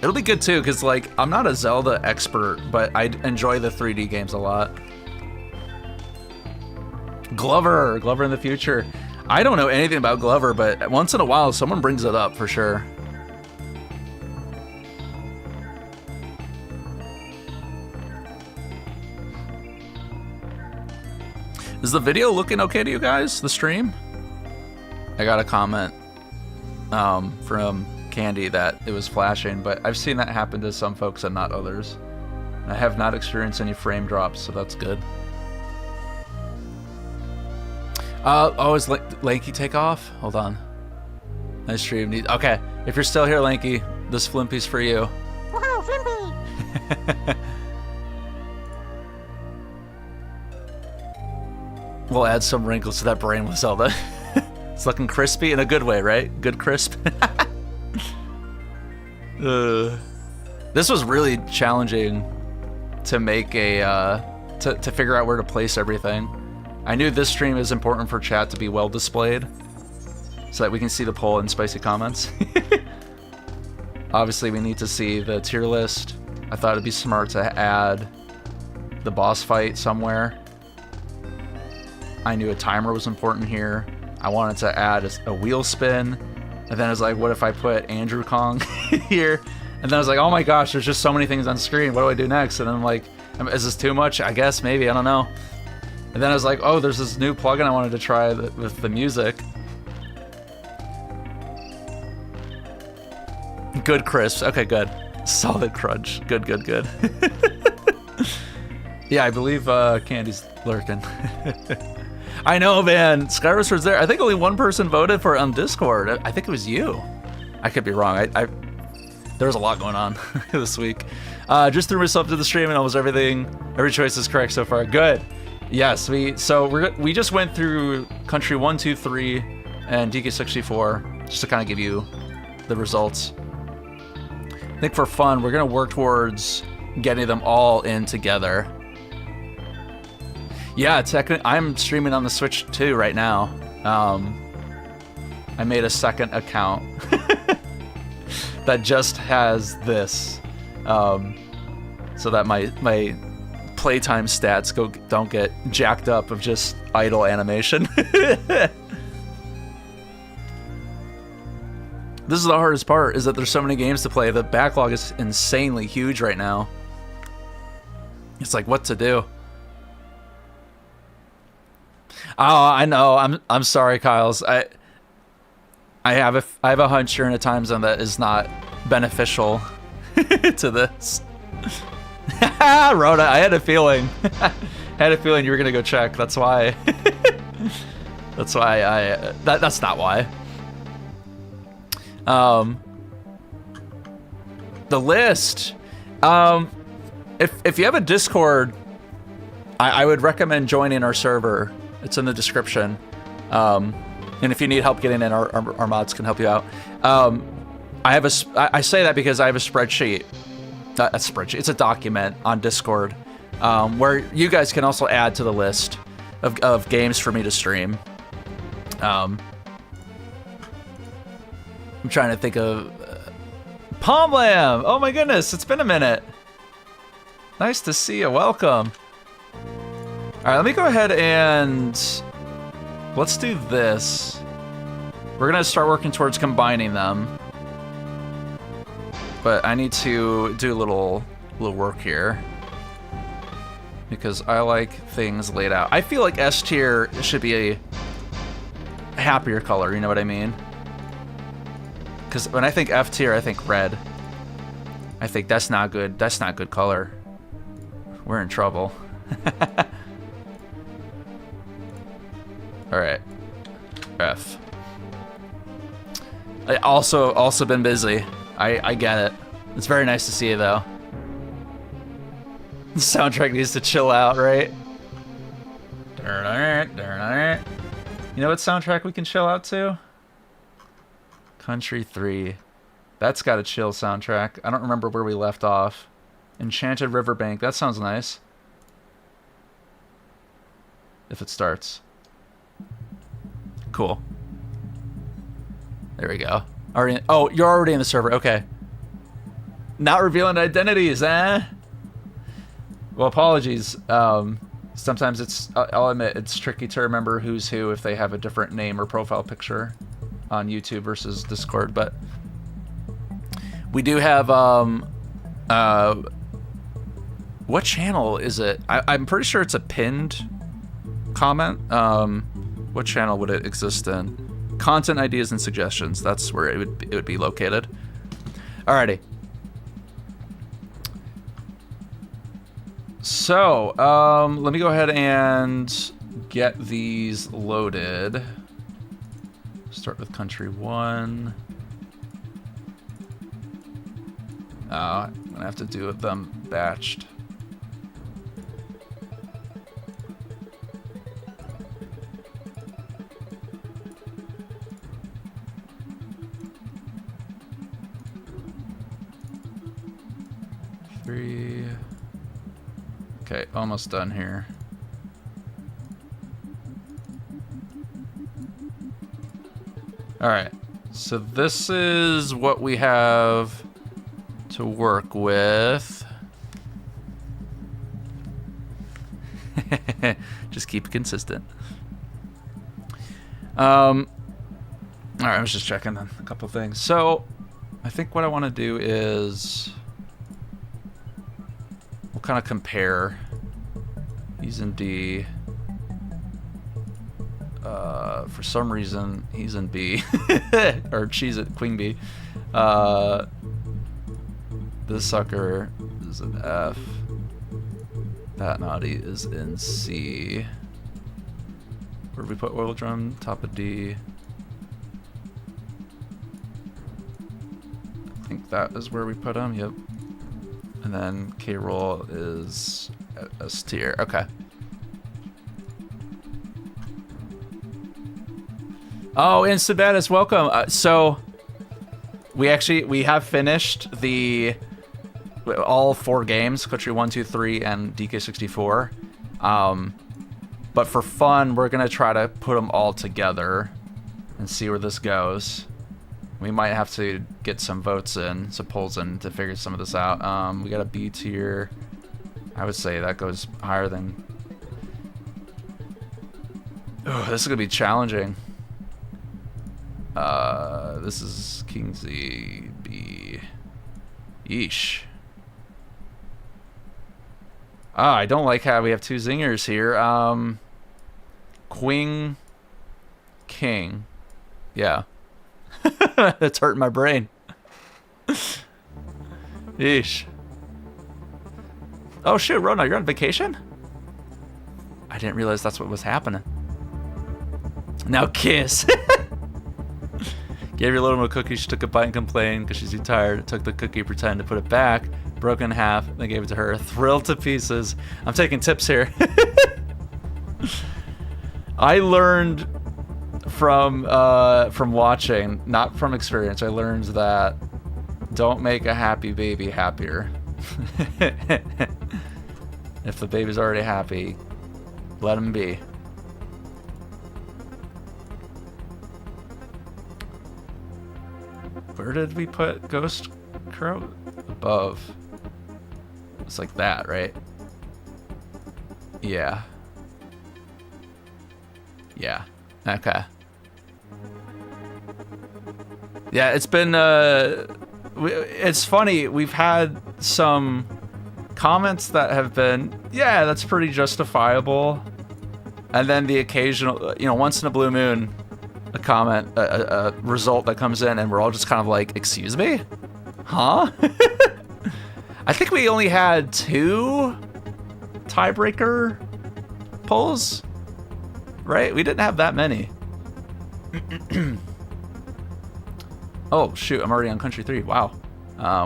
It'll be good too, because like I'm not a Zelda expert, but I enjoy the 3D games a lot. Glover in the future. I don't know anything about Glover, but once in a while someone brings it up for sure. Is the video looking okay to you guys? The stream? I got a comment from Candy that it was flashing, but I've seen that happen to some folks and not others. I have not experienced any frame drops, so that's good. Oh, is Lanky take off? Hold on. Nice stream. Okay, if you're still here, Lanky, this Flimpy's for you. Woohoo, Flimpy! We'll add some wrinkles to that brain with Zelda. It's looking crispy in a good way, right? Good crisp. This was really challenging to make a to figure out where to place everything. I knew this stream is important for chat to be well displayed, so that we can see the poll and spicy comments. Obviously, we need to see the tier list. I thought it'd be smart to add the boss fight somewhere. I knew a timer was important here. I wanted to add a wheel spin, and then I was like, what if I put Andrew Kong here? And then I was like, oh my gosh, there's just so many things on screen. What do I do next? And then I'm like, is this too much? I guess, maybe, I don't know. And then I was like, oh, there's this new plugin I wanted to try with the music. Good crisps. Okay, good. Solid crunch. Good, good, good. Yeah, I believe Candy's lurking. I know, man. Skyward Sword's there. I think only one person voted for it on Discord. I think it was you. I could be wrong. There was a lot going on this week. Just threw myself to the stream and almost every choice is correct so far. Good. Yes, we just went through country 1, 2, 3, and DK64 just to kind of give you the results. I think for fun, we're gonna work towards getting them all in together. Yeah, technically, I'm streaming on the Switch too right now. I made a second account that just has this, so that my playtime stats don't get jacked up of just idle animation. This is the hardest part, is that there's so many games to play. The backlog is insanely huge right now. It's like, what to do? Oh, I know. I'm sorry, Kyles. I have a hunch you're in a time zone that is not beneficial to this. Rhoda, I had a feeling. I had a feeling you were gonna go check. That's why. That's why that's not why. The list. If you have a Discord, I would recommend joining our server. It's in the description. And if you need help getting in, our mods can help you out. I say that because I have a spreadsheet. A spreadsheet. It's a document on Discord where you guys can also add to the list of games for me to stream. I'm trying to think of Palm Lamb. Oh my goodness, it's been a minute. Nice to see you. Welcome. All right, let me go ahead and let's do this. We're gonna start working towards combining them, but I need to do a little work here because I like things laid out. I feel like S tier should be a happier color. You know what I mean? Because when I think F tier, I think red. I think that's not good. That's not good color. We're in trouble. All right, F. I also been busy. I get it. It's very nice to see you though. The soundtrack needs to chill out, right? You know what soundtrack we can chill out to? Country 3. That's got a chill soundtrack. I don't remember where we left off. Enchanted Riverbank. That sounds nice. If it starts. Cool. There we go. Oh, you're already in the server. Okay. Not revealing identities, eh? Well, apologies. Sometimes I'll admit, it's tricky to remember who's who if they have a different name or profile picture on YouTube versus Discord, but we do have, what channel is it? I'm pretty sure it's a pinned comment. What channel would it exist in? Content ideas and suggestions. That's where it would be located. Alrighty. So, let me go ahead and get these loaded. Start with country 1. I'm gonna have to do with them batched. Okay, almost done here. All right, so this is what we have to work with. Just keep it consistent. All right, I was just checking a couple things. So I think what I want to do is we'll kind of compare. He's in D. For some reason, he's in B. Or she's at Queen B. This sucker is in F. That naughty is in C. Where did we put oil drum? Top of D. I think that is where we put him, yep. And then K-roll is S tier, okay. Oh, and Sabatis, welcome. So we have finished all 4 games, Country 1, 2, 3, and DK64. But for fun, we're gonna try to put them all together and see where this goes. We might have to get some votes in, some polls in to figure some of this out. We got a B tier. I would say that goes higher than. Oh, this is gonna be challenging. This is King Z B. Yeesh. I don't like how we have 2 zingers here. Queen King. Yeah. That's hurting my brain. Yeesh. Oh shoot, Rona, you're on vacation? I didn't realize that's what was happening. Now kiss. Gave her a little more cookie, she took a bite and complained because she's too tired. Took the cookie, pretended to put it back, broke in half, then gave it to her. Thrilled to pieces. I'm taking tips here. I learned from watching, not from experience, I learned that don't make a happy baby happier. If the baby's already happy, let him be. Where did we put Ghost Crow? Above. It's like that, right? Yeah. Yeah. Okay. Yeah, it's been it's funny, we've had some comments that have been, yeah, that's pretty justifiable, and then the occasional, once in a blue moon, a comment, a result that comes in, and we're all just kind of like, excuse me? Huh? I think we only had 2 tiebreaker polls, right? We didn't have that many. Oh, shoot, I'm already on Country 3. Wow.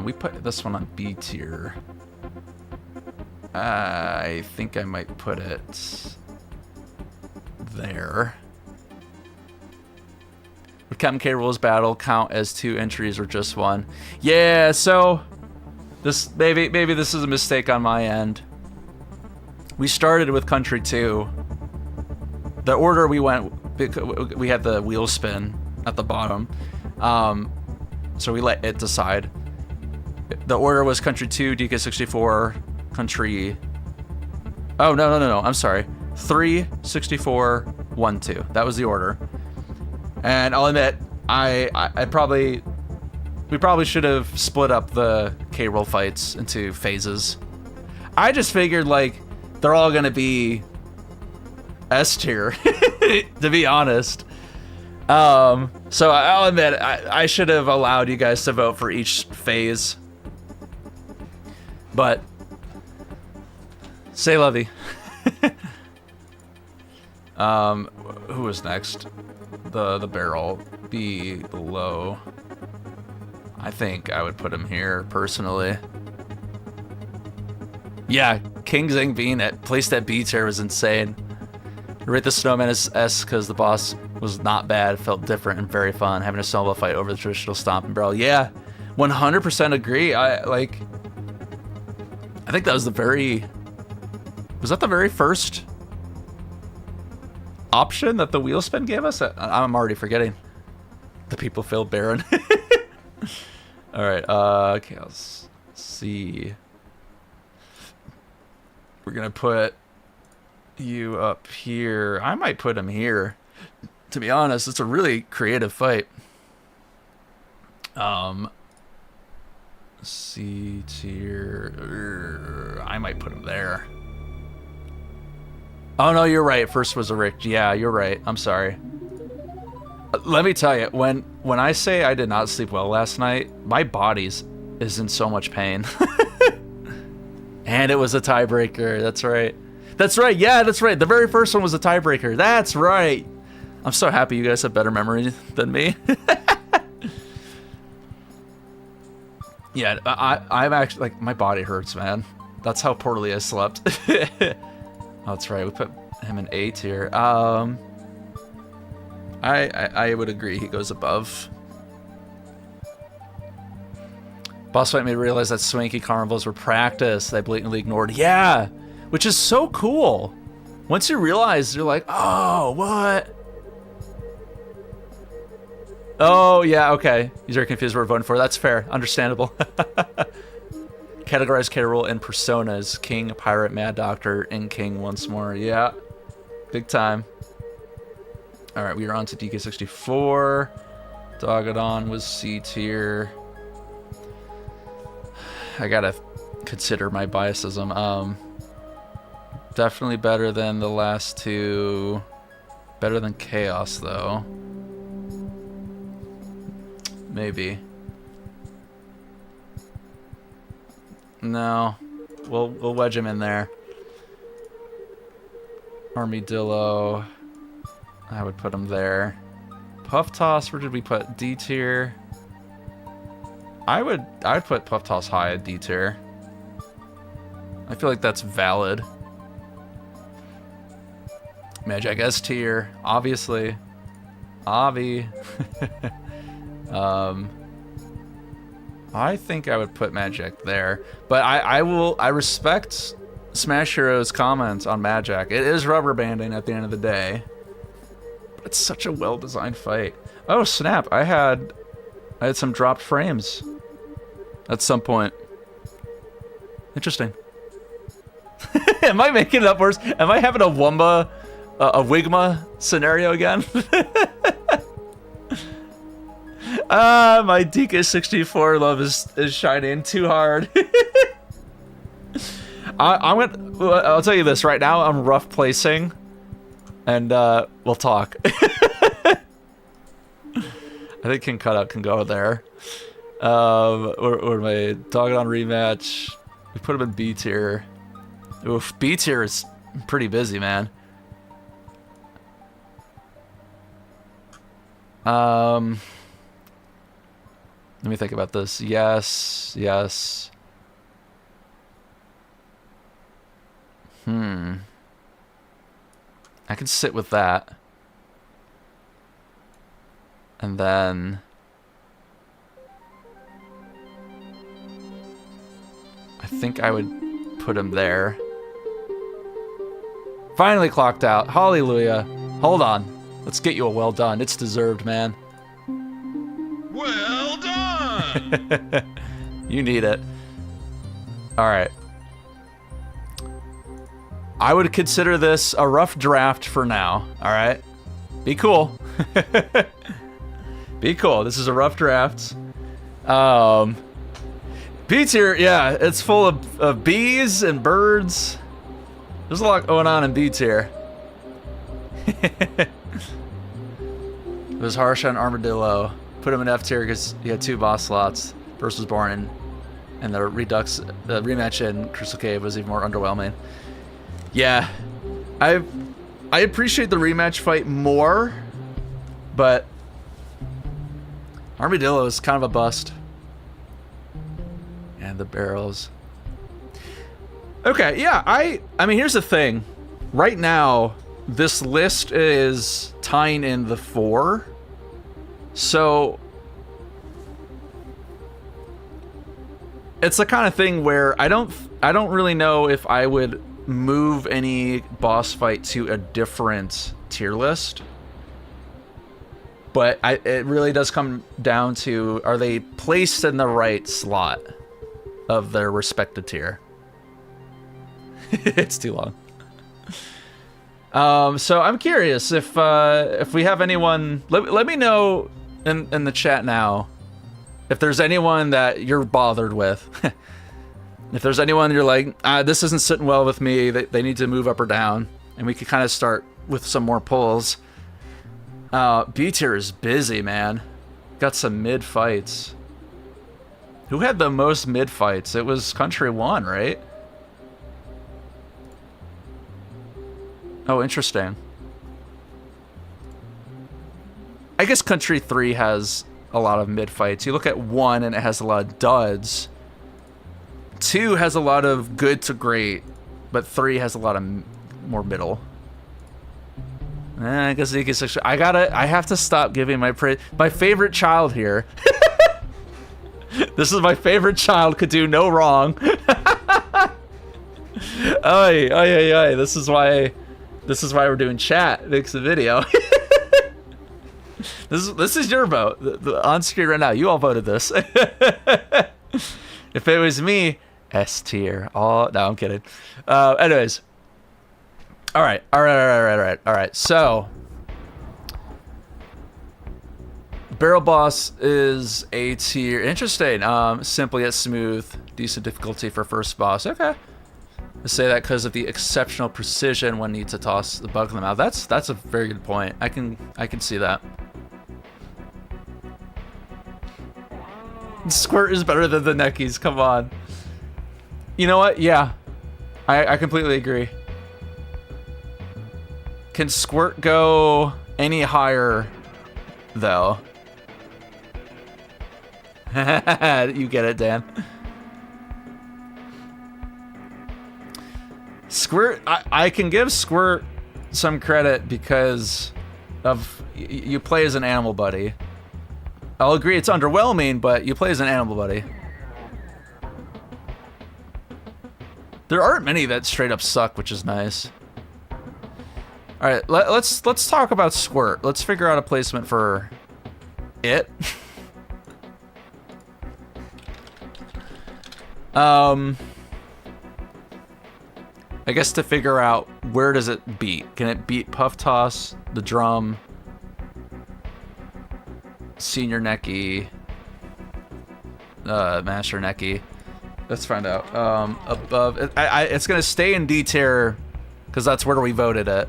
We put this one on B tier. I think I might put it there. Would Captain K. Rool's battle count as 2 entries or just 1? Yeah, so this maybe this is a mistake on my end. We started with Country 2. The order we went, we had the wheel spin at the bottom. So we let it decide. The order was Country 2, DK64, Country... Oh, no. I'm sorry. 3, 64, 1, 2. That was the order. And I'll admit, we probably should have split up the K-Roll fights into phases. I just figured, like, they're all gonna be S tier, to be honest. So I'll admit, I should have allowed you guys to vote for each phase. But, say lovey. Who was next? The barrel be below. I think I would put him here, personally. Yeah, King Zing being placed at B tier was insane. Rate the Snowman as S because the boss was not bad, felt different and very fun. Having a snowball fight over the traditional stomp and barrel. Yeah, 100% agree. I think that was was that the very first option that the wheel spin gave us? I'm already forgetting. The people feel barren. All right, okay, let's see. We're gonna put you up here. I might put him here. To be honest, it's a really creative fight. C tier. I might put him there. Oh no, you're right. First was a Rick. Yeah, you're right. I'm sorry. Let me tell you, when I say I did not sleep well last night, my body is in so much pain. And it was a tiebreaker. That's right. That's right. Yeah, that's right. The very first one was a tiebreaker. That's right. I'm so happy you guys have better memory than me. Yeah, I'm actually, like, my body hurts, man. That's how poorly I slept. Oh, that's right. We put him in A tier. I would agree. He goes above. Boss fight made me realize that swanky carnivals were practice. They blatantly ignored. Yeah, which is so cool. Once you realize, you're like, oh, what? Oh, yeah, okay. You're confused what we're voting for. That's fair. Understandable. Categorize K. Rool in personas. King, Pirate, Mad Doctor, and King once more. Yeah. Big time. Alright, we are on to DK64. Dogadon was C tier. I gotta consider my biasism. Definitely better than the last two. Better than Chaos, though. Maybe. No. We'll wedge him in there. Armadillo. I would put him there. Puff Toss, where did we put? D tier. I'd put Puff Toss high at D tier. I feel like that's valid. Magic S tier, obviously. Avi. I think I would put Magic there, but I respect Smash Hero's comments on Magic. It is rubber banding at the end of the day. But it's such a well-designed fight. Oh snap! I had some dropped frames at some point. Interesting. Am I making it up worse? Am I having a Wigma scenario again? My DK64 love is shining too hard. I'll tell you this right now. I'm rough placing, and we'll talk. I think King Cutout can go there. Or my Dog on rematch. We put him in B tier. Oof, B tier is pretty busy, man. Let me think about this. Yes. I can sit with that. And then I think I would put him there. Finally clocked out. Hallelujah. Hold on. Let's get you a well done. It's deserved, man. Well done! You need it. Alright. I would consider this a rough draft for now. Alright? Be cool. Be cool. This is a rough draft. B tier, yeah, it's full of bees and birds. There's a lot going on in B tier. It was harsh on Armadillo. Put him in F tier because he had 2 boss slots. First was Born, and the rematch in Crystal Cave was even more underwhelming. Yeah, I appreciate the rematch fight more, but Armadillo is kind of a bust. And the barrels. Okay, yeah, I mean, here's the thing. Right now, this list is tying in the 4. So it's the kind of thing where I don't really know if I would move any boss fight to a different tier list. But it really does come down to, are they placed in the right slot of their respective tier? It's too long. So I'm curious if we have anyone. Let me know in the chat now if there's anyone that you're bothered with. If there's anyone you're like, this isn't sitting well with me, they need to move up or down, and we could kind of start with some more pulls. B tier is busy, man. Got some mid fights. Who had the most mid fights? It was Country 1, right? Oh, interesting. I guess Country 3 has a lot of mid fights. You look at 1 and it has a lot of duds. 2 has a lot of good to great, but 3 has a lot of more middle. I guess I have to stop giving my praise. My favorite child here. This is my favorite child, could do no wrong. Oy. This is why we're doing chat. Makes the video. This is your vote. On screen right now. You all voted this. If it was me, S tier. Oh no, I'm kidding. Anyways. All right. So, Barrel Boss is A tier. Interesting. Simple yet smooth. Decent difficulty for first boss. Okay. I say that because of the exceptional precision when need to toss the bug in the mouth. That's a very good point. I can see that. Squirt is better than the Neckies. Come on. You know what? Yeah, I completely agree. Can Squirt go any higher, though? You get it, Dan. Squirt, I can give Squirt some credit because you play as an animal buddy. I'll agree it's underwhelming, but you play as an animal buddy. There aren't many that straight up suck, which is nice. All right, let's talk about Squirt. Let's figure out a placement for it. I guess to figure out where does it beat. Can it beat Puff Toss, the drum, Senior Necky, Master Necky? Let's find out. Above, it's gonna stay in D tier because that's where we voted it.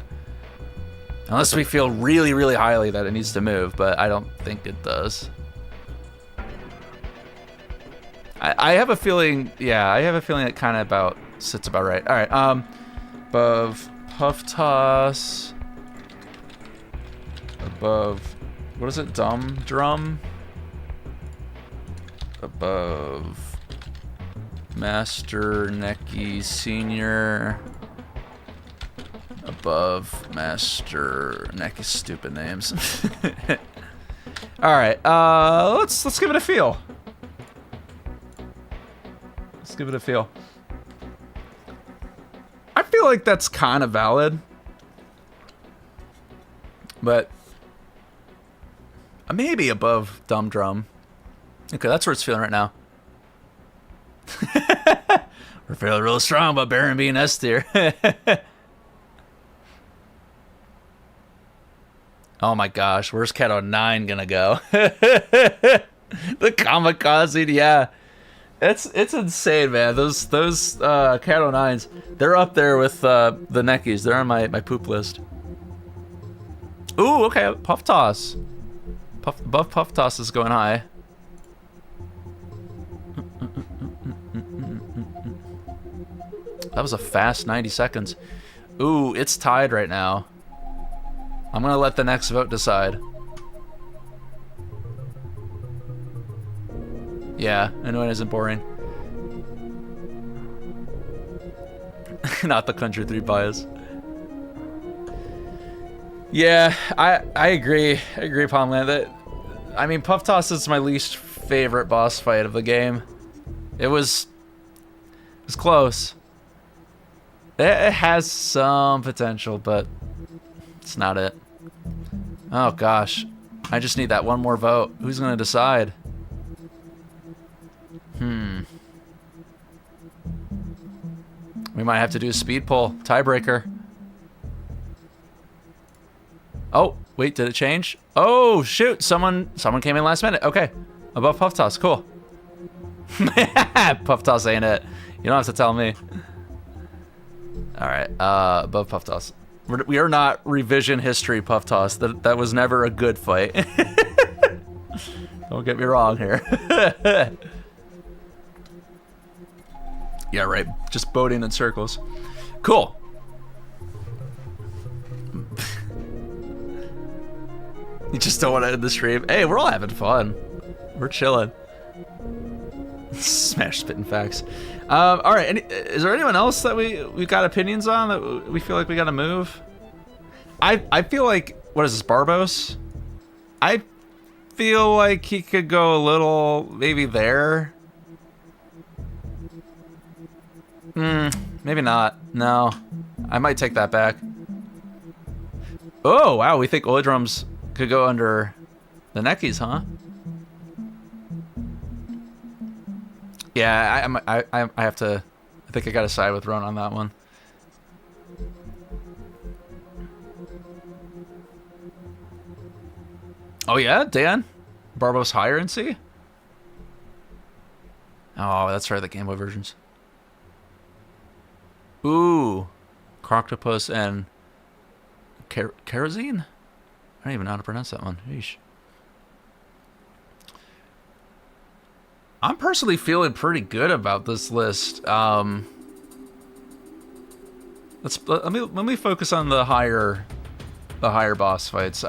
Unless we feel really, really highly that it needs to move, but I don't think it does. I have a feeling, yeah, I have a feeling it kind of sits about right. All right, above Puff Toss, above, what is it, Dumb Drum, above Master Necky Senior, above Master Necky, stupid names. All right, let's give it a feel. Let's give it a feel. I feel like that's kind of valid, but maybe above Dumb Drum. Okay, that's where it's feeling right now. We're feeling real strong about Baron being S tier. Oh my gosh, where's Kato 9 gonna go? The kamikaze, yeah. It's insane, man. Those Kato 9s, they're up there with the Neckies. They're on my poop list. Ooh, okay, Puff Toss. Above Puff Toss is going high. That was a fast 90 seconds. Ooh, it's tied right now. I'm gonna let the next vote decide. Yeah, I know it isn't boring. Not the Country 3 bias. Yeah, I agree. I agree, Palmland. That, I mean, Puff Toss is my least favorite boss fight of the game. It was close. It has some potential, but it's not it. Oh gosh, I just need that one more vote. Who's gonna decide? We might have to do a speed poll. Tiebreaker. Oh, wait, did it change? Oh, shoot. Someone came in last minute. Okay. Above Puff Toss. Cool. Puff Toss ain't it. You don't have to tell me. All right. Above Puff Toss. We are not revision history Puff Toss. That was never a good fight. Don't get me wrong here. Yeah, right. Just boating in circles. Cool. You just don't want to end the stream. Hey, we're all having fun. We're chilling. Smash spitting facts. All right. Is there anyone else that we got opinions on that we feel like we got to move? I feel like, what is this, Barbos? I feel like he could go a little maybe there. Maybe not. No, I might take that back. Oh wow, we think Oil Drums could go under the Neckies, huh? Yeah, I have to. I think I gotta side with Ron on that one. Oh yeah, Dan, Barbos higher in C. Oh, that's right, the Game Boy versions. Ooh, Croctopus and Kerosene? I don't even know how to pronounce that one. Yeesh. I'm personally feeling pretty good about this list. Let me focus on the higher boss fights.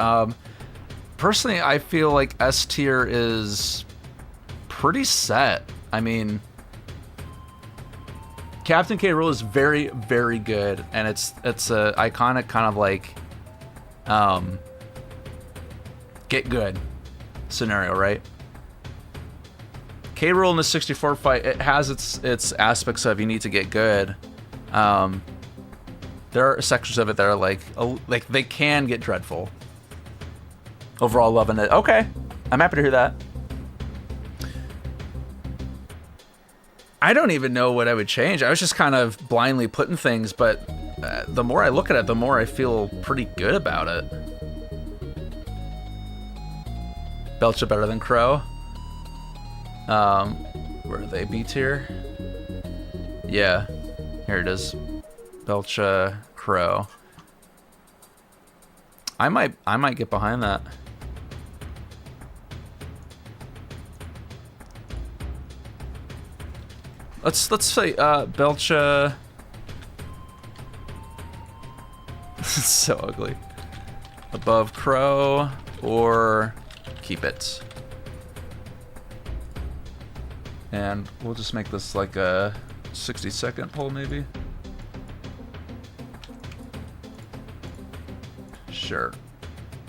Personally, I feel like S tier is pretty set. I mean, Captain K. Rool is very, very good, and it's a iconic kind of like get good scenario, right? K. Rool in the 64 fight, it has its aspects of you need to get good. There are sections of it that are like they can get dreadful. Overall, loving it. Okay, I'm happy to hear that. I don't even know what I would change. I was just kind of blindly putting things, but the more I look at it, the more I feel pretty good about it. Belcha better than Crow. Where are they? B tier? Yeah, here it is. Belcha, Crow. I might get behind that. Let's say Belcha. This is so ugly. Above Crow or keep it. And we'll just make this like a 60-second poll maybe. Sure.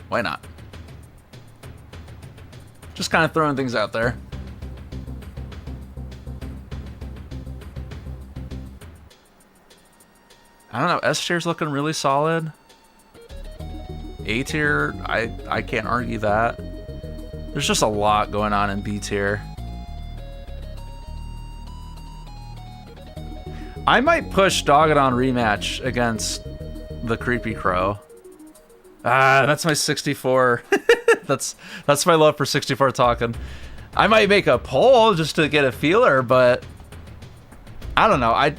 Why not? Just kind of throwing things out there. I don't know, S tier's looking really solid. A tier, I can't argue that. There's just a lot going on in B tier. I might push Dogadon rematch against the Creepy Crow. Ah, that's my 64. that's my love for 64 talking. I might make a poll just to get a feeler, but I don't know. I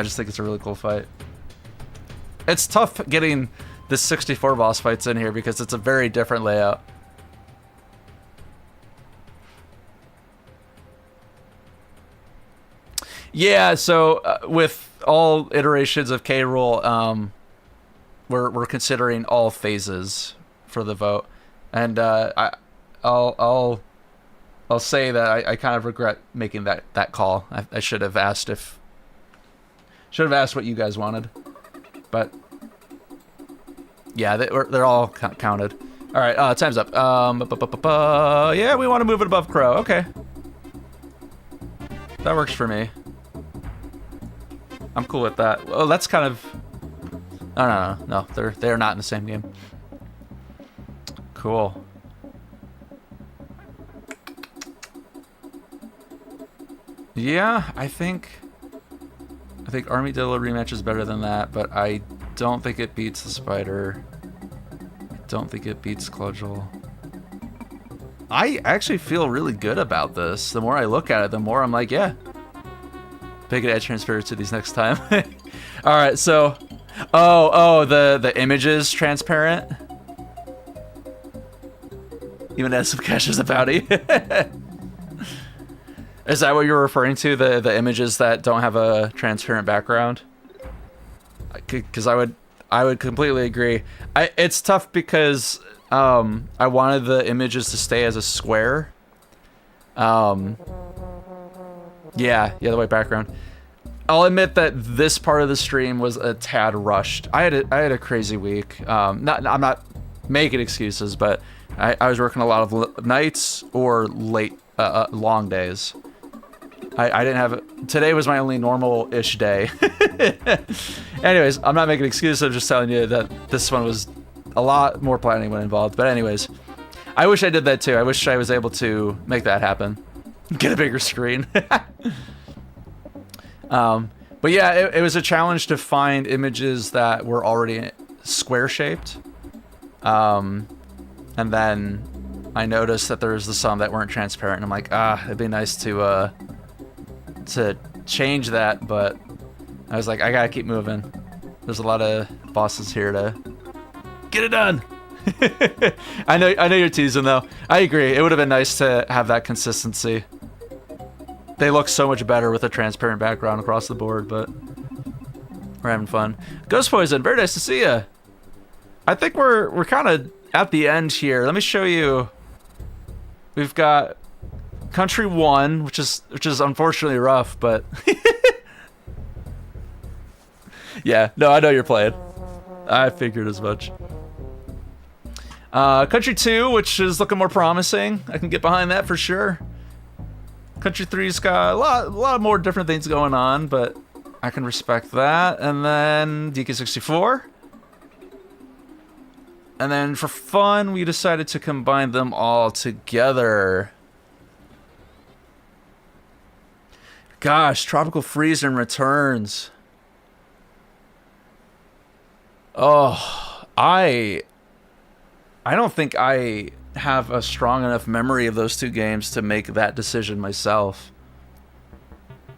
just think it's a really cool fight. It's tough getting the 64 boss fights in here because it's a very different layout. Yeah, so with all iterations of K. Rool, we're considering all phases for the vote, and I'll say that I kind of regret making that call. I should have asked what you guys wanted, but yeah, they're all counted. All right, time's up. Yeah, we want to move it above Crow. Okay, that works for me. I'm cool with that. Oh, that's kind of... No, they're not in the same game. Cool. Yeah, I think Armadillo rematch is better than that, but I don't think it beats the Spider. I don't think it beats Cludgel. I actually feel really good about this. The more I look at it, the more I'm like, yeah. Big edge transfer to these next time. All right, so, the image is transparent. Even as some caches about it. Is that what you're referring to? The images that don't have a transparent background? Because I would completely agree. It's tough because I wanted the images to stay as a square. Yeah, the white background. I'll admit that this part of the stream was a tad rushed. I had a crazy week. I'm not making excuses, but I was working a lot of nights or late, long days. I didn't have today was my only normal-ish day. Anyways, I'm not making excuses. I'm just telling you that this one was a lot more planning when involved. But anyways, I wish I did that too. I wish I was able to make that happen. Get a bigger screen. But yeah, it was a challenge to find images that were already square shaped. And then I noticed that there was some that weren't transparent, and I'm like, it'd be nice to change that, but I was like, I gotta keep moving. There's a lot of bosses here to get it done. I know you're teasing though. I agree. It would have been nice to have that consistency. They look so much better with a transparent background across the board, but we're having fun. Ghost Poison, very nice to see you. I think we're kind of at the end here. Let me show you. We've got Country 1, which is unfortunately rough, but yeah, no, I know you're playing. I figured as much. Country 2, which is looking more promising. I can get behind that for sure. Country 3's got a lot more different things going on, but I can respect that. And then DK64. And then for fun, we decided to combine them all together. Gosh, Tropical Freeze and Returns. Oh, I don't think I have a strong enough memory of those two games to make that decision myself.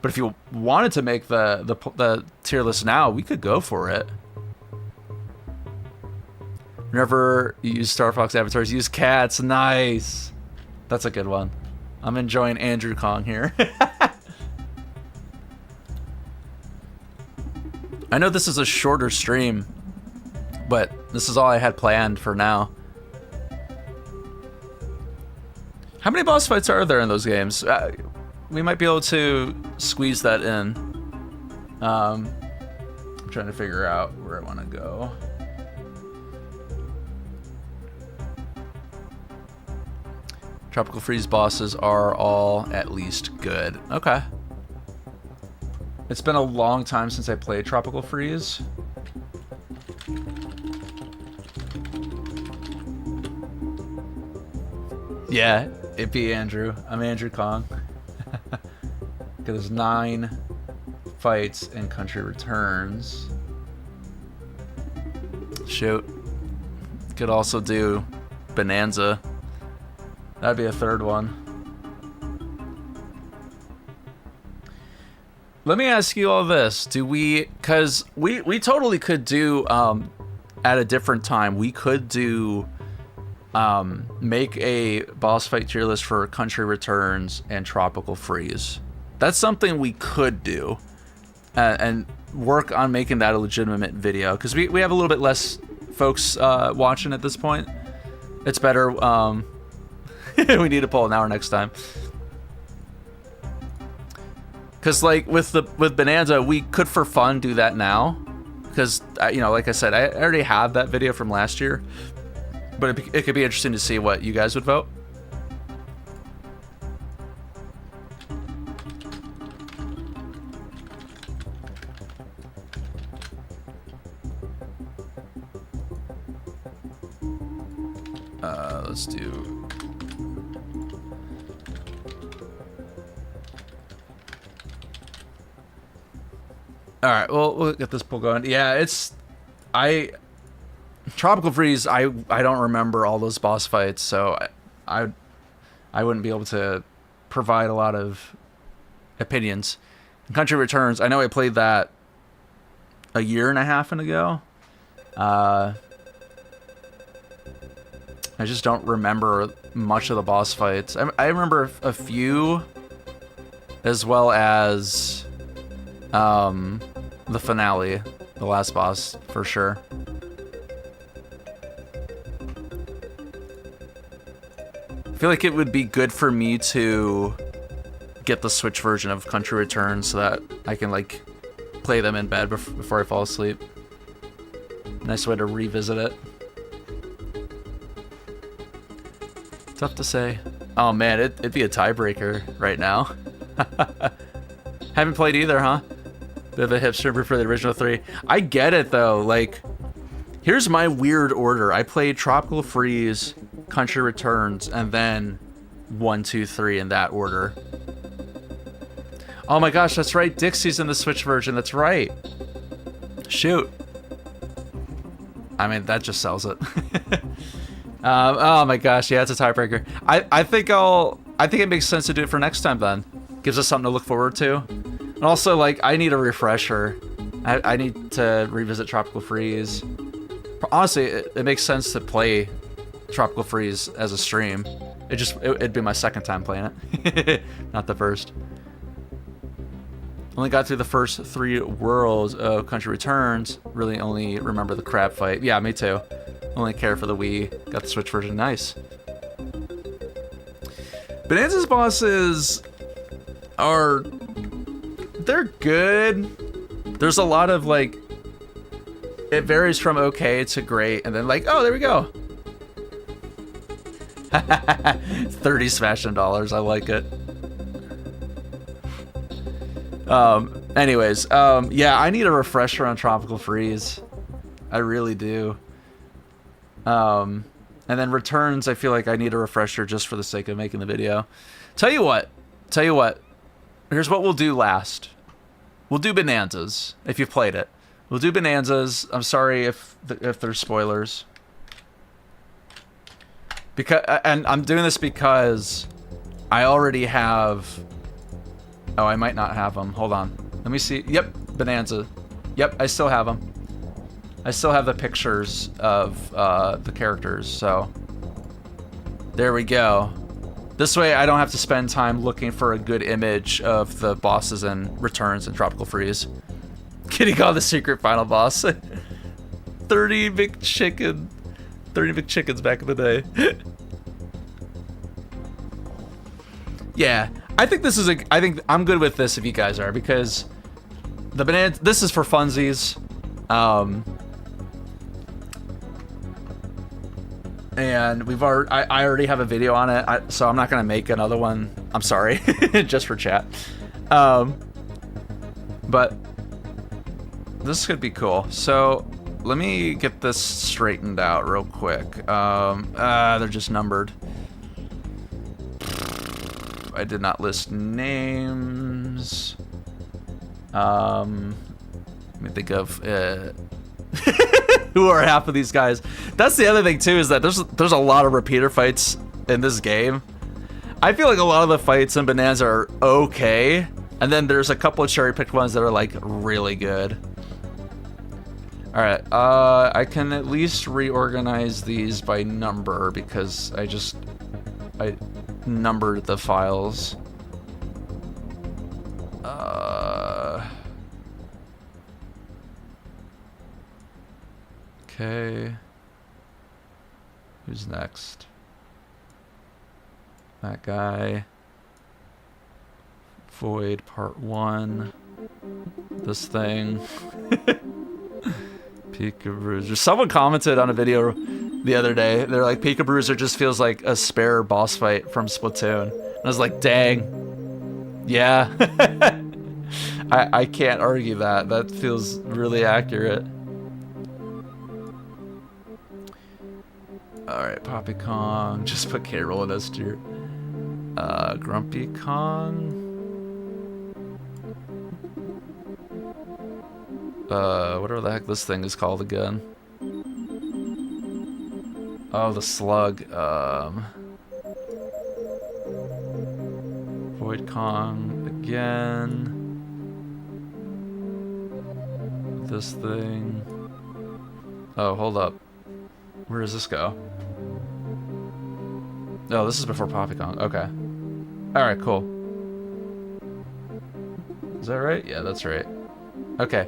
But if you wanted to make the tier list now, we could go for it. Whenever you use Star Fox avatars, use cats. Nice. That's a good one. I'm enjoying Andrew Kong here. I know this is a shorter stream, but this is all I had planned for now. How many boss fights are there in those games? We might be able to squeeze that in. I'm trying to figure out where I want to go. Tropical Freeze bosses are all at least good. Okay. It's been a long time since I played Tropical Freeze. Yeah, it be Andrew. I'm Andrew Kong. There's 9 fights in Country Returns. Shoot. Could also do Bonanza. That'd be a third one. Let me ask you all this. Do we... Because we totally could do... at a different time, we could do... make a boss fight tier list for Country Returns and Tropical Freeze. That's something we could do. And work on making that a legitimate video. Because we have a little bit less folks watching at this point. It's better... we need to pull an hour next time. Because like with Bonanza, we could for fun do that now. Because you know, like I said, I already have that video from last year. But it could be interesting to see what you guys would vote. Let's do... All right, well, we'll get this poll going. Yeah, it's... Tropical Freeze, I don't remember all those boss fights, so I wouldn't be able to provide a lot of opinions. Country Returns, I know I played that a year and a half ago. I just don't remember much of the boss fights. I remember a few, as well as the finale, the last boss, for sure. I feel like it would be good for me to get the Switch version of Country Returns so that I can like play them in bed before I fall asleep. Nice way to revisit it. Tough to say. Oh man, it'd be a tiebreaker right now. Haven't played either, huh? Bit of a hipster for the original 3. I get it though. Like, here's my weird order. I played Tropical Freeze, Country Returns, and then 1, 2, 3 in that order. Oh my gosh, that's right. Dixie's in the Switch version. That's right. Shoot. I mean, that just sells it. Oh my gosh, yeah, it's a tiebreaker. I think it makes sense to do it for next time then. Gives us something to look forward to. And also, like, I need a refresher. I need to revisit Tropical Freeze. Honestly, it makes sense to play Tropical Freeze as a stream. It'd be my second time playing it. Not the first. Only got through the first 3 worlds of Country Returns. Really only remember the crab fight. Yeah, me too. Only care for the Wii. Got the Switch version. Nice. Bonanza's bosses are... They're good. There's a lot of, like... It varies from okay to great, and then, like, oh, there we go. 30 smashing dollars. I like it. Anyways, yeah, I need a refresher on Tropical Freeze. I really do. And then Returns, I feel like I need a refresher just for the sake of making the video. Tell you what. Here's what we'll do last. We'll do Bonanzas, if you've played it. We'll do Bonanzas. I'm sorry if there's spoilers. And I'm doing this because I already have... Oh, I might not have them. Hold on. Let me see. Yep, Bonanza. Yep, I still have them. I still have the pictures of the characters, so... There we go. This way I don't have to spend time looking for a good image of the bosses and Returns and Tropical Freeze. Kitty called the secret final boss. 30 big chicken. 30 big chickens back in the day. Yeah, I think this is I think I'm good with this if you guys are, because the Bonanza, this is for funsies. And we've already, I already have a video on it, so I'm not gonna make another one. I'm sorry, just for chat. But this could be cool. So let me get this straightened out real quick. They're just numbered. I did not list names. Let me think of who are half of these guys. That's the other thing too, is that there's a lot of repeater fights in this game. I feel like a lot of the fights in Bonanza are okay, and then there's a couple of cherry-picked ones that are like really good. All right, I can at least reorganize these by number because I numbered the files. Okay. Who's next? That guy. Void Part 1. This thing. Pika Bruiser. Someone commented on a video the other day. They're like, Pika Bruiser just feels like a spare boss fight from Splatoon. And I was like, dang. Yeah. I can't argue that. That feels really accurate. Alright, Poppy Kong. Just put K-Roll in S tier. Grumpy Kong. Whatever the heck this thing is called again. Oh, the slug. Void Kong again. This thing. Oh, hold up. Where does this go? No, this is before Poppy Kong. Okay. Alright, cool. Is that right? Yeah, that's right. Okay.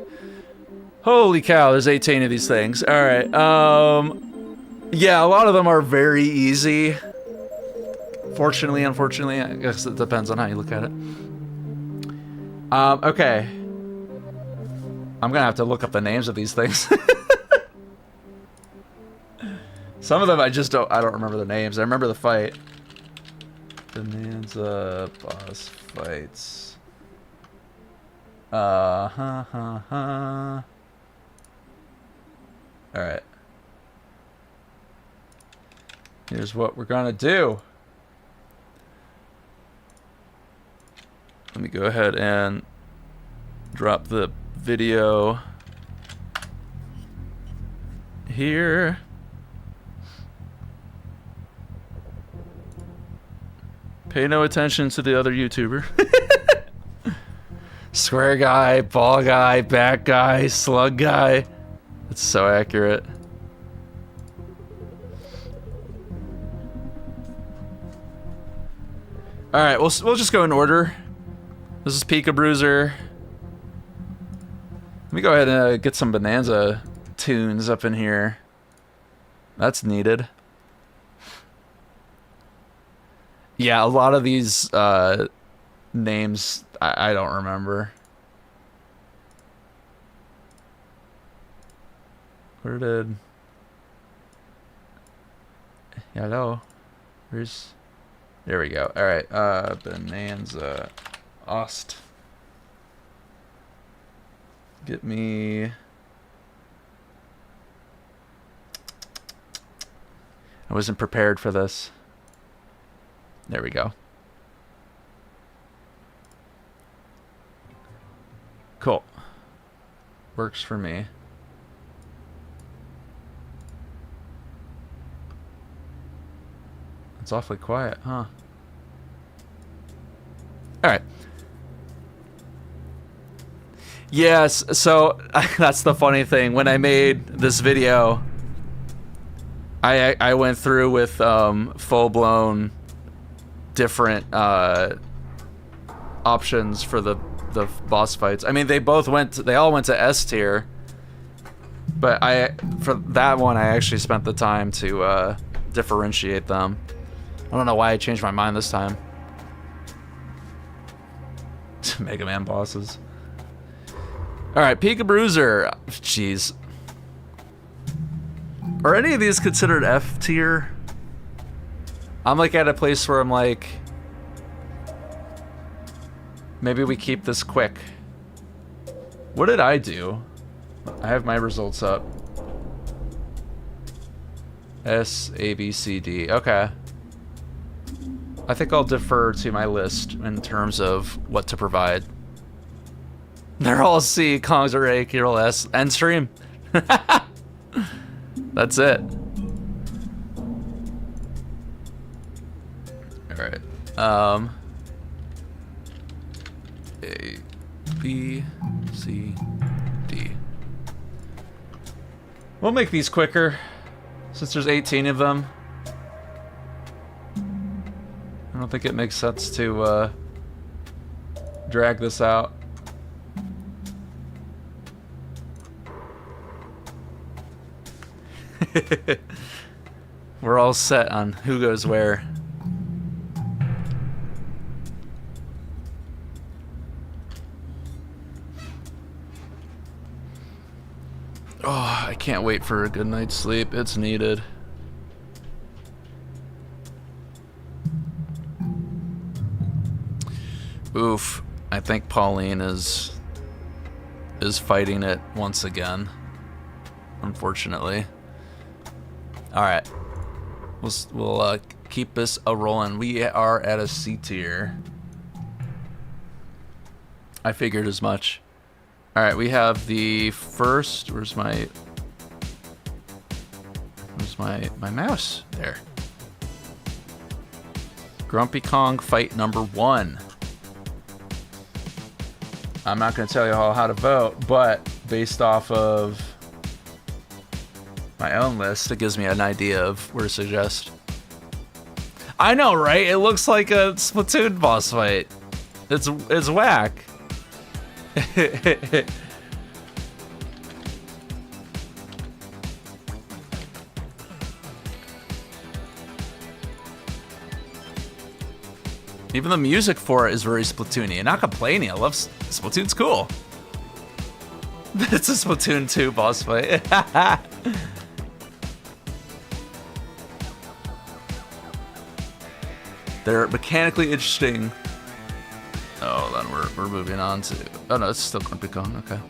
Holy cow, there's 18 of these things. Alright, yeah, a lot of them are very easy. Fortunately, unfortunately, I guess it depends on how you look at it. Okay. I'm gonna have to look up the names of these things. Some of them I don't remember the names. I remember the fight. Bonanza boss fights. Alright. Here's what we're gonna do. Let me go ahead and drop the video here. Pay no attention to the other YouTuber. Square guy, ball guy, bat guy, slug guy. It's so accurate. All right, we'll just go in order. This is Pika Bruiser. Let me go ahead and get some Bonanza tunes up in here. That's needed. Yeah, a lot of these names I don't remember. Where did... Hello? Where's... There we go. All right. Bonanza. Ost. Get me... I wasn't prepared for this. There we go. Cool. Works for me. It's awfully quiet, huh? Alright. Yes, so that's the funny thing. When I made this video, I went through with full-blown different options for the boss fights. I mean, they all went to S tier, but for that one I actually spent the time to differentiate them. I don't know why I changed my mind this time. Mega Man bosses. All right, Pika Bruiser. Jeez. Are any of these considered F tier? I'm like at a place where I'm like, maybe we keep this quick. What did I do? I have my results up. S, A, B, C, D. Okay. I think I'll defer to my list in terms of what to provide. They're all C, Kongs are A, Kirill S, end stream. That's it. Alright. A, B, C, D. We'll make these quicker, since there's 18 of them. I don't think it makes sense to drag this out. We're all set on who goes where. Oh, I can't wait for a good night's sleep. It's needed. Oof. I think Pauline is fighting it once again. Unfortunately. Alright. We'll keep this a-rolling. We are at a C tier. I figured as much. Alright, we have the first... Where's my mouse? There. Grumpy Kong fight number 1. I'm not going to tell you all how to vote, but based off of my own list, it gives me an idea of where to suggest. I know, right? It looks like a Splatoon boss fight. It's whack. Even the music for it is very Splatoon-y. And not complaining. I love Splatoon's cool. It's a Splatoon 2 boss fight. They're mechanically interesting. Oh, then we're moving on to... Oh no, it's still Grumpy Kong. Okay.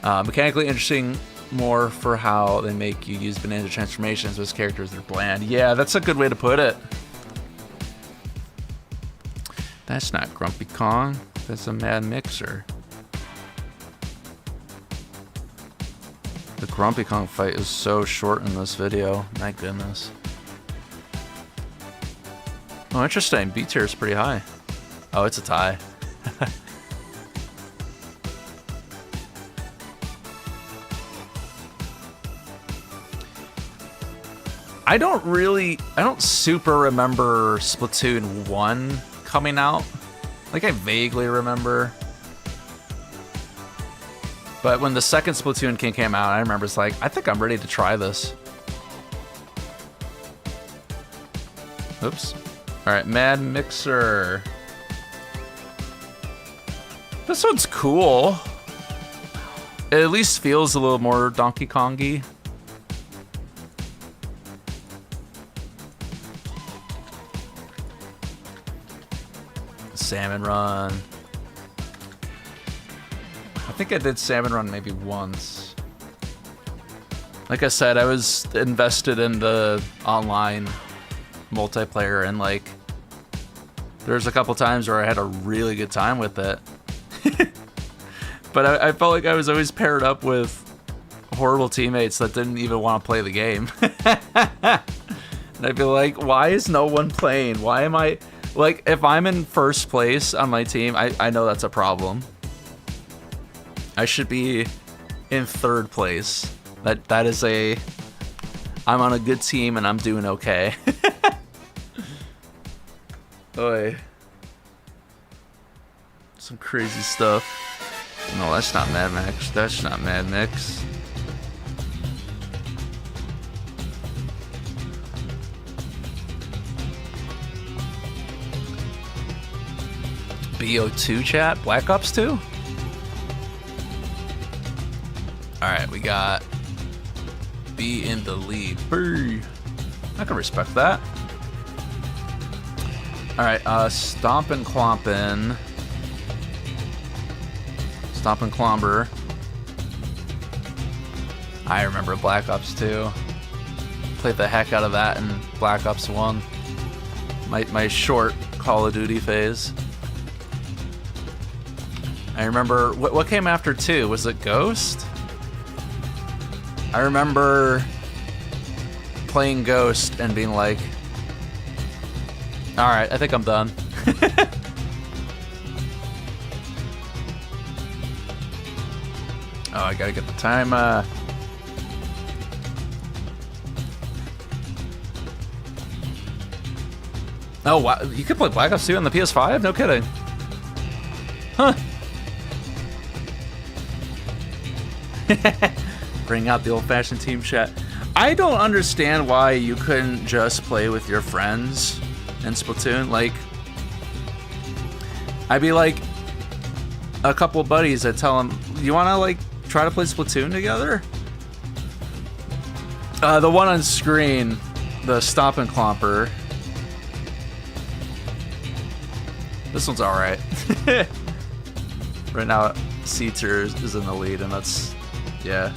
Mechanically interesting more for how they make you use Bonanza transformations. Those characters, they're bland. Yeah, that's a good way to put it. That's not Grumpy Kong. That's a Mad Mixer. The Grumpy Kong fight is so short in this video. My goodness. Oh, interesting. B tier is pretty high. Oh, it's a tie. I don't super remember Splatoon 1 coming out. Like, I vaguely remember. But when the second Splatoon came out, I remember it's like, I think I'm ready to try this. Oops. Alright, Mad Mixer. This one's cool. It at least feels a little more Donkey Kong-y. Salmon Run. I think I did Salmon Run maybe once. Like I said, I was invested in the online multiplayer, and like there's a couple times where I had a really good time with it. But I felt like I was always paired up with horrible teammates that didn't even want to play the game. And I'd be like, why is no one playing? Why am I... Like, if I'm in first place on my team, I know that's a problem. I should be in third place. That is a... I'm on a good team and I'm doing okay. Oy. Some crazy stuff. No, that's not Mad Max. That's not Mad Max. BO2 chat? Black Ops 2? Alright, we got B in the lead. Brr. I can respect that. Alright, Stompin' Clompin'. Stompin' Clomber. I remember Black Ops 2. Played the heck out of that in Black Ops 1. My short Call of Duty phase. I remember, what came after 2? Was it Ghost? I remember playing Ghost and being like, alright, I think I'm done. Oh, I gotta get the time, Oh, wow, you could play Black Ops 2 on the PS5? No kidding. Huh. Bring out the old-fashioned team chat. I don't understand why you couldn't just play with your friends in Splatoon. Like, I'd be like a couple of buddies that tell them, you want to like try to play Splatoon together? The one on screen, the Stompin' Clomper. This one's alright. Right now, C-Tier is in the lead, and that's, yeah.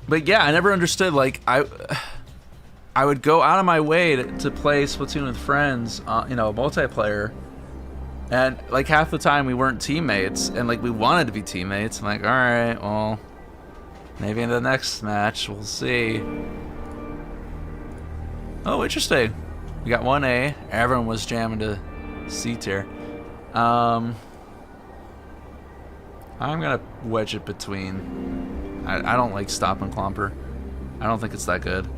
But yeah, I never understood, like, I would go out of my way to play Splatoon with friends, you know, multiplayer, and like half the time we weren't teammates, and like we wanted to be teammates. I'm like, all right, well, maybe in the next match we'll see. Oh, interesting. We got 1A. Everyone was jamming to C-Tier. I'm gonna wedge it between. I don't like Stompin' Clomper. I don't think it's that good.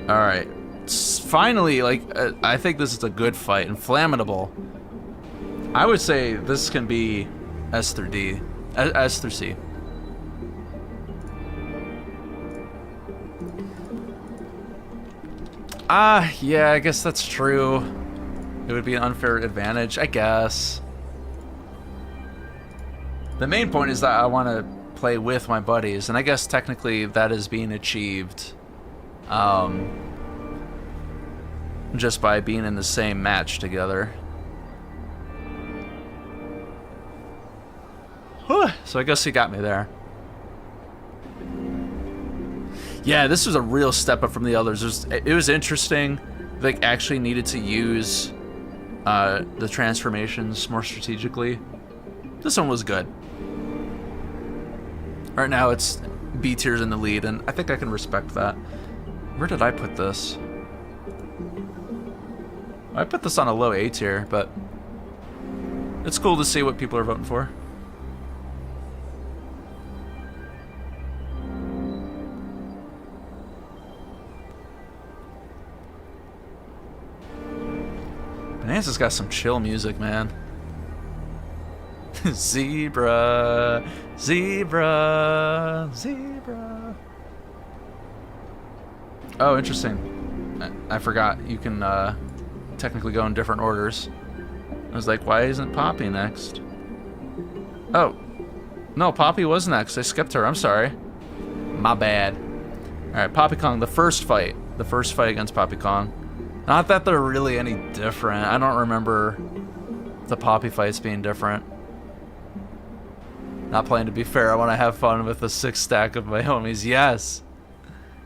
Alright. Finally, like, I think this is a good fight. Inflammable. I would say this can be S through D. S through C. Yeah, I guess that's true. It would be an unfair advantage, I guess. The main point is that I want to play with my buddies, and I guess technically that is being achieved just by being in the same match together. So I guess he got me there. Yeah, this was a real step up from the others. It was interesting. Like, actually needed to use the transformations more strategically. This one was good. Right now it's B tier's in the lead, and I think I can respect that. Where did I put this? I put this on a low A tier, but it's cool to see what people are voting for. Bonanza's got some chill music, man. Zebra, zebra, zebra. Oh, interesting. I forgot. You can technically go in different orders. I was like, why isn't Poppy next? Oh. No, Poppy was next. I skipped her. I'm sorry. My bad. Alright, Poppy Kong, the first fight. The first fight against Poppy Kong. Not that they're really any different. I don't remember the Poppy fights being different. Not playing to be fair. I want to have fun with the 6 stack of my homies. Yes!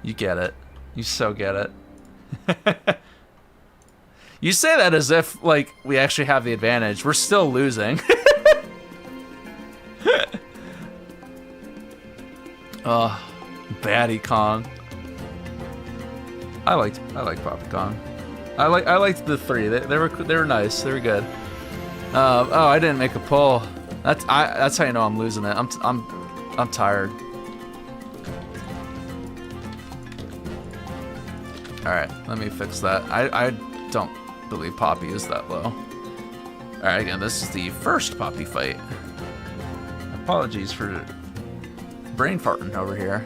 You get it. You so get it. You say that as if, like, we actually have the advantage. We're still losing. Oh, Baddie Kong. I liked Poppy Kong. I liked the 3. They were nice. They were good. Oh, I didn't make a pull. That's how you know I'm losing it. I'm tired. All right, let me fix that. I don't believe Poppy is that low. All right, again, this is the first Poppy fight. Apologies for brain farting over here.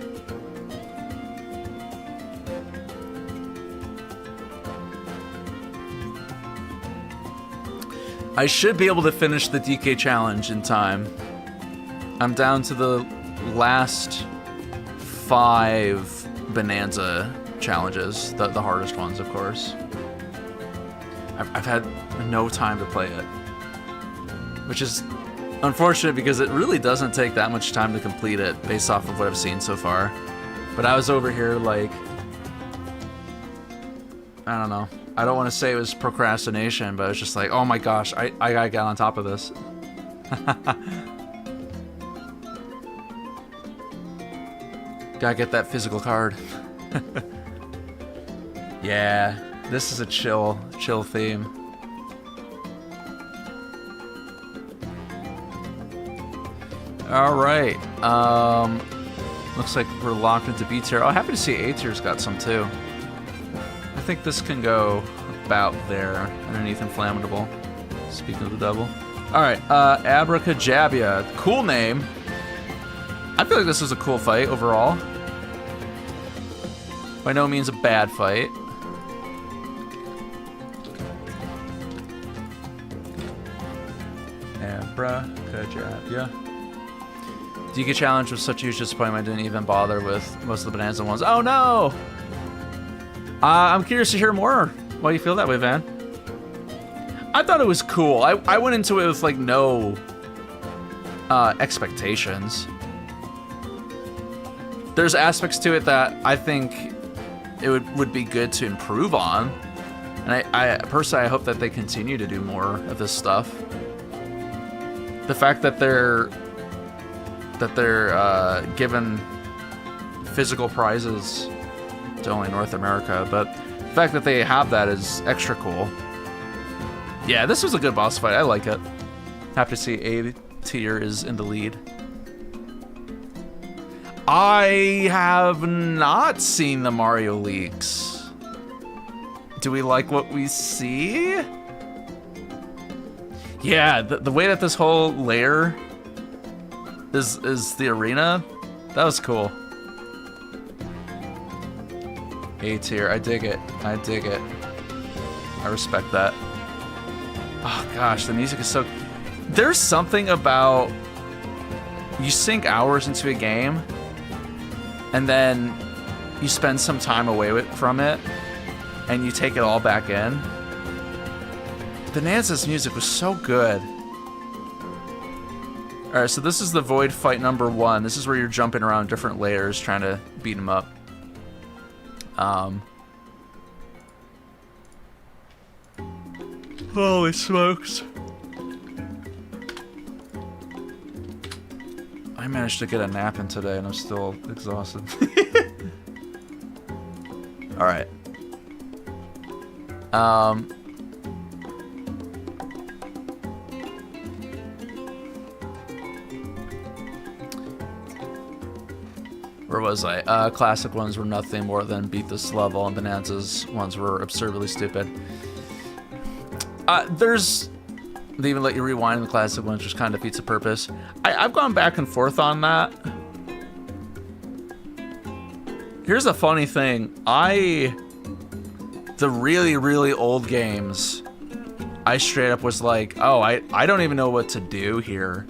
I should be able to finish the DK challenge in time. I'm down to the last 5 Bonanza challenges, the hardest ones, of course. I've had no time to play it, which is unfortunate because it really doesn't take that much time to complete it based off of what I've seen so far. But I was over here like, I don't know. I don't want to say it was procrastination, but it's just like, oh my gosh, I gotta get on top of this. Gotta get that physical card. Yeah, this is a chill theme. All right. Looks like we're locked into B tier. Oh, happy to see A tier's got some too. I think this can go about there, underneath Inflammable. Speaking of the devil. All right, Abracajabia. Cool name. I feel like this was a cool fight overall. By no means a bad fight. Abracajabia. DK Challenge was such a huge disappointment. I didn't even bother with most of the Bonanza ones. Oh no! I'm curious to hear more. Why do you feel that way, Van? I thought it was cool. I went into it with like no expectations. There's aspects to it that I think it would be good to improve on, and I personally I hope that they continue to do more of this stuff. The fact that they're given physical prizes to only North America, but the fact that they have that is extra cool. Yeah, this was a good boss fight. I like it. Happy to see A tier is in the lead. I have not seen the Mario leaks. Do we like what we see? Yeah, the way that this whole layer is the arena, that was cool. A tier, I dig it. I dig it. I respect that. Oh gosh, the music is so... There's something about... You sink hours into a game, and then you spend some time away from it, and you take it all back in. Bonanza's music was so good. Alright, so this is the Void fight number 1. This is where you're jumping around different layers trying to beat him up. Holy smokes. I managed to get a nap in today and I'm still exhausted. Alright. Where was I? Classic ones were nothing more than beat this level, and Bonanza's ones were absurdly stupid. They even let you rewind the classic ones, which kind of defeats the purpose. I've gone back and forth on that. Here's a funny thing. The really, really old games, I straight up was like, oh, I don't even know what to do here.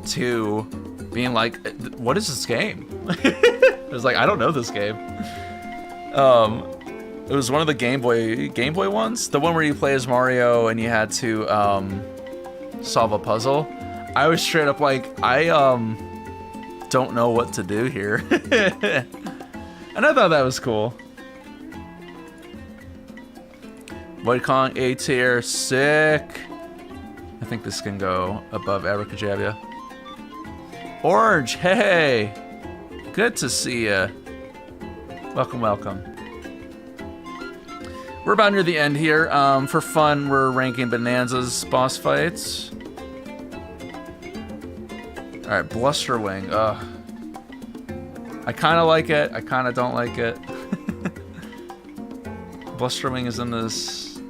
To being like, what is this game? was like, I don't know this game. It was one of the Game Boy ones, the one where you play as Mario and you had to solve a puzzle. I was straight up like, I don't know what to do here. And I thought that was cool. Void Kong A tier, sick. I think this can go above Abracadabra. Orange, hey, good to see ya. Welcome, welcome. We're about near the end here. For fun, we're ranking Bonanza's boss fights. All right, Blusterwing. Ugh. I kind of like it. I kind of don't like it. Blusterwing is in this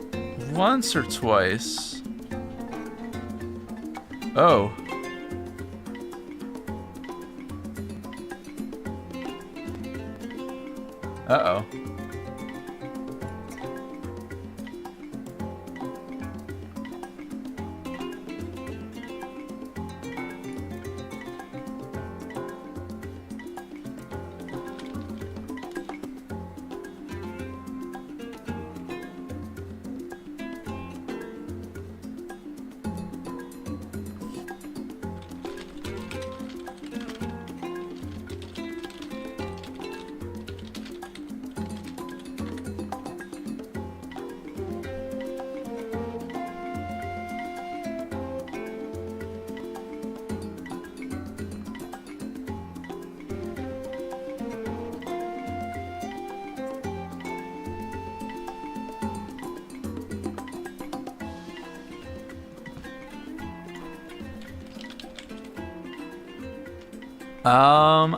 once or twice. Oh. Uh-oh.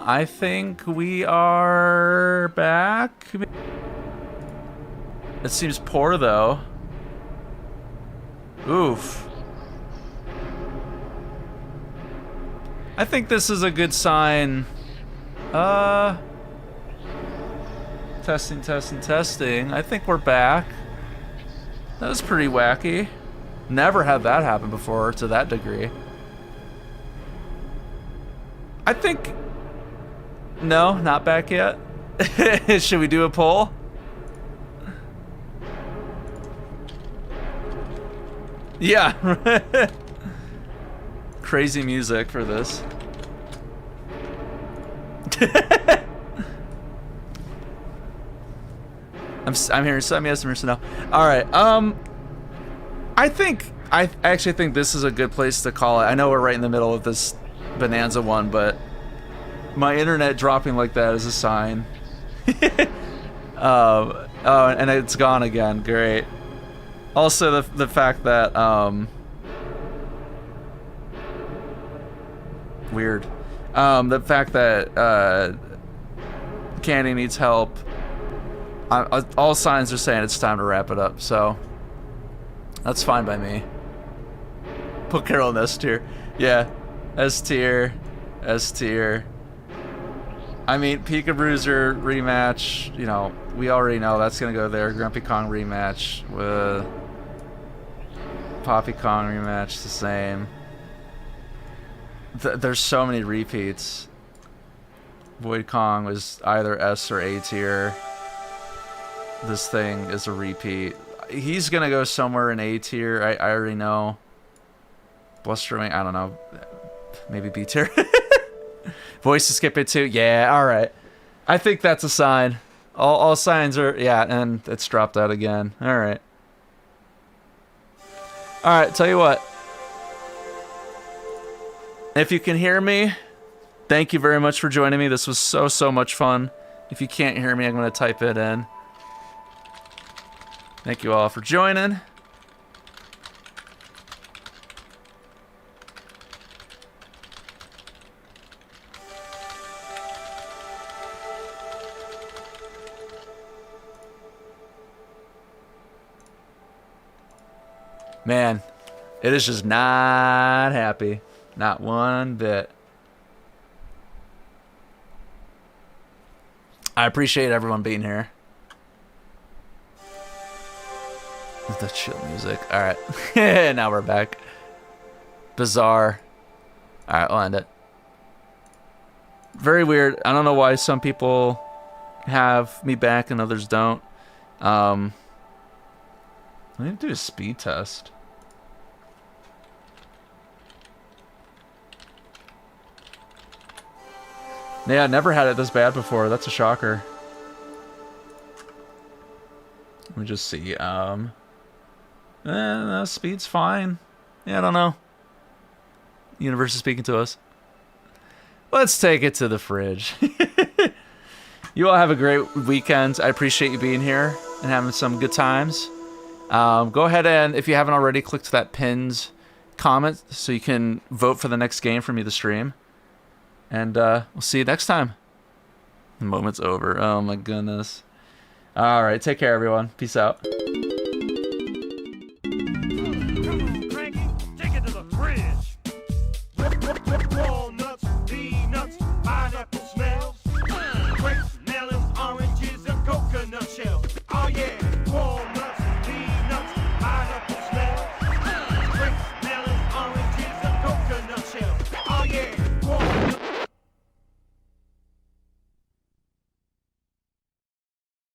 I think we are back. It seems poor though. Oof. I think this is a good sign. Testing, testing, testing. I think we're back. That was pretty wacky. Never had that happen before to that degree. I think... No, not back yet. Should we do a poll? Yeah. Crazy music for this. I'm hearing some yes, I'm hearing some no. All right. I actually think this is a good place to call it. I know we're right in the middle of this Bonanza one, but my internet dropping like that is a sign. Oh, and it's gone again. Great. Also, the fact that weird. The fact that Candy needs help. All signs are saying it's time to wrap it up, so that's fine by me. Put Carol in S tier. Yeah, S tier, S tier. I mean, Pika Bruiser rematch, you know, we already know that's gonna go there. Grumpy Kong rematch with Poppy Kong rematch, the same. There's so many repeats. Void Kong was either S or A tier. This thing is a repeat. He's gonna go somewhere in A tier. I already know. Blusterwing, I don't know. Maybe B tier. Voice to skip it too. Yeah, all right. I think that's a sign. All signs are, yeah, and it's dropped out again. All right. All right, tell you what. If you can hear me, thank you very much for joining me. This was so much fun. If you can't hear me, I'm going to type it in. Thank you all for joining. Man, it is just not happy. Not one bit. I appreciate everyone being here. The chill music. Alright. Now we're back. Bizarre. Alright, we'll end it. Very weird. I don't know why some people have me back and others don't. I need to do a speed test. Yeah, I never had it this bad before. That's a shocker. Let me just see. Speed's fine. Yeah, I don't know. Universe is speaking to us. Let's take it to the fridge. You all have a great weekend. I appreciate you being here and having some good times. Go ahead and, if you haven't already, click to that pinned comment so you can vote for the next game for me to stream. And we'll see you next time. The moment's over. Oh my goodness. All right, take care, everyone. Peace out.